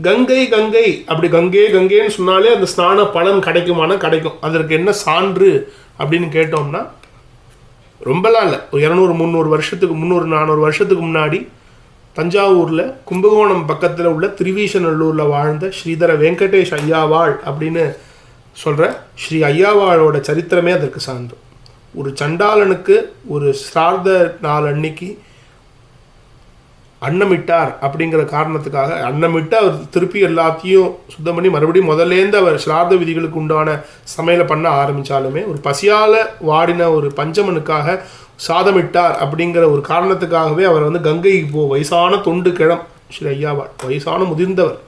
கங்கை கங்கை அப்படி கங்கே கங்கேன்னு சொன்னாலே அந்த ஸ்நான பலன் கிடைக்குமானா கிடைக்கும். அதற்கு என்ன சான்று அப்படின்னு கேட்டோம்னா ரொம்பலாம் இல்லை, ஒரு 200-300 வருஷத்துக்கு 300-400 வருஷத்துக்கு முன்னாடி தஞ்சாவூரில் கும்பகோணம் பக்கத்தில் உள்ள திருவீசநல்லூரில் வாழ்ந்த ஸ்ரீதர வெங்கடேஷ் ஐயாவாள் அப்படின்னு சொல்கிற ஸ்ரீ ஐயாவாளோட சரித்திரமே அதற்கு சான்று. ஒரு சண்டாளனுக்கு ஒரு சிரார்த்த நாள் அன்னைக்கு அன்னமிட்டார் அப்படிங்கிற காரணத்துக்காக அன்னமிட்டு அவர் திருப்பி எல்லாத்தையும் சுத்தம் பண்ணி மறுபடியும் முதல்லேருந்து அவர் சிரார்த்த விதிகளுக்கு உண்டான சமையலை பண்ண ஆரம்பித்தாலுமே ஒரு பசியால் வாடின ஒரு பஞ்சமனுக்காக சாதமிட்டார் அப்படிங்கிற ஒரு காரணத்துக்காகவே அவர் கங்கைக்கு வயசான தொண்டு கிழம் ஸ்ரீ ஐயாவாள் வயசான முதிர்ந்தவர்,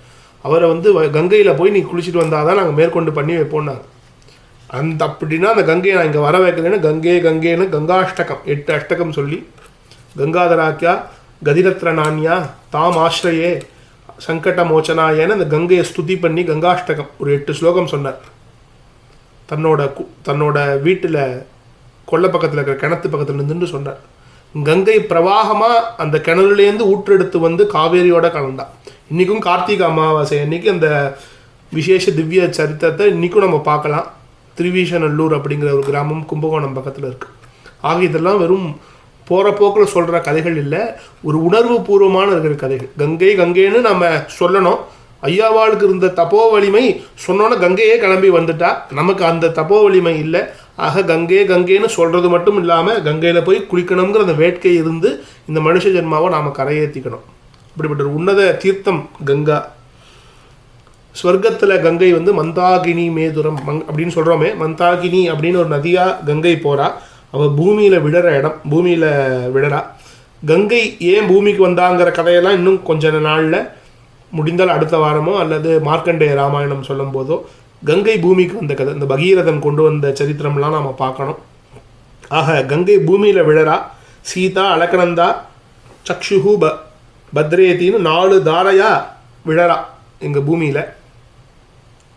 அவரை கங்கையில் போய் நீ குளிச்சுட்டு வந்தால் தான் நாங்கள் மேற்கொண்டு பண்ணி வைப்போம்னாங்க. அப்படின்னா அந்த கங்கையை நான் இங்கே வர வைக்கிறேன்னு கங்கே கங்கேன்னு கங்காஷ்டகம் 8 அஷ்டகம் சொல்லி கங்காதராக்கியா கதிரத்ர நான்யா தாம் ஆශ්‍රயே சங்கட மோச்சனாயன்னு அந்த கங்கையை ஸ்துதி பண்ணி கங்காஷ்டகம் ஒரு 8 ஸ்லோகம் சொன்னார். தன்னோட வீட்டில் கொல்லை பக்கத்தில் இருக்கிற கிணத்து பக்கத்தில் நின்று சொன்னார். கங்கை பிரவாகமாக அந்த கிணறுலேருந்து ஊற்றெடுத்து காவேரியோட கலந்தான். இன்றைக்கும் கார்த்திகை அமாவாசை அன்றைக்கி அந்த விசேஷ திவ்ய சரித்திரத்தை இன்றைக்கும் நம்ம பார்க்கலாம். திருவீசநல்லூர் அப்படிங்கிற ஒரு கிராமம் கும்பகோணம் பக்கத்தில் இருக்குது. ஆக இதெல்லாம் வெறும் போகிற போக்கில் சொல்கிற கதைகள் இல்லை, ஒரு உணர்வு பூர்வமான இருக்கிற கதைகள். கங்கை கங்கைன்னு நம்ம சொல்லணும். ஐயாவாளுக்கு இருந்த தப்போ வலிமை சொன்னோன்னா கங்கையே கிளம்பி வந்துட்டா, நமக்கு அந்த தப்போ வலிமை இல்லை. ஆக கங்கே கங்கைன்னு சொல்கிறது மட்டும் இல்லாமல் கங்கையில் போய் குளிக்கணுங்கிற அந்த வேட்கை இருந்து இந்த மனுஷ ஜென்மாவை நாம் கரையேற்றிக்கணும். இப்படிப்பட்ட ஒரு உன்னத தீர்த்தம் கங்கா. ஸ்வர்க்கத்தில் கங்கை மந்தாகினி மேதுரம் அப்படின்னு சொல்கிறோமே, மந்தாகினி அப்படின்னு ஒரு நதியாக கங்கை போகிறா. அவள் பூமியில் விடுற இடம், பூமியில் விடுறா. கங்கை ஏன் பூமிக்கு வந்தாங்கிற கதையெல்லாம் இன்னும் கொஞ்ச நாளில் முடிந்தால் அடுத்த வாரமோ அல்லது மார்க்கண்டேய ராமாயணம் சொல்லும் போதோ கங்கை பூமிக்கு வந்த கதை, இந்த பகீரதன் கொண்டு வந்த சரித்திரம்லாம் நாம் பார்க்கணும். ஆக கங்கை பூமியில் விழறா. சீதா அலக்கநந்தா சக்ஷுஹு பத்ரேத்தின்னு 4 தாரையாக விழறா எங்கள் பூமியில்.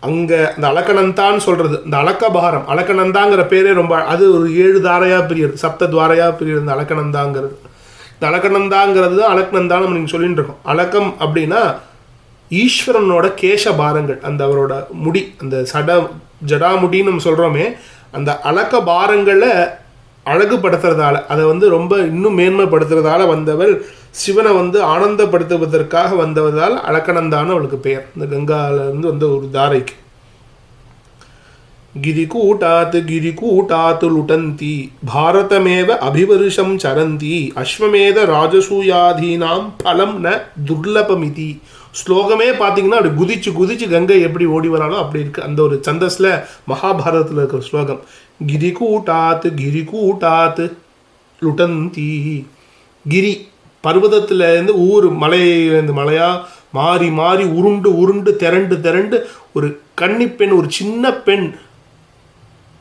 அங்கே அந்த அலக்கநந்தான்னு சொல்கிறது, இந்த அலக்கபாரம் அலக்கநந்தாங்கிற பேரே ரொம்ப, அது ஒரு 7 தாரையாக பிரியுது, 7 துவாரையாக பிரியுது இந்த அலக்கநந்தாங்கிறது. இந்த அலக்கநந்தாங்கிறது தான் அலக்நந்தான்னு நம்ம நீங்கள் சொல்லிட்டு இருக்கோம். அலக்கம் அப்படின்னா ஈஸ்வரனோட கேச பாரங்கள், அந்த அவரோட முடி, அந்த ஜடாமுடின்னு நம்ம சொல்கிறோமே, அந்த அலக்க பாரங்களை அழகுபடுத்துறதால அதை ரொம்ப இன்னும் மேன்மைப்படுத்துறதால வந்தவள் சிவனை ஆனந்தப்படுத்துவதற்காக வந்தவதால் அலக்கநந்தான்னு அவளுக்கு பெயர். இந்த கங்காலேருந்து ஒரு தாரைக்கு. கிரிகூட்டாத்து லுட்டந்தி பாரதமேவ அபிவருஷம் சரந்தி அஸ்வமேத ராஜசூயாதீனாம் பலம் ந துர்லபமிதி. ஸ்லோகமே பார்த்தீங்கன்னா அப்படி குதிச்சு குதிச்சு கங்கை எப்படி ஓடி வராலும் அப்படி இருக்குது. அந்த ஒரு சந்தஸில் மகாபாரதத்தில் இருக்கிற ஸ்லோகம். கிரிகூட்டாத்து லுட்டந்தி. கிரி பர்வதத்துலேருந்து மலையிலேருந்து மலையாக மாறி மாறி உருண்டு உருண்டு திரண்டு திரண்டு ஒரு கன்னிப்பெண், ஒரு சின்ன பெண்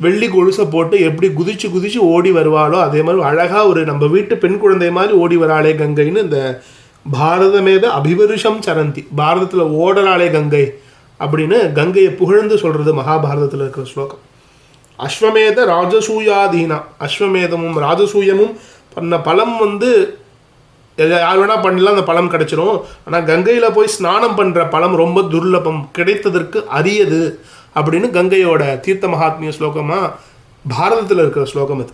வெள்ளி கொலுசை போட்டு எப்படி குதிச்சு குதிச்சு ஓடி வருவாளோ அதே மாதிரி அழகாக ஒரு நம்ம வீட்டு பெண் குழந்தை மாதிரி ஓடி வராளே கங்கைன்னு இந்த பாரதமேத அபிவருஷம் சரந்தி, பாரதத்தில் ஓடராளே கங்கை அப்படின்னு கங்கையை புகழ்ந்து சொல்கிறது மகாபாரதத்தில் இருக்கிற ஸ்லோகம். அஸ்வமேத ராஜசூயாதீனா, அஸ்வமேதமும் ராஜசூயமும் பண்ண பலம் யார் வேணால் பண்ணலாம், அந்த பலம் கிடைச்சிரும். ஆனால் கங்கையில் போய் ஸ்நானம் பண்ணுற பலம் ரொம்ப துர்லபம், கிடைத்ததற்கு அரியது அப்படின்னு கங்கையோட தீர்த்த மகாத்மிய ஸ்லோகமாக பாரதத்தில் இருக்கிற ஸ்லோகம் அது.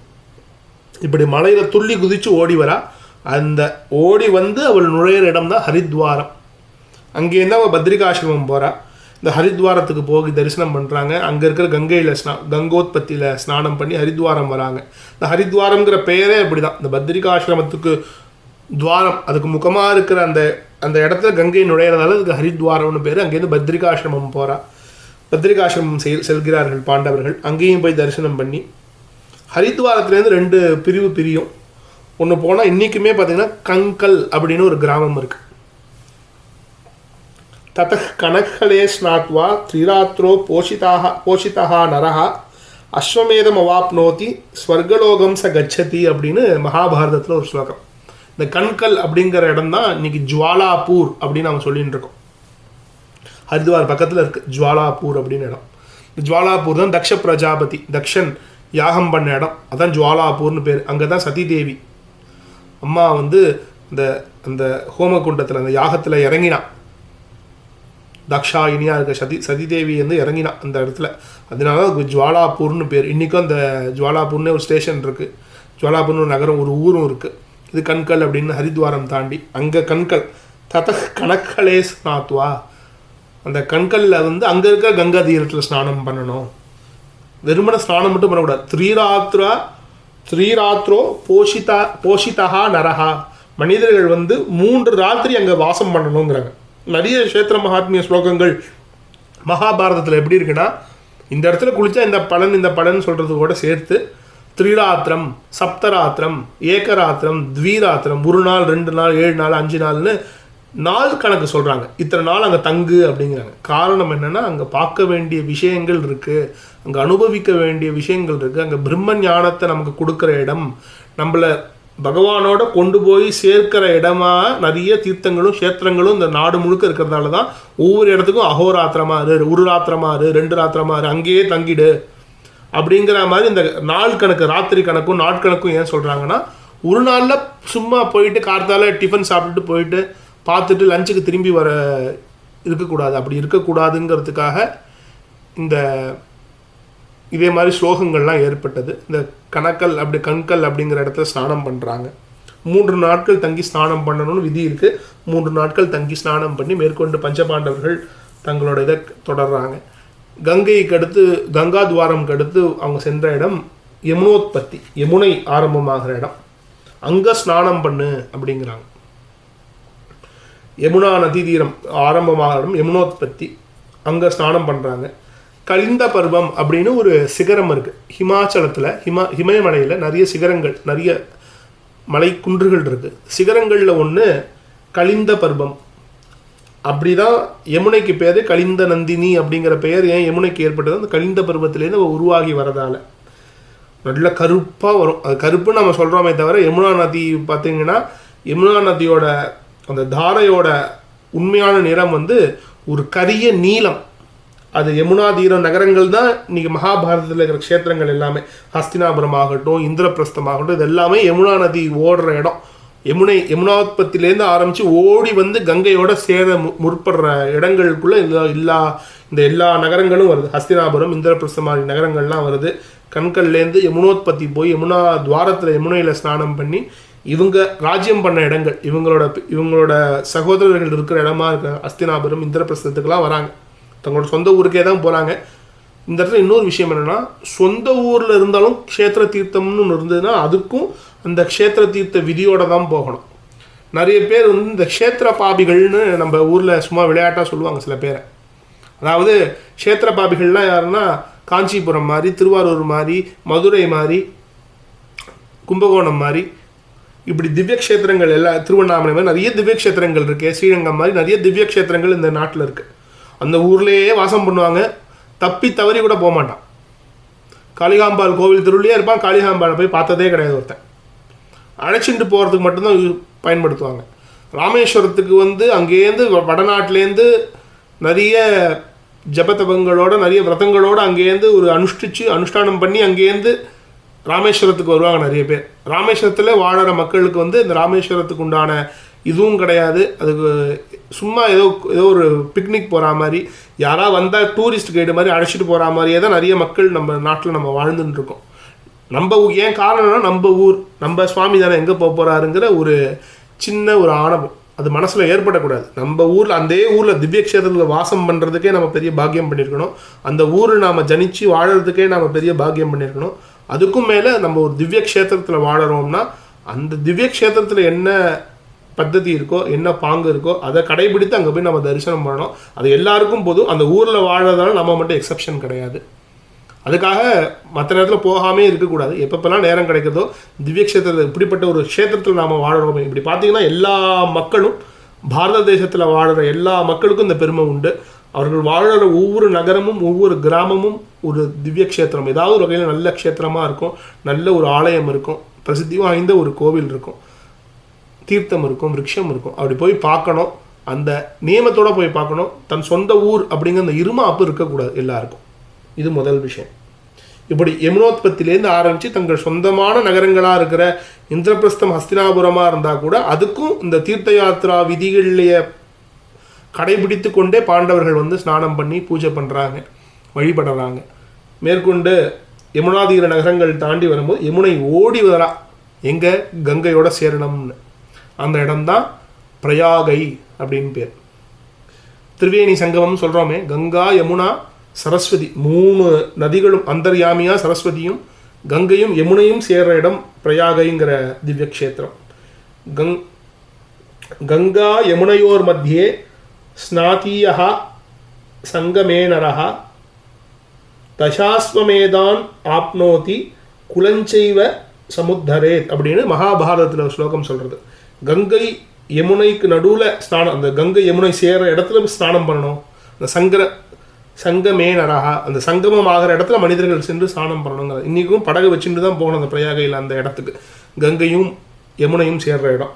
இப்படி மலையில் துள்ளி குதித்து ஓடி வரா. அந்த ஓடி அவள் நுழையிற இடம் தான் ஹரித்வாரம். அங்கேருந்து அவள் பத்ரிகாசிரமம் போகிறா. இந்த ஹரித்வாரத்துக்கு போய் தரிசனம் பண்ணுறாங்க. அங்கே இருக்கிற கங்கையில் கங்கோத்பத்தியில் ஸ்நானம் பண்ணி ஹரித்வாரம் வராங்க. இந்த ஹரித்வாரம்ங்கிற பெயரே அப்படி தான். இந்த பத்ரிகாசிரமத்துக்கு துவாரம், அதுக்கு முகமாக இருக்கிற அந்த இடத்துல கங்கை நுழையிறதால அதுக்கு ஹரித்வாரம்னு பேர். அங்கேருந்து பத்ரிகாசிரமம் போகிறா. பத்ரிகாசிரமம் செல்கிறார்கள் பாண்டவர்கள். அங்கேயும் போய் தரிசனம் பண்ணி ஹரித்வாரத்துலேருந்து 2 பிரிவு பிரியும். ஒன்று போனால் இன்றைக்குமே பார்த்திங்கன்னா கங்கல் அப்படின்னு ஒரு கிராமம் இருக்குது. தத கனகலே ஸ்நாத்வா த்ரிராத்ரோ போஷிதா நரஹா அஸ்வமேதம் அவாப்னோதி ஸ்வர்கலோகம் ச கச்சதி அப்படின்னு மகாபாரதத்தில் ஒரு ஸ்லோகம். இந்த கண்கல் அப்படிங்கிற இடம் தான் இன்றைக்கி ஜுவாலாப்பூர் அப்படின்னு நம்ம சொல்லிகிட்டு இருக்கோம். ஹரித்வார் பக்கத்தில் இருக்குது ஜுவாலாப்பூர் அப்படின்னு இடம். இந்த ஜுவாலாப்பூர் தான் தக்ஷ பிரஜாபதி, தக்ஷன் யாகம் பண்ண இடம். அதான் ஜுவாலாப்பூர்னு பேர். அங்கே தான் சதிதேவி அம்மா அந்த ஹோமகுண்டத்தில் அந்த யாகத்தில் இறங்கினான். தக்ஷாயினியாக இருக்க சதிதேவி இறங்கினான் அந்த இடத்துல. அதனால தான் ஜுவாலாப்பூர்னு பேர். இன்றைக்கும் அந்த ஜுவாலாப்பூர்னே ஒரு ஸ்டேஷன் இருக்குது. ஜுவாலாப்பூர்னு ஒரு நகரம், ஒரு ஊரும் இருக்குது. இது கண்கல் அப்படின்னு ஹரித்வாரம் தாண்டி அங்கே கண்கல். தத கணக்கலே ஸ்நாத்வா, அந்த கண்கல்ல அங்கே இருக்கிற கங்கா தீரத்தில் ஸ்நானம் பண்ணணும். வெறுமன ஸ்நானம் மட்டும் பண்ணக்கூடாது. த்ரீராத்ரோ போஷிதா நரஹா, மனிதர்கள் 3 ராத்திரி அங்கே வாசம் பண்ணணுங்கிறாங்க. நிறைய கஷேத்திர மகாத்மிய ஸ்லோகங்கள் மகாபாரதத்தில் எப்படி இருக்குன்னா, இந்த இடத்துல குளித்தா இந்த பலன் சொல்கிறது கூட சேர்த்து த்ரிராத்திரம், சப்தராத்திரம், ஏகராத்திரம், த்வீராத்திரம், 1 நாள் 2 நாள் 7 நாள் 5 நாள்னு நாள் கணக்கு சொல்கிறாங்க. இத்தனை நாள் அங்கே தங்கு அப்படிங்கிறாங்க. காரணம் என்னென்னா, அங்கே பார்க்க வேண்டிய விஷயங்கள் இருக்குது, அங்கே அனுபவிக்க வேண்டிய விஷயங்கள் இருக்குது. அங்கே பிரம்ம ஞானத்தை நமக்கு கொடுக்குற இடம், நம்மளை பகவானோட கொண்டு போய் சேர்க்கிற இடமா நிறைய தீர்த்தங்களும் கஷேத்திரங்களும் இந்த நாடு முழுக்க இருக்கிறதால தான் ஒவ்வொரு இடத்துக்கும் அகோராத்திரமாக இரு, 1 ராத்திரமாக இரு, 2 ராத்திரமாக இரு, அங்கேயே தங்கிடு அப்படிங்கிற மாதிரி இந்த நாள் கணக்கு, ராத்திரி கணக்கும் நாட்கணக்கும் ஏன் சொல்கிறாங்கன்னா, ஒரு நாளில் சும்மா போயிட்டு கார்த்தால டிஃபன் சாப்பிட்டுட்டு போயிட்டு பார்த்துட்டு லஞ்சுக்கு திரும்பி வர இருக்கக்கூடாது. அப்படி இருக்கக்கூடாதுங்கிறதுக்காக இதே மாதிரி ஸ்லோகங்கள்லாம் ஏற்பட்டது. இந்த கணக்கல் கண்கல் அப்படிங்கிற இடத்துல ஸ்நானம் பண்ணுறாங்க. 3 நாட்கள் தங்கி ஸ்நானம் பண்ணணும்னு விதி இருக்குது. 3 நாட்கள் தங்கி ஸ்நானம் பண்ணி மேற்கொண்டு பஞ்சபாண்டவர்கள் தங்களோட இதை தொடர்றாங்க. கங்கைக்கு அடுத்து கங்கா துவாரம்க்கு அடுத்து அவங்க சென்ற இடம் யமுனோத்பத்தி, யமுனை ஆரம்பமாகிற இடம். அங்கே ஸ்நானம் பண்ணு அப்படிங்கிறாங்க. யமுனா நதி தீரம் ஆரம்பமாகிற இடம் யமுனோத்பத்தி. அங்கே ஸ்நானம் பண்ணுறாங்க. கலிந்த பர்வம் அப்படின்னு ஒரு சிகரம் இருக்குது ஹிமாச்சலத்தில். இமயமலையில் நிறைய சிகரங்கள், நிறைய மலை குன்றுகள் இருக்குது. சிகரங்களில் ஒன்று கலிந்த பர்வம். அப்படி தான் யமுனைக்கு பேர் கலிந்த நந்தினி அப்படிங்கிற பெயர் ஏன் யமுனைக்கு ஏற்பட்டது, அந்த கலிந்த பருவத்திலேருந்து உருவாகி வரதால் நல்ல கருப்பாக வரும். அது கருப்புன்னு நம்ம சொல்கிறோமே தவிர, யமுனா நதி பார்த்திங்கன்னா யமுனா நதியோட அந்த தாரையோட உண்மையான நிறம் ஒரு கரிய நீலம். அது யமுனா தீரம் நகரங்கள் தான் இன்றைக்கி மகாபாரதத்தில் இருக்கிற க்ஷேத்திரங்கள் எல்லாமே. ஹஸ்தினாபுரம் ஆகட்டும், இந்திரபிரஸ்தமாகட்டும், இது எல்லாமே யமுனா நதி ஓடுற இடம். யமுனோத்பத்திலேருந்து ஆரம்பித்து ஓடி கங்கையோட சேர முற்படுற இடங்களுக்குள்ளே இந்த எல்லா நகரங்களும் வருது. ஹஸ்தினாபுரம், இந்திரபிரஸ்தம் மாதிரி நகரங்கள்லாம் வருது. கண்கள்லேருந்து யமுனோத்பத்தி போய் யமுனா துவாரத்தில் யமுனையில் ஸ்நானம் பண்ணி இவங்க ராஜ்யம் பண்ண இடங்கள், இவங்களோட சகோதரர்கள் இருக்கிற இடமா இருக்க ஹஸ்தினாபுரம், இந்திரபிரஸ்தத்துக்கெல்லாம் வராங்க. தங்களோட சொந்த ஊருக்கே தான் போகிறாங்க. இந்த இடத்துல இன்னொரு விஷயம் என்னென்னா, சொந்த ஊரில் இருந்தாலும் க்ஷேத்திர தீர்த்தம்னு ஒன்று இருந்ததுன்னா அதுக்கும் அந்த க்ஷேத்திர தீர்த்த விதியோடு தான் போகணும். நிறைய பேர் இந்த க்ஷேத்திர பாபிகள்னு நம்ம ஊரில் சும்மா விளையாட்டாக சொல்லுவாங்க சில பேரை. அதாவது க்ஷேத்திர பாபிகள்லாம் யாருன்னா, காஞ்சிபுரம் மாதிரி, திருவாரூர் மாதிரி, மதுரை மாதிரி, கும்பகோணம் மாதிரி, இப்படி திவ்ய க்ஷேத்திரங்கள் திருவண்ணாமலை மாதிரி நிறைய திவ்ய க்ஷேத்திரங்கள் இருக்குது. ஸ்ரீரங்கம் மாதிரி நிறைய திவ்ய க்ஷேத்திரங்கள் இந்த நாட்டில் இருக்குது. அந்த ஊர்லேயே வாசம் பண்ணுவாங்க. தப்பி தவறி கூட போக மாட்டான். காளிகாம்பாள் கோவில் திருவிழியே இருப்பான், காளிகாம்பாளை போய் பார்த்ததே கிடையாது ஒருத்தன். அழைச்சிட்டு போகிறதுக்கு மட்டும்தான் பயன்படுத்துவாங்க. ராமேஸ்வரத்துக்கு வந்து அங்கேருந்து வடநாட்டிலேருந்து நிறைய ஜபதபங்களோட நிறைய விரதங்களோடு அங்கேருந்து ஒரு அனுஷ்டானம் பண்ணி அங்கேருந்து ராமேஸ்வரத்துக்கு வருவாங்க நிறைய பேர். ராமேஸ்வரத்தில் வாழற மக்களுக்கு வந்து இந்த ராமேஸ்வரத்துக்கு உண்டான இதுவும் கிடையாது. அதுக்கு சும்மா ஏதோ ஒரு பிக்னிக் போகிற மாதிரி, யாராவது வந்தால் டூரிஸ்ட் கைடு மாதிரி அழைச்சிட்டு போகிற மாதிரியே தான் நிறைய மக்கள் நம்ம நாட்டில் நம்ம வாழ்ந்துட்டு இருக்கோம். நம்ம ஏன் காரணம்னா நம்ம ஊர், நம்ம சுவாமி தானே எங்கே போக போகிறாருங்கிற ஒரு சின்ன ஒரு ஆணவம் அது மனசில் ஏற்படக்கூடாது. நம்ம ஊரில் அந்த ஊரில் திவ்யக்ஷேத்திரத்தில் வாசம் பண்ணுறதுக்கே நம்ம பெரிய பாக்கியம் பண்ணியிருக்கணும். அந்த ஊரில் நாம் ஜனிச்சு வாழறதுக்கே நாம் பெரிய பாக்கியம் பண்ணியிருக்கணும். அதுக்கும் மேலே நம்ம ஒரு திவ்யக்ஷேத்திரத்தில் வாழறோம்னா அந்த திவ்யக்ஷேத்திரத்தில் என்ன பద్ధதி இருக்கோ, என்ன பாங்கு இருக்கோ, அதை கடைபிடித்து அங்கே போய் நம்ம தரிசனம் பண்ணணும். அது எல்லாருக்கும் போதும். அந்த ஊரில் வாழறதால நம்ம மட்டும் எக்ஸப்ஷன் கிடையாது. அதுக்காக மற்ற நேரத்தில் போகாமே இருக்கக்கூடாது. எப்பப்பெல்லாம் நேரம் கிடைக்கிறதோ திவ்யக்ஷேத்திரத்தில் இப்படிப்பட்ட ஒரு க்ஷேத்திரத்தில் நாம் வாழறோமே. இப்படி பார்த்தீங்கன்னா எல்லா மக்களும், பாரத தேசத்தில் வாழற எல்லா மக்களுக்கும் இந்த பெருமை உண்டு. அவர்கள் வாழற ஒவ்வொரு நகரமும் ஒவ்வொரு கிராமமும் ஒரு திவ்யக்ஷேத்திரம், ஏதாவது ஒரு வகையில் நல்ல க்ஷேத்திரமாக இருக்கும், நல்ல ஒரு ஆலயம் இருக்கும், பிரசித்தி வாய்ந்த ஒரு கோவில் இருக்கும், தீர்த்தம் இருக்கும், விருட்சம் இருக்கும். அப்படி போய் பார்க்கணும். அந்த நியமத்தோடு போய் பார்க்கணும். தன் சொந்த ஊர் அப்படிங்கிற அந்த இருமாப்பு இருக்கக்கூடாது எல்லாருக்கும். இது முதல் விஷயம். இப்படி யமுனோத்பத்திலேருந்து ஆரம்பித்து தங்கள் சொந்தமான நகரங்களாக இருக்கிற இந்திரபிரஸ்தம், ஹஸ்தினாபுரமாக இருந்தால் கூட அதுக்கும் இந்த தீர்த்த யாத்ரா விதிகளிலேயே கடைபிடித்து கொண்டே பாண்டவர்கள் வந்து ஸ்நானம் பண்ணி பூஜை பண்ணுறாங்க, வழிபடுறாங்க. மேற்கொண்டு யமுனாதீர நகரங்கள் தாண்டி வரும்போது யமுனை ஓடி வரா எங்கே கங்கையோட சேரணும்னு. அந்த இடம்தான் பிரயாகை அப்படின்னு பேர். திரிவேணி சங்கமம் சொல்கிறோமே, கங்கா யமுனா சரஸ்வதி, 3 நதிகளும் அந்தர்யாமியாக சரஸ்வதியும் கங்கையும் யமுனையும் சேர்ற இடம் பிரயாகைங்கிற திவ்யக்ஷேத்திரம். கங்கா யமுனையோர் மத்தியே ஸ்நாதீய சங்கமேனரஹ தசாஸ்வமேதான் ஆப்னோதி குலஞ்சைவ சமுத்தரேத் அப்படின்னு மகாபாரதத்தில் ஒரு ஸ்லோகம் சொல்கிறது. கங்கை யமுனைக்கு நடுவில் ஸ்நானம், அந்த கங்கை யமுனை சேர்கிற இடத்துல ஸ்நானம் பண்ணணும். அந்த சங்கமேனரஹா, அந்த சங்கமம் ஆகிற இடத்துல மனிதர்கள் சென்று ஸ்நானம் பண்ணணுங்கிறது. இன்றைக்கும் படகு வச்சுட்டு தான் போகணும் அந்த பிரயாகையில் அந்த இடத்துக்கு. கங்கையும் யமுனையும் சேர்கிற இடம்.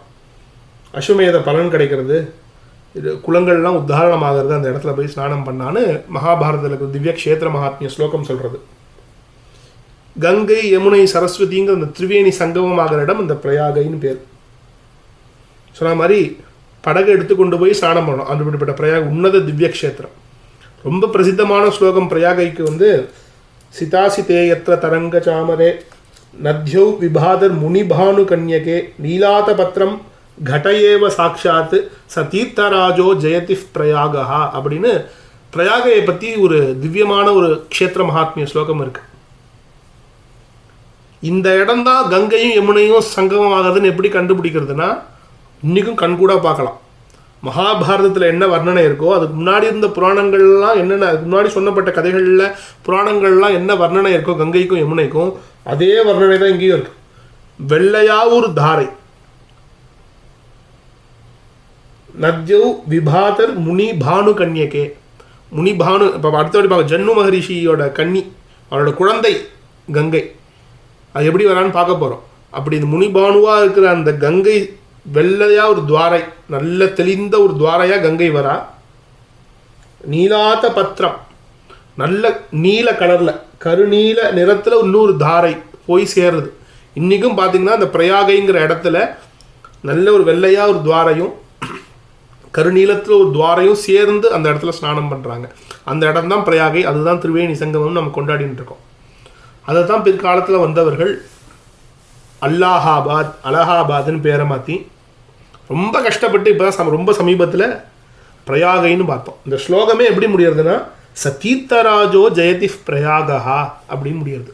அஸ்வமேத பலன் கிடைக்கிறது, இது குளங்கள்லாம் உத்தாரணமாகிறது அந்த இடத்துல போய் ஸ்நானம் பண்ணான்னு மகாபாரதத்தில் இருக்கிற திவ்ய க்ஷேத்திர மகாத்மிய ஸ்லோகம் சொல்கிறது. கங்கை யமுனை சரஸ்வதிங்கிற அந்த திரிவேணி சங்கமம் ஆகிற இடம் இந்த பிரயாகைன்னு பேர். சொன்ன மாதிரி படகு எடுத்துக்கொண்டு போய் ஸ்நானம் பண்ணணும். அப்படிப்பட்ட பிரயாக உன்னத திவ்ய க்ஷேத்திரம். ரொம்ப பிரசித்தமான ஸ்லோகம் பிரயாகைக்கு வந்து சிதாசிதே யத்ர தரங்க சாமரே நத்யௌ விபாதர் முனிபானு கன்யகே நீலாத பத்திரம் கடயேவ சாட்சாத் ச தீர்த்தராஜோ ஜெயதி பிரயாகா அப்படின்னு பிரயாகையை பற்றி ஒரு திவ்யமான ஒரு க்ஷேத்திர மகாத்மிய ஸ்லோகம் இருக்கு. இந்த இடம்தான் கங்கையும் யமுனையும் சங்கமம் ஆகுதுன்னு எப்படி கண்டுபிடிக்கிறதுனா இன்றைக்கும் கண்கூட பார்க்கலாம். மகாபாரதத்தில் என்ன வர்ணனை இருக்கோ அதுக்கு முன்னாடி இருந்த புராணங்கள்லாம் என்னென்ன, அதுக்கு முன்னாடி சொன்னப்பட்ட கதைகளில் புராணங்கள்லாம் என்ன வர்ணனை இருக்கோ கங்கைக்கும் யமுனைக்கும் அதே வர்ணனை தான் இங்கேயும் இருக்கு. வெள்ளையாவூர் தாரை நத்யௌ விபாதர் முனி பானு கன்யகே. முனி பானு இப்போ அடுத்தபடி பார்க்க ஜன்னு மகரிஷியோட கன்னி, அவரோட குழந்தை கங்கை. அது எப்படி வரான்னு பார்க்க போகிறோம். அப்படி இந்த முனிபானுவாக இருக்கிற அந்த கங்கை வெள்ளையா ஒரு துவாரை, நல்ல தெளிந்த ஒரு துவாரையா கங்கை வரா. நீலாத்த பத்திரம், நல்ல நீல கலர்ல கருநீல நிறத்துல இன்னொரு தாரை போய் சேருது. இன்னைக்கும் பார்த்தீங்கன்னா அந்த பிரயாகைங்கிற இடத்துல நல்ல ஒரு வெள்ளையா ஒரு துவாரையும் கருநீலத்தில் ஒரு துவாரையும் சேர்ந்து அந்த இடத்துல ஸ்நானம் பண்ணுறாங்க. அந்த இடம் தான் பிரயாகை. அதுதான் திரிவேணி சங்கமம் நம்ம கொண்டாடிட்டு இருக்கோம். அதை தான் பிற்காலத்தில் வந்தவர்கள் அலகாபாத்னு பேரை மாற்றி ரொம்ப கஷ்டப்பட்டு இப்போ தான் ரொம்ப சமீபத்தில் பிரயாகைன்னு பார்த்தோம். இந்த ஸ்லோகமே எப்படி முடியறதுன்னா சதீர்த்தராஜோ ஜெயதி பிரயாகா அப்படின்னு முடியறது.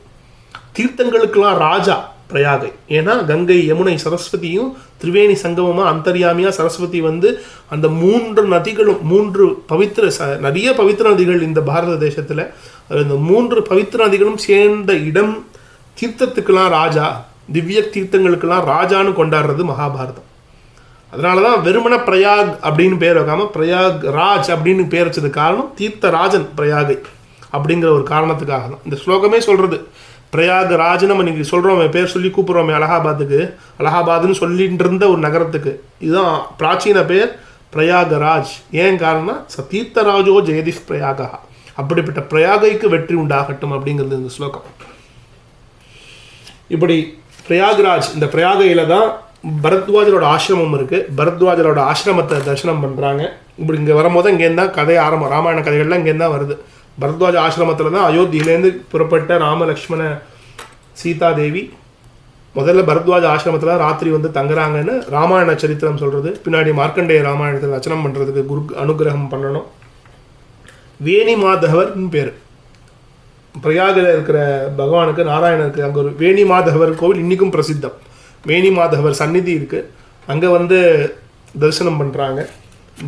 தீர்த்தங்களுக்கெல்லாம் ராஜா பிரயாகை. ஏன்னா கங்கை யமுனை சரஸ்வதியும் திரிவேணி சங்கமமாக அந்தர்யாமியாக சரஸ்வதி வந்து அந்த 3 நதிகளும் 3 பவித்திர நிறைய பவித்திர நதிகள் இந்த பாரத தேசத்தில், இந்த 3 பவித்திர நதிகளும் சேர்ந்த இடம் தீர்த்தத்துக்கெல்லாம் ராஜா, திவ்ய தீர்த்தங்களுக்கெல்லாம் ராஜான்னு கொண்டாடுறது மகாபாரதம். அதனால தான் வெறுமன பிரயாக் அப்படின்னு பேர் வைக்காமல் பிரயாக் ராஜ் அப்படின்னு பேர் வச்சது காரணம் தீர்த்தராஜன் பிரயாகை அப்படிங்கிற ஒரு காரணத்துக்காக தான். இந்த ஸ்லோகமே சொல்கிறது பிரயாகராஜ் நம்ம இன்னைக்கு சொல்கிறோமே, பேர் சொல்லி கூப்பிட்றோமே அலகாபாத்துக்கு, அலகாபாத்னு சொல்லிட்டு இருந்த ஒரு நகரத்துக்கு இதுதான் பிராச்சீன பேர் பிரயாகராஜ். ஏன் காரணம், தீர்த்தராஜோ ஜெயதிஷ் பிரயாகா, அப்படிப்பட்ட பிரயாகைக்கு வெற்றி உண்டாகட்டும் அப்படிங்கிறது இந்த ஸ்லோகம். இப்படி பிரயாகராஜ், இந்த பிரயாகையில் தான் பரத்வாஜரோட ஆசிரமம் இருக்குது. பரத்வாஜரோட ஆசிரமத்தை தரிசனம் பண்ணுறாங்க. இப்படி இங்கே வரும்போது இங்கேருந்து தான் கதை ஆரம்பம். ராமாயண கதைகள்லாம் இங்கேருந்து தான் வருது. பரத்வாஜ ஆசிரமத்தில் தான் அயோத்தியிலேருந்து புறப்பட்ட ராம லக்ஷ்மண சீதா தேவி முதல்ல பரத்வாஜ ஆசிரமத்தில் ராத்திரி வந்து தங்குறாங்கன்னு ராமாயண சரித்திரம் சொல்கிறது. பின்னாடி மார்க்கண்டேய ராமாயணத்தில் ரச்சனம் பண்ணுறதுக்கு குரு அனுகிரகம் பண்ணணும். வேணி மாதவர்னு பேர். பிரயாகில் இருக்கிற பகவானுக்கு, நாராயணருக்கு அங்கே ஒரு வேணி மாதவர் கோவில் இன்றைக்கும் பிரசித்தம். வேணி மாதவர் சந்நிதி இருக்குது. அங்கே வந்து தரிசனம் பண்ணுறாங்க.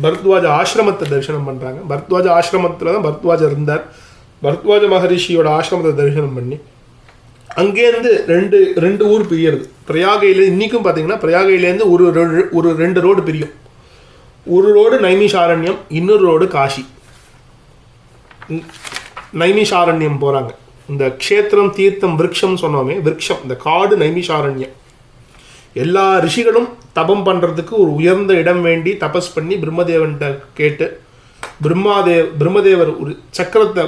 பரத்வாஜ ஆசிரமத்தை தரிசனம் பண்ணுறாங்க. பரத்வாஜ ஆசிரமத்தில் தான் பரத்வாஜர் இருந்தார். பரத்வாஜ மகரிஷியோட ஆசிரமத்தை தரிசனம் பண்ணி அங்கேருந்து ரெண்டு ஊர் பிரியறது. பிரயாகையில் இன்றைக்கும் பார்த்தீங்கன்னா பிரயாகையிலேருந்து ஒரு 2 ரோடு பிரியும். ஒரு ரோடு நைமிஷாரண்யம், இன்னொரு ரோடு காஷி. நைமிஷாரண்யம் போகிறாங்க. இந்த க்ஷேத்திரம் தீர்த்தம் விருட்சம் சொன்னோமே, விருட்சம் இந்த காடு நைமிஷாரண்யம். எல்லா ரிஷிகளும் தபம் பண்ணுறதுக்கு ஒரு உயர்ந்த இடம் வேண்டி தபஸ் பண்ணி பிரம்மதேவன்கிட்ட கேட்டு பிரம்மதேவர் ஒரு சக்கரத்தை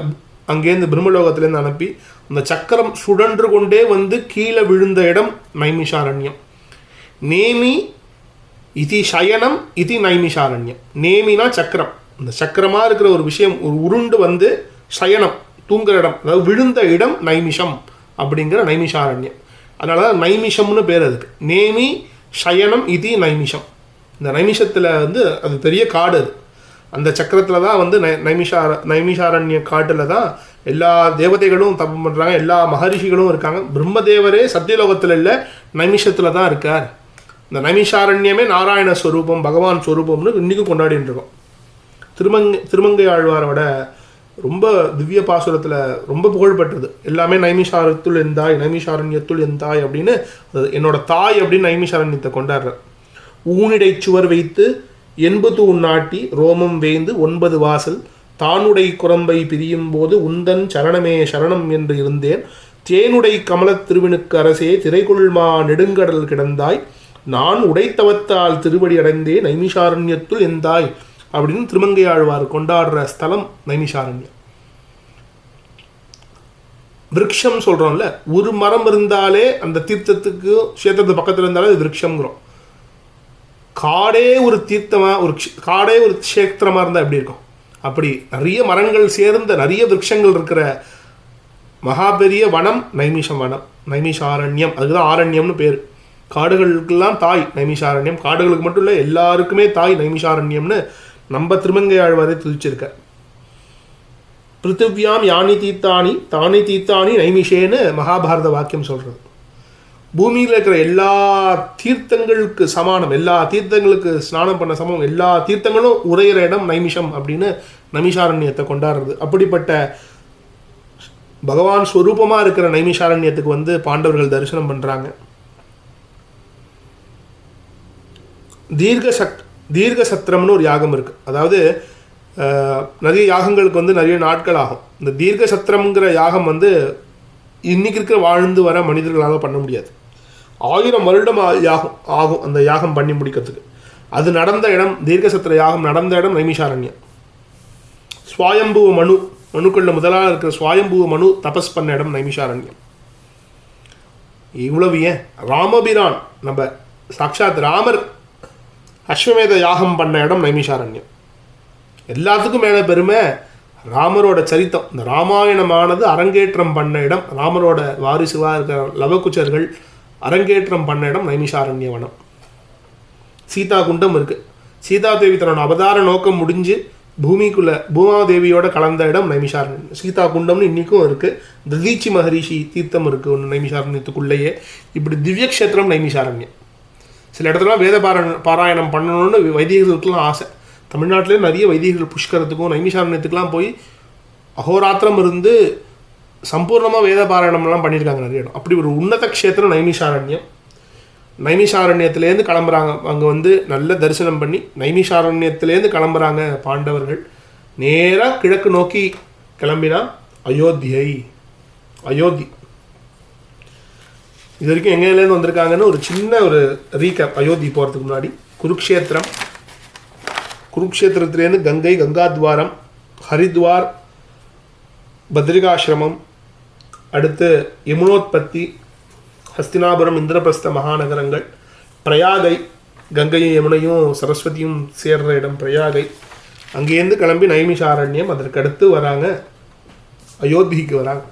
அங்கேருந்து பிரம்மலோகத்திலேருந்து அனுப்பி அந்த சக்கரம் சுழன்று கொண்டே வந்து கீழே விழுந்த இடம் நைமிஷாரண்யம். நேமி இதி சயனம் இதி நைமிஷாரண்யம். நேமினா சக்கரம். இந்த சக்கரமாக இருக்கிற ஒரு விஷயம் ஒரு உருண்டு வந்து சயனம் தூங்குற இடம், அதாவது விழுந்த இடம் நைமிஷம் அப்படிங்கிற நைமிஷாரண்யம். அதனால தான் நைமிஷம்னு பேர் அதுக்கு. நேமி சயனம் இது நைமிஷம். இந்த நைமிஷத்தில் வந்து அது பெரிய காடு. அது அந்த சக்கரத்தில் தான் வந்து நைமிஷாரண்ய காட்டில் தான் எல்லா தேவதைகளும் தபம் பண்ணுறாங்க, எல்லா மகரிஷிகளும் இருக்காங்க. பிரம்மதேவரே சத்தியலோகத்தில் இல்லை, நைமிஷத்தில் தான் இருக்கார். இந்த நைமிஷாரண்யமே நாராயண ஸ்வரூபம், பகவான் ஸ்வரூபம்னு இன்றைக்கும் கொண்டாடிட்டு இருக்கோம். திருமங்கை ஆழ்வாரோட ரொம்ப திவ்ய பாசுரத்தில் ரொம்ப புகழ்பெற்றது. எல்லாமே நைமிஷாரத்துள் எந்தாய், நைமிஷாரண்யத்துள் எந்தாய் அப்படின்னு என்னோட தாய் அப்படின்னு நைமிஷாரண்யத்தை கொண்டாடுற. ஊனிடை சுவர் வைத்து 80 உன்னாட்டி ரோமம் வேந்து 9 வாசல் தானுடை குரம்பை பிரியும் போது உந்தன் சரணமே சரணம் என்று இருந்தேன். தேனுடை கமலத் திருவினுக்கு அரசே திரைகொள்மா நெடுங்கடல் கிடந்தாய் நான் உடைத்தவத்தால் திருவடி அடைந்தேன் நைமிஷாரண்யத்துள் எந்தாய் அப்படின்னு திருமங்கை ஆழ்வார் கொண்டாடுற ஸ்தலம் நைமிஷாரண்யம். விருட்சம் சொல்கிறோம்ல, ஒரு மரம் இருந்தாலே அந்த தீர்த்தத்துக்கு கஷேத்திரத்து பக்கத்தில் இருந்தாலே அது விருட்சம்ங்கிறோம். காடே ஒரு தீர்த்தமாக, காடே ஒரு கஷேத்திரமாக இருந்தால் எப்படி இருக்கும்? அப்படி நிறைய மரங்கள் சேர்ந்த நிறைய விருட்சங்கள் இருக்கிற மகாபெரிய வனம் நைமிஷம் வனம், நைமிஷாரண்யம். அதுக்குதான் ஆரண்யம்னு பேர். காடுகளுக்கெல்லாம் தாய் நைமிஷாரண்யம். காடுகளுக்கு மட்டும் இல்லை, எல்லாருக்குமே தாய் நைமிஷாரண்யம்னு நம்ம திருமங்கை ஆழ்வாரே துதிச்சிருக்க. பிருத்திவியாம் யானி தீர்த்தானி தானி தீர்த்தானி நைமிஷேன்னு மகாபாரத வாக்கியம் சொல்கிறது. பூமியில் இருக்கிற எல்லா தீர்த்தங்களுக்கு சமானம், எல்லா தீர்த்தங்களுக்கு ஸ்நானம் பண்ண சமம், எல்லா தீர்த்தங்களும் உரையிற இடம் நைமிஷம் அப்படின்னு நைமிஷாரண்யத்தை கொண்டாடுறது. அப்படிப்பட்ட பகவான் ஸ்வரூபமாக இருக்கிற நைமிஷாரண்யத்துக்கு வந்து பாண்டவர்கள் தரிசனம் பண்ணுறாங்க. தீர்க்க சத்திரம்னு ஒரு யாகம் இருக்குது. அதாவது நிறைய யாகங்களுக்கு வந்து நிறைய நாட்கள் ஆகும். இந்த தீர்க்க சத்திரம்ங்கிற யாகம் வந்து இன்றைக்கி இருக்கிற வாழ்ந்து வர மனிதர்களால் பண்ண முடியாது. 1000 வருடம் ஆகும் அந்த யாகம் பண்ணி முடிக்கிறதுக்கு. அது நடந்த இடம், தீர்க்க சத்திர யாகம் நடந்த இடம் நைமிஷாரண்யம். ஸ்வாயம்புவ மனுக்களில் முதலாக இருக்கிற ஸ்வாயம்புவ மனு தபஸ் பண்ண இடம் நைமிஷாரண்யம். இவ்வளவு ஏன், ராமபிரான் நம்ம சாட்சாத் ராமர் அஸ்வமேத யாகம் பண்ண இடம் நைமிஷாரண்யம். எல்லாத்துக்கும் மேலே பெருமை ராமரோட சரித்தம். இந்த ராமாயணமானது அரங்கேற்றம் பண்ண இடம், ராமரோட வாரிசுவாக இருக்கிற லவகுச்சர்கள் அரங்கேற்றம் பண்ண இடம் நைமிஷாரண்ய வனம். சீதா குண்டம் இருக்குது. சீதா தேவி தன்னோட அவதார நோக்கம் முடிஞ்சு பூமாதேவியோட கலந்த இடம் நைமிஷாரண்யம். சீதா குண்டம்னு இன்றைக்கும் இருக்குது. ததீச்சி மகரிஷி தீர்த்தம் இருக்குது ஒன்று நைமிஷாரண்யத்துக்குள்ளேயே. இப்படி திவ்யக்ஷேத்திரம் நைமிஷாரண்யம். சில இடத்துல வேத பாராயணம் பண்ணணும்னு வைதிகர்களுக்கெல்லாம் ஆசை. தமிழ்நாட்டிலே நிறைய வைதிகர்கள் புஷ்கரத்துக்கும் நைமிஷாரண்யத்துக்கெலாம் போய் அகோராத்திரம் இருந்து சம்பூர்ணமாக வேத பாராயணம்லாம் பண்ணியிருக்காங்க நிறைய இடம். அப்படி ஒரு உன்னத க்ஷேத்திரம் நைமிஷாரண்யம். நைமிஷாரண்யத்துலேருந்து கிளம்புறாங்க. அங்கே வந்து நல்ல தரிசனம் பண்ணி நைமிஷாரண்யத்துலேருந்து கிளம்புறாங்க பாண்டவர்கள். நேராக கிழக்கு நோக்கி கிளம்பினா அயோத்தி. இது வரைக்கும் எங்கேருந்து வந்திருக்காங்கன்னு ஒரு சின்ன ஒரு ரீகேப். அயோத்தி போகிறதுக்கு முன்னாடி குருக்ஷேத்திரத்துலேருந்து கங்கை, கங்காத்வாரம், ஹரித்வார், பத்ரிகாசிரமம், அடுத்து யமுனோத்பத்தி, ஹஸ்தினாபுரம், இந்திரபிரஸ்த மகாநகரங்கள், பிரயாகை, கங்கையும் யமுனையும் சரஸ்வதியும் சேர்ற இடம் பிரயாகை, அங்கேருந்து கிளம்பி நைமிஷாரண்யம், அதற்கடுத்து வராங்க அயோத்திக்கு வராங்க.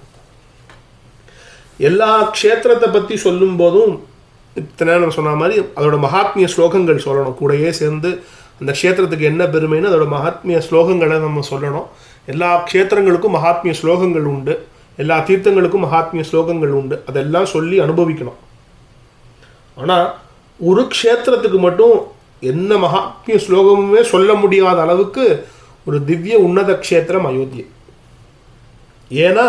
எல்லா க்ஷேத்திரத்தை பற்றி சொல்லும் போதும் இத்தனை நம்ம சொன்ன மாதிரி அதோட மகாத்மிய ஸ்லோகங்கள் சொல்லணும். கூடயே சேர்ந்து அந்த க்ஷேத்திரத்துக்கு என்ன பெருமைன்னு அதோட மகாத்மிய ஸ்லோகங்களை நம்ம சொல்லணும். எல்லா க்ஷேத்திரங்களுக்கும் மகாத்மிய ஸ்லோகங்கள் உண்டு, எல்லா தீர்த்தங்களுக்கும் மகாத்மிய ஸ்லோகங்கள் உண்டு. அதெல்லாம் சொல்லி அனுபவிக்கணும். ஆனால் ஒரு க்ஷேத்திரத்துக்கு மட்டும் என்ன மகாத்மிய ஸ்லோகமுமே சொல்ல முடியாத அளவுக்கு ஒரு திவ்ய உன்னத க்ஷேத்திரம் அயோத்தி. ஏன்னா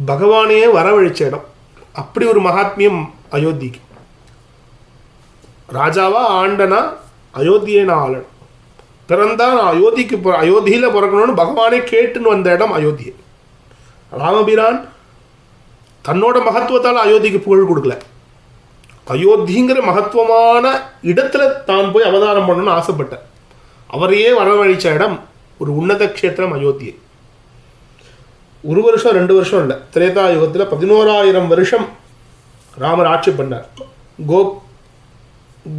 பகவானையே வரவழைச்ச இடம். அப்படி ஒரு மகாத்மியம் அயோத்திக்கு. ராஜாவா ஆண்டனா அயோத்தியை நான் ஆளணும், பிறந்தா நான் அயோத்தியில் பிறக்கணும்னு பகவானே கேட்டுன்னு வந்த இடம் அயோத்தி. ராமபிரான் தன்னோட மகத்துவத்தால் அயோத்திக்கு புகழ் கொடுக்கல, அயோத்திங்கிற மகத்துவமான இடத்துல தான் போய் அவதாரம் பண்ணணும்னு ஆசைப்பட்டார். அவரையே வரவழைச்ச இடம் ஒரு உன்னத க்ஷேத்திரம் அயோத்தி. ஒரு வருஷம் 2 வருஷம் இல்லை, திரேதா யுகத்தில் 11,000 வருஷம் ராமர் ஆட்சி பண்ணார்.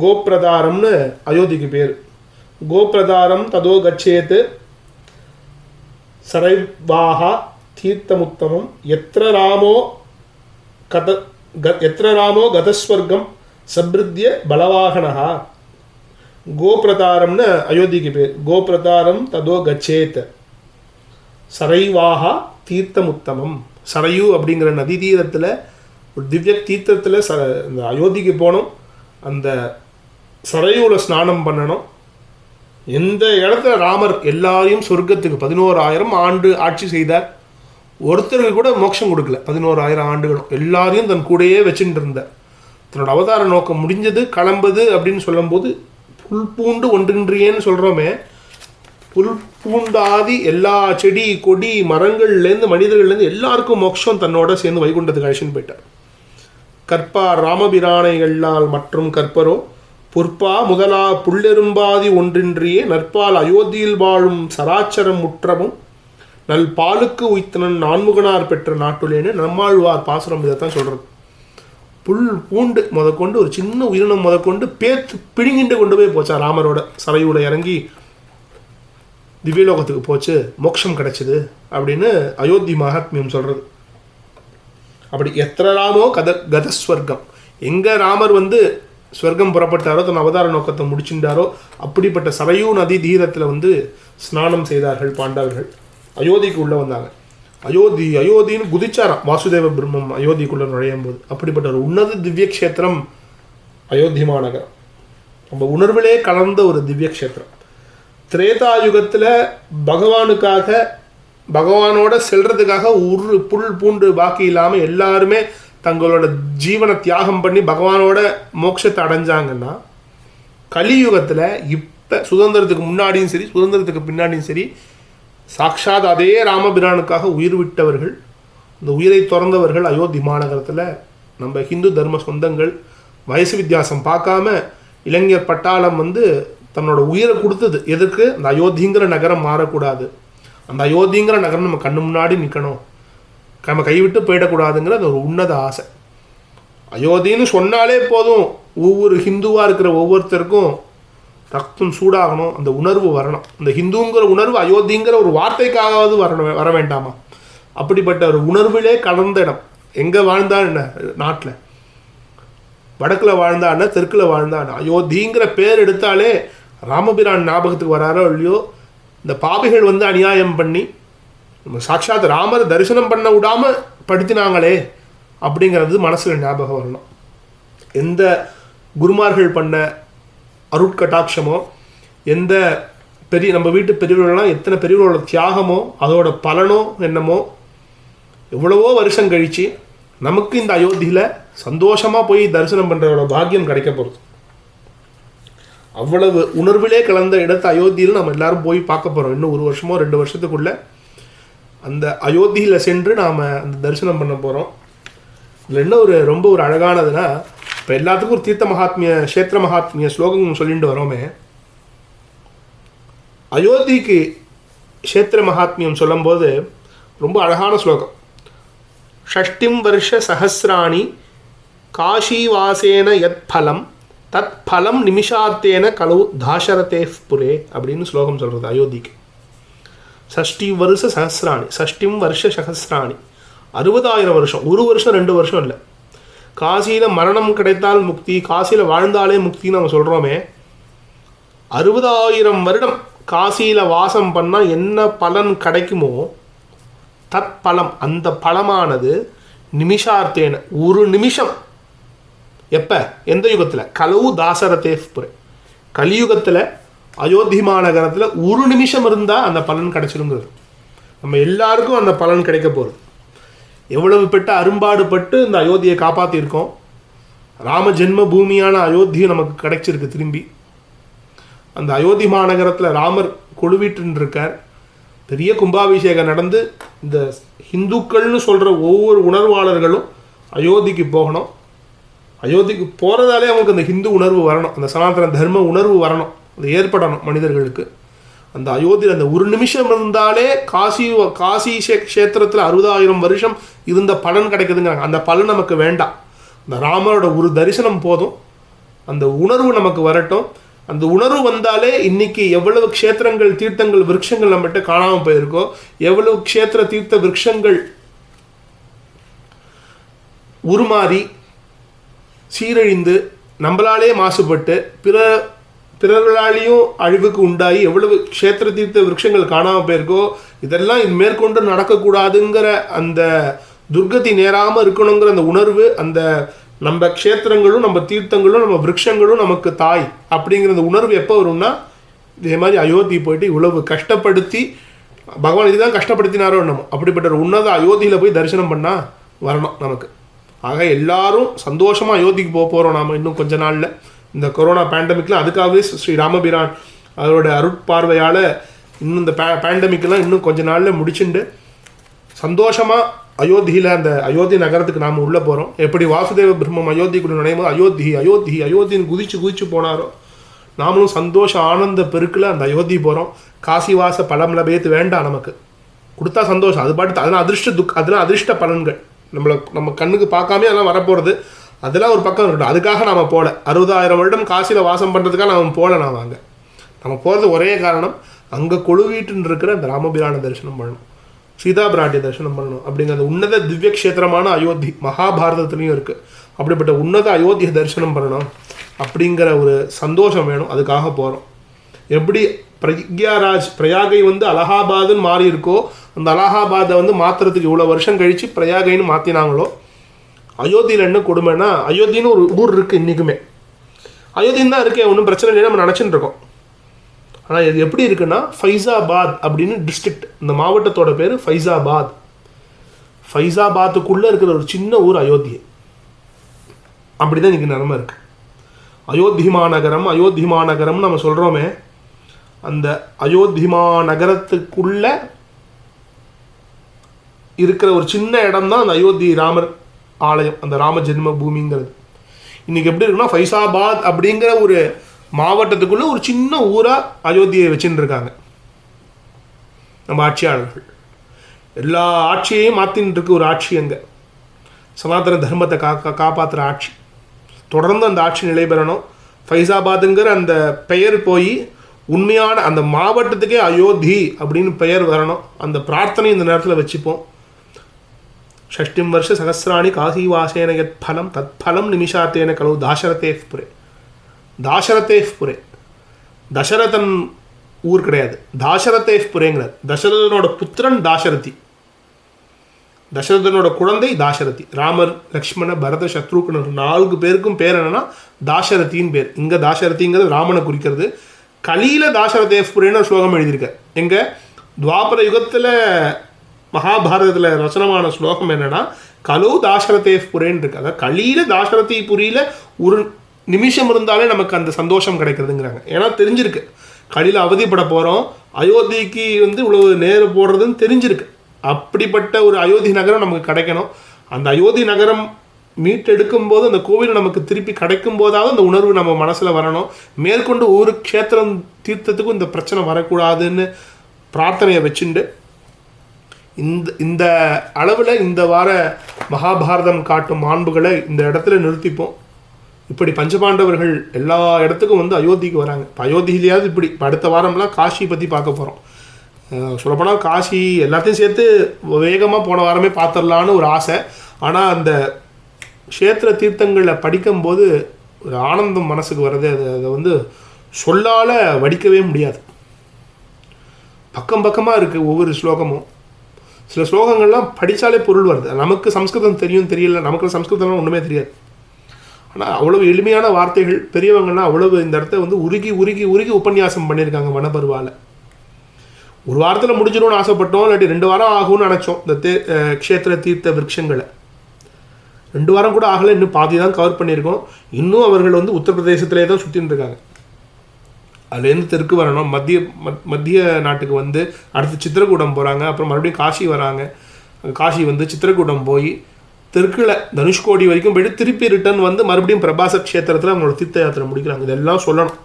கோப்பிரதாரம்னு அயோத்திக்கு பேர். கோப்பிரதாரம் ததோ கச்சேத் சரைவாஹா தீர்த்தமுத்தமம் எத்திர ராமோ கதஸ்வர்க்கம் சப்ருத்திய பலவாகனஹா. கோபிரதாரம்னு அயோத்திக்கு பேர். கோபிரதாரம் ததோ கச்சேத் சரைவாஹா தீர்த்தமுத்தமம். சரையு அப்படிங்கிற நதி தீரத்தில் ஒரு திவ்ய தீர்த்தத்தில் இந்த அயோத்திக்கு போகணும். அந்த சரையூவில் ஸ்நானம் பண்ணணும். எந்த இடத்துல ராமர் எல்லாரையும் சொர்க்கத்துக்கு 11,000 ஆண்டு ஆட்சி செய்தார். ஒருத்தருக்கு கூட மோட்சம் கொடுக்கல. 11,000 ஆண்டுகளும் எல்லாரையும் தன் கூடையே வச்சுட்டு இருந்தார். தன்னோட அவதார நோக்கம் முடிஞ்சது, கிளம்புது அப்படின்னு சொல்லும்போது புல் பூண்டு ஒன்றின்றியேன்னு சொல்கிறோமே, புல் பூண்டாதி எல்லா செடி கொடி மரங்கள்லேருந்து மனிதர்கள்லேருந்து எல்லாருக்கும் மோட்சம் தன்னோட சேர்ந்து வைகுண்டத்துக்கு அழைச்சின்னு போயிட்டார். கற்பார் ராமபிரானைகளால் மற்றும் கற்பரோ பொற்பா முதலா புள்ளெரும்பாதி ஒன்றின்றியே நற்பால் அயோத்தியில் வாழும் சராச்சரம் முற்றமும் நல் பாலுக்கு உய்த்தனன் நான்முகனார் பெற்ற நாட்டுலேன்னு நம்மாழ்வார் பாசுரம் இதைத்தான் சொல்கிறது. புல் பூண்டு முதற்கொண்டு ஒரு சின்ன உயிரினம் முதற்கொண்டு பேத்து பிடிங்கிட்டு கொண்டு போய் போச்சா ராமரோட சரையூல இறங்கி திவ்யலோகத்துக்கு போச்சு, மோட்சம் கிடைச்சிது அப்படின்னு அயோத்தி மகாத்மியம் சொல்கிறது. அப்படி எத்திர ராமோ கதஸ்வர்க்கம், எங்கே ராமர் ஸ்வர்க்கம் புறப்பட்டாரோ, தன் அவதார நோக்கத்தை முடிச்சுட்டாரோ அப்படிப்பட்ட சரையூ நதி தீரத்தில் ஸ்நானம் செய்தார்கள் பாண்டவர்கள். அயோத்திக்கு உள்ளே வந்தாங்க. அயோத்தின்னு குதிச்சாராம் வாசுதேவ பிரம்மம் அயோத்திக்குள்ளே நுழையும் போது. அப்படிப்பட்ட ஒரு உன்னத திவ்ய க்ஷேத்திரம் அயோத்தி மாநகரம். நம்ம உணர்விலே கலந்த ஒரு திவ்ய க்ஷேத்திரம். திரேதா யுகத்தில் பகவானோட செல்றதுக்காக ஒரு புல் பூண்டு பாக்கி இல்லாமல் எல்லாருமே தங்களோட ஜீவனை தியாகம் பண்ணி பகவானோட மோட்சத்தை அடைஞ்சாங்கன்னா, கலியுகத்தில் இப்போ சுதந்திரத்துக்கு முன்னாடியும் சரி சுதந்திரத்துக்கு பின்னாடியும் சரி சாக்ஷாத் அதே ராமபிரானுக்காக உயிர் விட்டவர்கள், இந்த உயிரை துறந்தவர்கள் அயோத்தி மாநகரத்தில் நம்ம ஹிந்து தர்ம சொந்தங்கள் வயசு வித்தியாசம் பார்க்காம இளைஞர் பட்டாளம் தன்னோட உயிரை கொடுத்தது. எதுக்கு? அந்த அயோத்திங்கிற நகரம் மாறக்கூடாது, அந்த அயோத்திங்கிற நகரம் நம்ம கண்ணு முன்னாடி நிற்கணும், நம்ம கைவிட்டு போயிடக்கூடாதுங்கிற அந்த ஒரு உன்னத ஆசை. அயோத்தின்னு சொன்னாலே போதும், ஒவ்வொரு ஹிந்துவாக இருக்கிற ஒவ்வொருத்தருக்கும் ரத்தம் சூடாகணும், அந்த உணர்வு வரணும். அந்த ஹிந்துங்கிற உணர்வு அயோத்திங்கிற ஒரு வார்த்தைக்காகவது வர வேண்டாமா? அப்படிப்பட்ட ஒரு உணர்விலே கலந்த இடம். எங்கே வாழ்ந்தா என்ன, நாட்டில் வடக்கில் வாழ்ந்தா என்ன, தெற்கில் வாழ்ந்தா என்ன, அயோத்திங்கிற பேர் எடுத்தாலே ராமபிரான் ஞாபகத்துக்கு வராரோ இல்லையோ, இந்த பாபிகள் அநியாயம் பண்ணி சாட்சாத் ராமரை தரிசனம் பண்ண விடாமல் படுத்தினாங்களே அப்படிங்கிறது மனசில் ஞாபகம் வரணும். எந்த குருமார்கள் பண்ண அருட்கட்டாட்சமோ, எந்த நம்ம வீட்டு பெரியவர்கள்லாம் எத்தனை பெரியவர்களோட தியாகமோ அதோட பலனோ என்னமோ, எவ்வளவோ வருஷம் கழித்து நமக்கு இந்த அயோத்தியில் சந்தோஷமாக போய் தரிசனம் பண்ணுறதோட பாக்கியம் கிடைக்க போகிறது. அவ்வளவு உணர்விலே கலந்த இடத்த அயோத்தியில் நம்ம எல்லாரும் போய் பார்க்க போகிறோம். இன்னும் 1 வருஷமோ 2 வருஷத்துக்குள்ளே அந்த அயோத்தியில் சென்று நாம் அந்த தரிசனம் பண்ண போகிறோம். இதில் என்ன ரொம்ப ஒரு அழகானதுன்னா, இப்போ எல்லாத்துக்கும் ஒரு தீர்த்த மகாத்மிய க்ஷேத்திர மகாத்மிய ஸ்லோகம் சொல்லிட்டு வரோமே, அயோத்திக்கு க்ஷேத்திர மகாத்மியம் சொல்லும்போது ரொம்ப அழகான ஸ்லோகம். ஷஷ்டிம் வருஷ சஹசிராணி காஷிவாசேன யத் பலம் தத் பலம் நிமிஷார்த்தேன கலு தாசரதே புரே அப்படின்னு ஸ்லோகம் சொல்கிறது அயோத்திக்கு. ஷஷ்டி வருஷ சஹசிராணி, ஷஷ்டிம் வருஷ சஹசிராணி, 60,000 வருஷம், ஒரு வருஷம் 2 வருஷம் இல்லை. காசியில் மரணம் கிடைத்தால் முக்தி, காசியில் வாழ்ந்தாலே முக்தின்னு நம்ம சொல்கிறோமே, 60,000 வருடம் காசியில் வாசம் பண்ணால் என்ன பலன் கிடைக்குமோ தத் பலம், அந்த பலமானது நிமிஷார்த்தேன, ஒரு நிமிஷம். எப்போ, எந்த யுகத்தில்? கலவு தாசரதே புரே, கலியுகத்தில் அயோத்தி மாநகரத்தில் ஒரு நிமிஷம் இருந்தால் அந்த பலன் கிடைச்சிருங்கிறது. நம்ம எல்லாருக்கும் அந்த பலன் கிடைக்க போகிறது. எவ்வளவு பெற்ற அரும்பாடுபட்டு இந்த அயோத்தியை காப்பாற்றியிருக்கோம். ராம ஜென்ம பூமியான அயோத்தியும் நமக்கு கிடைச்சிருக்கு திரும்பி. அந்த அயோத்தி மாநகரத்தில் ராமர் கொழுவிட்டு இருக்கார். பெரிய கும்பாபிஷேகம் நடந்து இந்த ஹிந்துக்கள்னு சொல்கிற ஒவ்வொரு உணர்வாளர்களும் அயோத்திக்கு போகணும். அயோத்திக்கு போகிறதாலே அவங்களுக்கு அந்த ஹிந்து உணர்வு வரணும், அந்த சனாதன தர்ம உணர்வு வரணும், அது ஏற்படணும் மனிதர்களுக்கு. அந்த அயோத்தியில் அந்த ஒரு நிமிஷம் இருந்தாலே காசி க்ஷேத்திரத்தில் 60,000 வருஷம் இருந்த பலன் கிடைக்குதுங்கிறாங்க. அந்த பலன் நமக்கு வேண்டாம், அந்த ராமரோட ஒரு தரிசனம் போதும். அந்த உணர்வு நமக்கு வரட்டும். அந்த உணர்வு வந்தாலே இன்னைக்கு எவ்வளவு க்ஷேத்திரங்கள் தீர்த்தங்கள் விருட்சங்கள் நம்மகிட்ட காணாமல் போயிருக்கோ, எவ்வளவு க்ஷேத்திர தீர்த்த விருட்சங்கள் உருமாறி சீரழிந்து நம்மளாலே மாசுபட்டு பிறர்களாலேயும் அழிவுக்கு உண்டாகி எவ்வளவு க்ஷேத்திர தீர்த்த விருட்சங்கள் காணாமல் போயிருக்கோ, இதெல்லாம் இது மேற்கொண்டு நடக்கக்கூடாதுங்கிற அந்த துர்கதி நேராமல் இருக்கணுங்கிற அந்த உணர்வு, அந்த நம்ம க்ஷேத்திரங்களும் நம்ம தீர்த்தங்களும் நம்ம விருட்சங்களும் நமக்கு தாய் அப்படிங்கிற அந்த உணர்வு எப்போ வரும்னா, இதே மாதிரி அயோத்தி போயிட்டு இவ்வளவு கஷ்டப்படுத்தி பகவான் இதுதான் கஷ்டப்படுத்தினாரோ நம்ம, அப்படிப்பட்ட ஒரு உன்னத அயோத்தியில் போய் தரிசனம் பண்ணால் வரணும் நமக்கு. ஆக எல்லாரும் சந்தோஷமாக அயோத்திக்கு போகிறோம் நாம் இன்னும் கொஞ்ச நாளில். இந்த கொரோனா பேண்டமிக்கில் அதுக்காகவே ஸ்ரீ ராமபிரான் அவரோட அருட்பார்வையால் இன்னும் இந்த பேண்டமிக்கெலாம் இன்னும் கொஞ்ச நாளில் முடிச்சுண்டு சந்தோஷமாக அயோத்தியில் அந்த அயோத்தி நகரத்துக்கு நாம் உள்ளே போகிறோம். எப்படி வாசுதேவ பிரம்மம் அயோத்திக்குள்ள நுழையும் போது அயோத்தி அயோத்தி அயோத்தின்னு குதிச்சு போனாரோ, நாமளும் சந்தோஷ ஆனந்த பெருக்கில் அந்த அயோத்தி போகிறோம். காசிவாச பலம் லபேத்து வேண்டாம் நமக்கு, கொடுத்தா சந்தோஷம், அது பாட்டு அதெல்லாம் அதெல்லாம் அதிர்ஷ்ட பலன்கள். நம்ம கண்ணுக்கு பார்க்காமே அதெல்லாம் வரப்போகிறது, அதெல்லாம் ஒரு பக்கம் இருக்கட்டும். அதுக்காக நாம் போகல, 60,000 வருடம் காசியில் வாசம் பண்ணுறதுக்காக நாம் போகல. நம்ம போகிறது ஒரே காரணம், அங்கே கொழுவீட்டுன்னு இருக்கிற அந்த ராமபிரான தரிசனம் பண்ணணும், சீதா பிராட்டிய தரிசனம் பண்ணணும். அப்படிங்கிற உன்னத திவ்ய க்ஷேத்திரமான அயோத்தி மகாபாரதத்துலேயும் இருக்குது. அப்படிப்பட்ட உன்னத அயோத்தியை தரிசனம் பண்ணணும் அப்படிங்கிற ஒரு சந்தோஷம் வேணும், அதுக்காக போகிறோம். எப்படி பிரயாகை அலகாபாதுன்னு மாறி இருக்கோ, அந்த அலகாபாதை மாற்றுறதுக்கு இவ்வளோ வருஷம் கழித்து பிரயாகைன்னு மாற்றினாங்களோ, அயோத்தியில் என்ன கொடுமைன்னா, அயோத்தின்னு ஒரு ஊர் இருக்குது இன்றைக்குமே, அயோத்தின்னு தான் இருக்கே, ஒன்றும் பிரச்சனை இல்லைன்னு நம்ம நினச்சிட்டு இருக்கோம். ஆனால் இது எப்படி இருக்குன்னா, ஃபைசாபாத் அப்படின்னு டிஸ்ட்ரிக்ட், இந்த மாவட்டத்தோட பேர் ஃபைசாபாத். ஃபைசாபாத்துக்குள்ளே இருக்கிற ஒரு சின்ன ஊர் அயோத்தி. அப்படி தான் இன்றைக்கி நிலமை இருக்குது. அயோத்தி மாநகரம் நம்ம சொல்கிறோமே, அந்த அயோத்தி மாநகரத்துக்குள்ள இருக்கிற ஒரு சின்ன இடம் தான் அந்த அயோத்தி ராமர் ஆலயம், அந்த ராம ஜென்ம பூமிங்கிறது. இன்றைக்கி எப்படி இருக்குன்னா, ஃபைசாபாத் அப்படிங்கிற ஒரு மாவட்டத்துக்குள்ளே ஒரு சின்ன ஊராக அயோத்தியை வச்சுட்டு இருக்காங்க நம்ம ஆட்சியாளர்கள். எல்லா ஆட்சியையும் மாற்றின்னு இருக்கு ஒரு ஆட்சி, அங்கே சனாதன தர்மத்தை காப்பாற்றுற ஆட்சி. தொடர்ந்து அந்த ஆட்சி நிலை பெறணும். ஃபைசாபாதுங்கிற அந்த பெயர் போய் உண்மையான அந்த மாவட்டத்துக்கே அயோத்தி அப்படின்னு பெயர் வரணும். அந்த பிரார்த்தனை இந்த நேரத்தில் வச்சுப்போம். ஷஷ்டிம் வருஷ சகசிராணி காசிவாசேன யத் பலம் தத் பலம் நிமிஷாத்தேன கலு தாசரதே புரே. தசரதன் ஊர் கிடையாது, தாசரதே புரேங்கிறார். தசரதனோட புத்திரன் தாசரதி, தசரதனோட குழந்தை தாசரதி. ராமர், லக்ஷ்மண, பரத, சத்ருகன் 4 பேருக்கும் பேர் என்னன்னா தாசரதின்னு பேர். இங்கே தாசரதிங்கிறது ராமனை குறிக்கிறது. கலியில தாசரதே புரேன்னு ஸ்லோகம் எழுதியிருக்கார். எங்கே துவாபர யுகத்தில் மகாபாரதத்தில் ரச்சனமான ஸ்லோகம் என்னன்னா, கலு தாசரதே புரேன்னு இருக்கு. அதாவது கலியில தாசரதி புரியில ஒரு நிமிஷம் இருந்தாலே நமக்கு அந்த சந்தோஷம் கிடைக்கிறதுங்கிறாங்க. ஏன்னா தெரிஞ்சிருக்கு கலியில் அவதிப்பட போகிறோம், அயோத்திக்கு இவ்வளவு நேரம் போடுறதுன்னு தெரிஞ்சிருக்கு. அப்படிப்பட்ட ஒரு அயோத்தி நகரம் நமக்கு கிடைக்கணும். அந்த அயோத்தி நகரம் மீட்டெடுக்கும் போது அந்த கோவில் நமக்கு திருப்பி கிடைக்கும் போதாவது அந்த உணர்வு நம்ம மனசில் வரணும். மேற்கொண்டு ஒரு க்ஷேத்திரம் தீர்த்தத்துக்கும் இந்த பிரச்சனை வரக்கூடாதுன்னு பிரார்த்தனையை வச்சுண்டு இந்த அளவில் இந்த வார மகாபாரதம் காட்டும் மாண்புகளை இந்த இடத்துல நிறுத்திப்போம். இப்படி பஞ்சபாண்டவர்கள் எல்லா இடத்துக்கும் வந்து அயோத்திக்கு வராங்க. இப்போ அயோத்தியிலேயாவது இப்படி அடுத்த வாரம்லாம் காஷி பற்றி பார்க்க போகிறோம். சொல்லப்போனால் காஷி எல்லாத்தையும் சேர்த்து வேகமாக போன வாரமே பார்த்துடலான்னு ஒரு ஆசை. ஆனால் அந்த க்ஷேத்திர தீர்த்தங்களை படிக்கும்போது ஒரு ஆனந்தம் மனசுக்கு வருது. அதை வந்து சொல்லால் வடிக்கவே முடியாது. பக்கம் பக்கமாக இருக்குது ஒவ்வொரு ஸ்லோகமும். சில ஸ்லோகங்கள்லாம் படித்தாலே பொருள் வருது. நமக்கு சம்ஸ்கிருதம் தெரியும் தெரியல, நமக்கு சம்ஸ்கிருதம்லாம் ஒன்றுமே தெரியாது. ஆனால் அவ்வளவு எளிமையான வார்த்தைகள், பெரியவங்கள்லாம் அவ்வளவு இந்த இடத்த வந்து உருகி உருகி உருகி உபன்யாசம் பண்ணியிருக்காங்க வனபருவாவில். ஒரு வாரத்தில் முடிஞ்சிடும்னு ஆசைப்பட்டோம், இல்லாட்டி 2 வாரம் ஆகும்னு நினச்சோம். இந்த க்ஷேத்திர தீர்த்த விருட்சங்களை 2 வாரம் கூட ஆகலை, இன்னும் பாதி தான் கவர் பண்ணியிருக்கோம். இன்னும் அவர்கள் வந்து உத்தரப்பிரதேசத்திலே தான் சுற்றின்னு இருக்காங்க. அதுலேருந்து தெற்கு வரணும், மத்திய நாட்டுக்கு வந்து அடுத்து சித்திரக்கூடம் போகிறாங்க, அப்புறம் மறுபடியும் காஷி வராங்க. காஷி வந்து சித்திரக்கூடம் போய் தெற்கில் தனுஷ்கோடி வரைக்கும் போய்ட்டு திருப்பி ரிட்டர்ன் வந்து மறுபடியும் பிரபாச க்ஷேத்திரத்தில் அவங்களோட தீர்த்த யாத்திரை முடிக்கிறாங்க. இதெல்லாம் சொல்லணும்.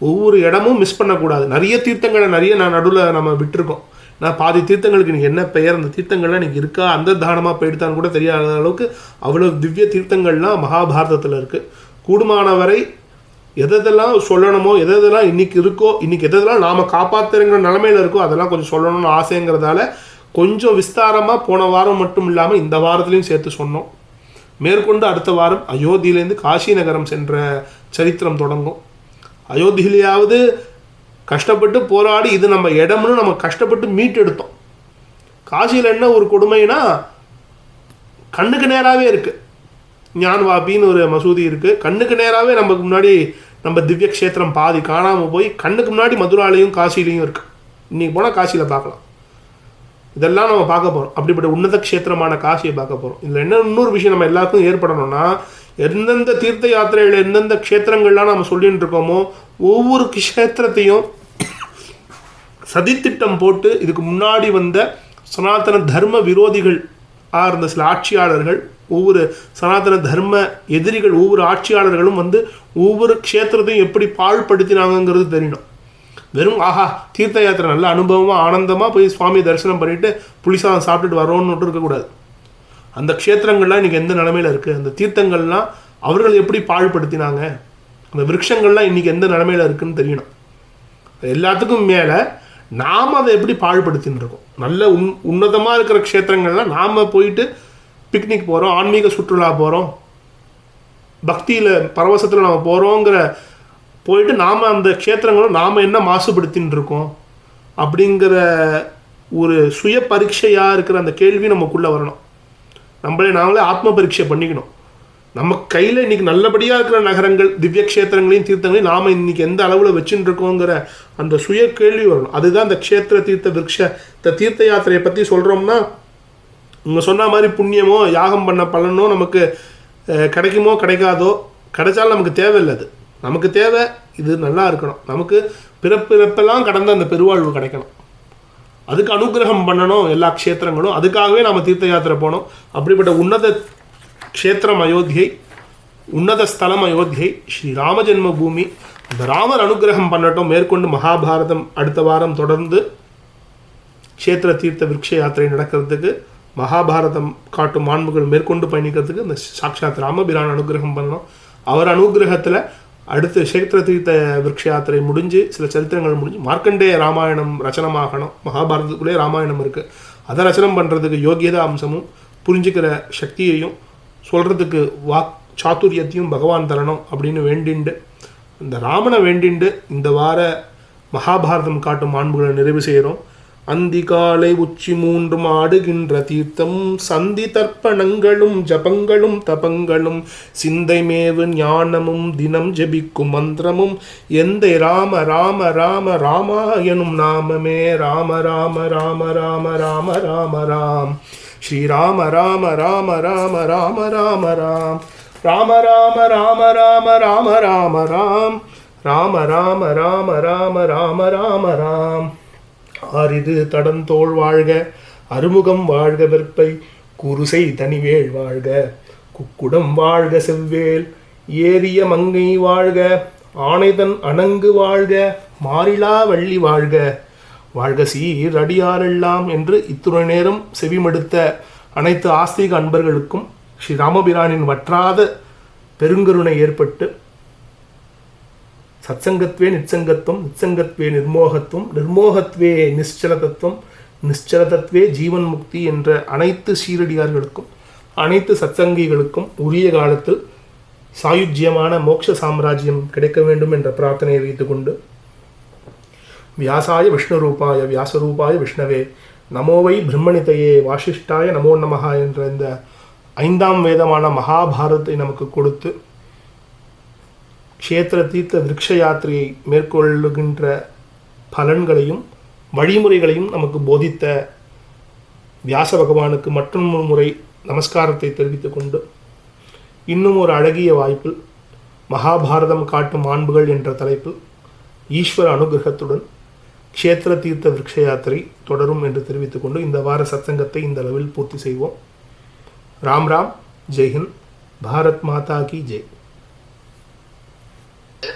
ஒவ்வொரு இடமும் மிஸ் பண்ணக்கூடாது. நிறைய தீர்த்தங்களை நான் நடுவில் நம்ம விட்டுருக்கோம். நான் பாதி தீர்த்தங்களுக்கு இன்றைக்கி என்ன பெயர், அந்த தீர்த்தங்கள்லாம் இன்றைக்கி இருக்கா, அந்த தானமாக போயிட்டுதான்னு கூட தெரியாத அளவுக்கு அவ்வளோ திவ்ய தீர்த்தங்கள்லாம் மகாபாரதத்தில் இருக்குது. கூடுமான வரை எதெல்லாம் சொல்லணுமோ, எதெல்லாம் இன்றைக்கி இருக்கோ, இன்றைக்கி எதெல்லாம் நாம் காப்பாற்றுங்கிற நிலமையில் இருக்கோ அதெல்லாம் கொஞ்சம் சொல்லணும்னு ஆசைங்கிறதால கொஞ்சம் விஸ்தாரமாக போன வாரம் மட்டும் இல்லாமல் இந்த வாரத்துலேயும் சேர்த்து சொன்னோம். மேற்கொண்டு அடுத்த வாரம் அயோத்தியிலேருந்து காஷி நகரம் சென்ற சரித்திரம் தொடங்கும். அயோத்தியிலேயாவது கஷ்டப்பட்டு போராடி இது நம்ம இடம்னு நம்ம கஷ்டப்பட்டு மீட்டெடுத்தோம். காசியில் என்ன ஒரு கொடுமைனா கண்ணுக்கு நேராகவே இருக்குது. ஞான்வாபின்னு ஒரு மசூதி இருக்குது, கண்ணுக்கு நேராகவே நமக்கு முன்னாடி நம்ம திவ்ய க்ஷேத்திரம் பாதி காணாமல் போய் கண்ணுக்கு முன்னாடி மதுராலையும் காசிலையும் இருக்குது. இன்றைக்கி போனால் காசியில் பார்க்கலாம். இதெல்லாம் நம்ம பார்க்க போகிறோம். அப்படிப்பட்ட உன்னத க்ஷேத்திரமான காசியை பார்க்க போகிறோம். இதில் என்ன இன்னொரு விஷயம் நம்ம எல்லாருக்கும் ஏற்படணும்னா, எந்தெந்த தீர்த்த யாத்திரைகள் எந்தெந்த க்ஷேத்திரங்கள்லாம் நம்ம சொல்லிட்டு இருக்கோமோ ஒவ்வொரு க்ஷேத்திரத்தையும் சதித்திட்டம் போட்டு இதுக்கு முன்னாடி வந்த சனாதன தர்ம விரோதிகள் இருந்த சில ஆட்சியாளர்கள், ஒவ்வொரு சனாதன தர்ம எதிரிகள், ஒவ்வொரு ஆட்சியாளர்களும் வந்து ஒவ்வொரு க்ஷேத்திரத்தையும் எப்படி பாழ்படுத்தினாங்கிறது தெரியணும். வெறும் ஆஹா தீர்த்த யாத்திரை நல்ல அனுபவமாக ஆனந்தமாக போய் சுவாமி தரிசனம் பண்ணிவிட்டு புளிசாதம் சாப்பிட்டுட்டு வரோன்னு இருக்கக்கூடாது. அந்த க்ஷேத்திரங்கள்லாம் இன்றைக்கி எந்த நிலமையில் இருக்குது, அந்த தீர்த்தங்கள்லாம் அவர்கள் எப்படி பாழ்படுத்தினாங்க, அந்த விருட்சங்கள்லாம் இன்றைக்கி எந்த நிலமையில் இருக்குதுன்னு தெரியணும். எல்லாத்துக்கும் மேலே நாம் அதை எப்படி பாழ்படுத்தின்னு இருக்கோம். நல்ல உன்னதமாக இருக்கிற க்ஷேத்திரங்கள்லாம் நாம் போயிட்டு பிக்னிக் போகிறோம், ஆன்மீக சுற்றுலா போகிறோம், பக்தியில் பரவசத்தில் நம்ம போகிறோங்கிற போயிட்டு நாம் அந்த க்ஷேத்திரங்களும் நாம் என்ன மாசுபடுத்தின்னு இருக்கோம் அப்படிங்கிற ஒரு சுய பரீட்சையாக இருக்கிற அந்த கேள்வி நமக்குள்ளே வரணும். நாமளே ஆத்ம பரீட்சை பண்ணிக்கணும். நம்ம கையில் இன்றைக்கி நல்லபடியாக இருக்கிற நகரங்கள், திவ்ய க்ஷேத்திரங்களையும் தீர்த்தங்களையும் நாம் இன்றைக்கி எந்த அளவில் வச்சுட்டு இருக்கோங்கிற அந்த சுய கேள்வி வரணும். அதுதான் இந்த க்ஷேத்திர தீர்த்த விருட்ச தீர்த்த யாத்திரையை பற்றி சொல்கிறோம்னா, இவங்க சொன்ன மாதிரி புண்ணியமோ யாகம் பண்ண பலனோ நமக்கு கிடைக்குமோ கிடைக்காதோ, கிடைச்சாலும் நமக்கு தேவையில்லை. அது நமக்கு தேவை இது நல்லா இருக்கணும், நமக்கு பிறப்பெல்லாம் கடந்த அந்த பெருவாழ்வு கிடைக்கணும். அதுக்கு அனுகிரகம் பண்ணணும் எல்லா க்ஷேத்திரங்களும். அதுக்காகவே நாம் தீர்த்த யாத்திரை போனோம். அப்படிப்பட்ட உன்னத க்ஷேத்திரம் அயோத்தியை, உன்னத ஸ்தலம் அயோத்தியை, ஸ்ரீ ராம ஜென்ம பூமி. இந்த ராமர் அனுகிரகம் பண்ணட்டும். மேற்கொண்டு மகாபாரதம் அடுத்த வாரம் தொடர்ந்து க்ஷேத்திர தீர்த்த விருட்ச யாத்திரை நடக்கிறதுக்கு, மகாபாரதம் காட்டும் மாண்புகள் மேற்கொண்டு பயணிக்கிறதுக்கு இந்த சாட்சாத் ராமபிரான் அனுகிரகம் பண்ணணும். அவர் அனுகிரகத்தில் அடுத்து க்ஷேத்திர தீர்த்த விருட்ச யாத்திரை முடிஞ்சு சில சரித்திரங்கள் முடிஞ்சு மார்க்கண்டேய ராமாயணம் ரச்சனமாகணும். மகாபாரதத்துக்குள்ளே ராமாயணம் இருக்குது. அதை ரச்சனம் பண்ணுறதுக்கு யோகியதா அம்சமும் புரிஞ்சுக்கிற சக்தியையும் சொல்கிறதுக்கு வாக் சாத்துரியத்தையும் பகவான் தரணும் அப்படின்னு வேண்டிண்டு, இந்த ராமனை வேண்டிண்டு இந்த வார மகாபாரதம் காட்டும் மாண்புகளை நிறைவு செய்கிறோம். அந்தி காலை உச்சி 3 ஆடுகின்ற தீர்த்தம், சந்தி தர்ப்பணங்களும் ஜபங்களும் தபங்களும், சிந்தை மேவு ஞானமும் தினம் ஜபிக்கும் மந்திரமும், எந்த ராம ராம ராம ராமாயணும் நாமமே, ராம ராம ராம ராம ராம ராம ராம், ஸ்ரீராம ராம ராம ராம ராம ராம ராம், ராம ராம ராம ராம ராம ராம ராம், ராம ராம ராம ராம ராம ராம ராம். ஆரிது தடந்தோள் வாழ்க, அருமுகம் வாழ்க, வெற்பை குருசை தனிவேள் வாழ்க, குக்குடம் வாழ்க செவ்வேல் ஏரிய மங்கை வாழ்க ஆணைதன் அணங்கு வாழ்க மாறிலா வள்ளி வாழ்க வாழ்க சீர் அடியாரெல்லாம் என்று இத்துணை நேரம் செவிமடுத்த அனைத்து ஆஸ்திக அன்பர்களுக்கும் ஸ்ரீ ராமபிரானின் வற்றாத பெருங்கருணை ஏற்பட்டு சத்சங்கத்வே நிச்சங்கத்துவம் நிச்சங்கத்வே நிர்மோகத்துவம் நிர்மோகத்வே நிశ్చலதத்துவம் நிశ్చலதத்வே ஜீவன் முக்தி என்ற அனைத்து சீரடியார்களுக்கும் அனைத்து சத்சங்கிகளுக்கும் உரிய காலத்தில் சாயுஜ்யமான மோட்ச சாம்ராஜ்யம் கிடைக்க வேண்டும் என்ற பிரார்த்தனையை வைத்துக்கொண்டு வியாசாய விஷ்ணு ரூபாய வியாசரூபாய விஷ்ணவே நமோவை பிரம்மணிதையே வாசிஷ்டாய நமோ நமஹா என்ற இந்த 5ஆம் வேதமான மகாபாரதத்தை நமக்கு கொடுத்து க்ஷேத்திர தீர்த்த விருட்ச யாத்திரையை மேற்கொள்ளுகின்ற பலன்களையும் வழிமுறைகளையும் நமக்கு போதித்த வியாச பகவானுக்கு மற்றொரு முறை நமஸ்காரத்தை தெரிவித்துக் கொண்டு இன்னும் ஒரு அழகிய வாய்ப்பில் மகாபாரதம் காட்டும் மாண்புகள் என்ற தலைப்பில் ஈஸ்வர அனுகிரகத்துடன் க்ஷேத்திர தீர்த்த விருட்ச யாத்திரை தொடரும் என்று தெரிவித்துக் கொண்டு இந்த வார சத்சங்கத்தை இந்த அளவில் பூர்த்தி செய்வோம். ராம் ராம், ஜெய்ஹிந்த், பாரத் மாதா கி ஜெய்.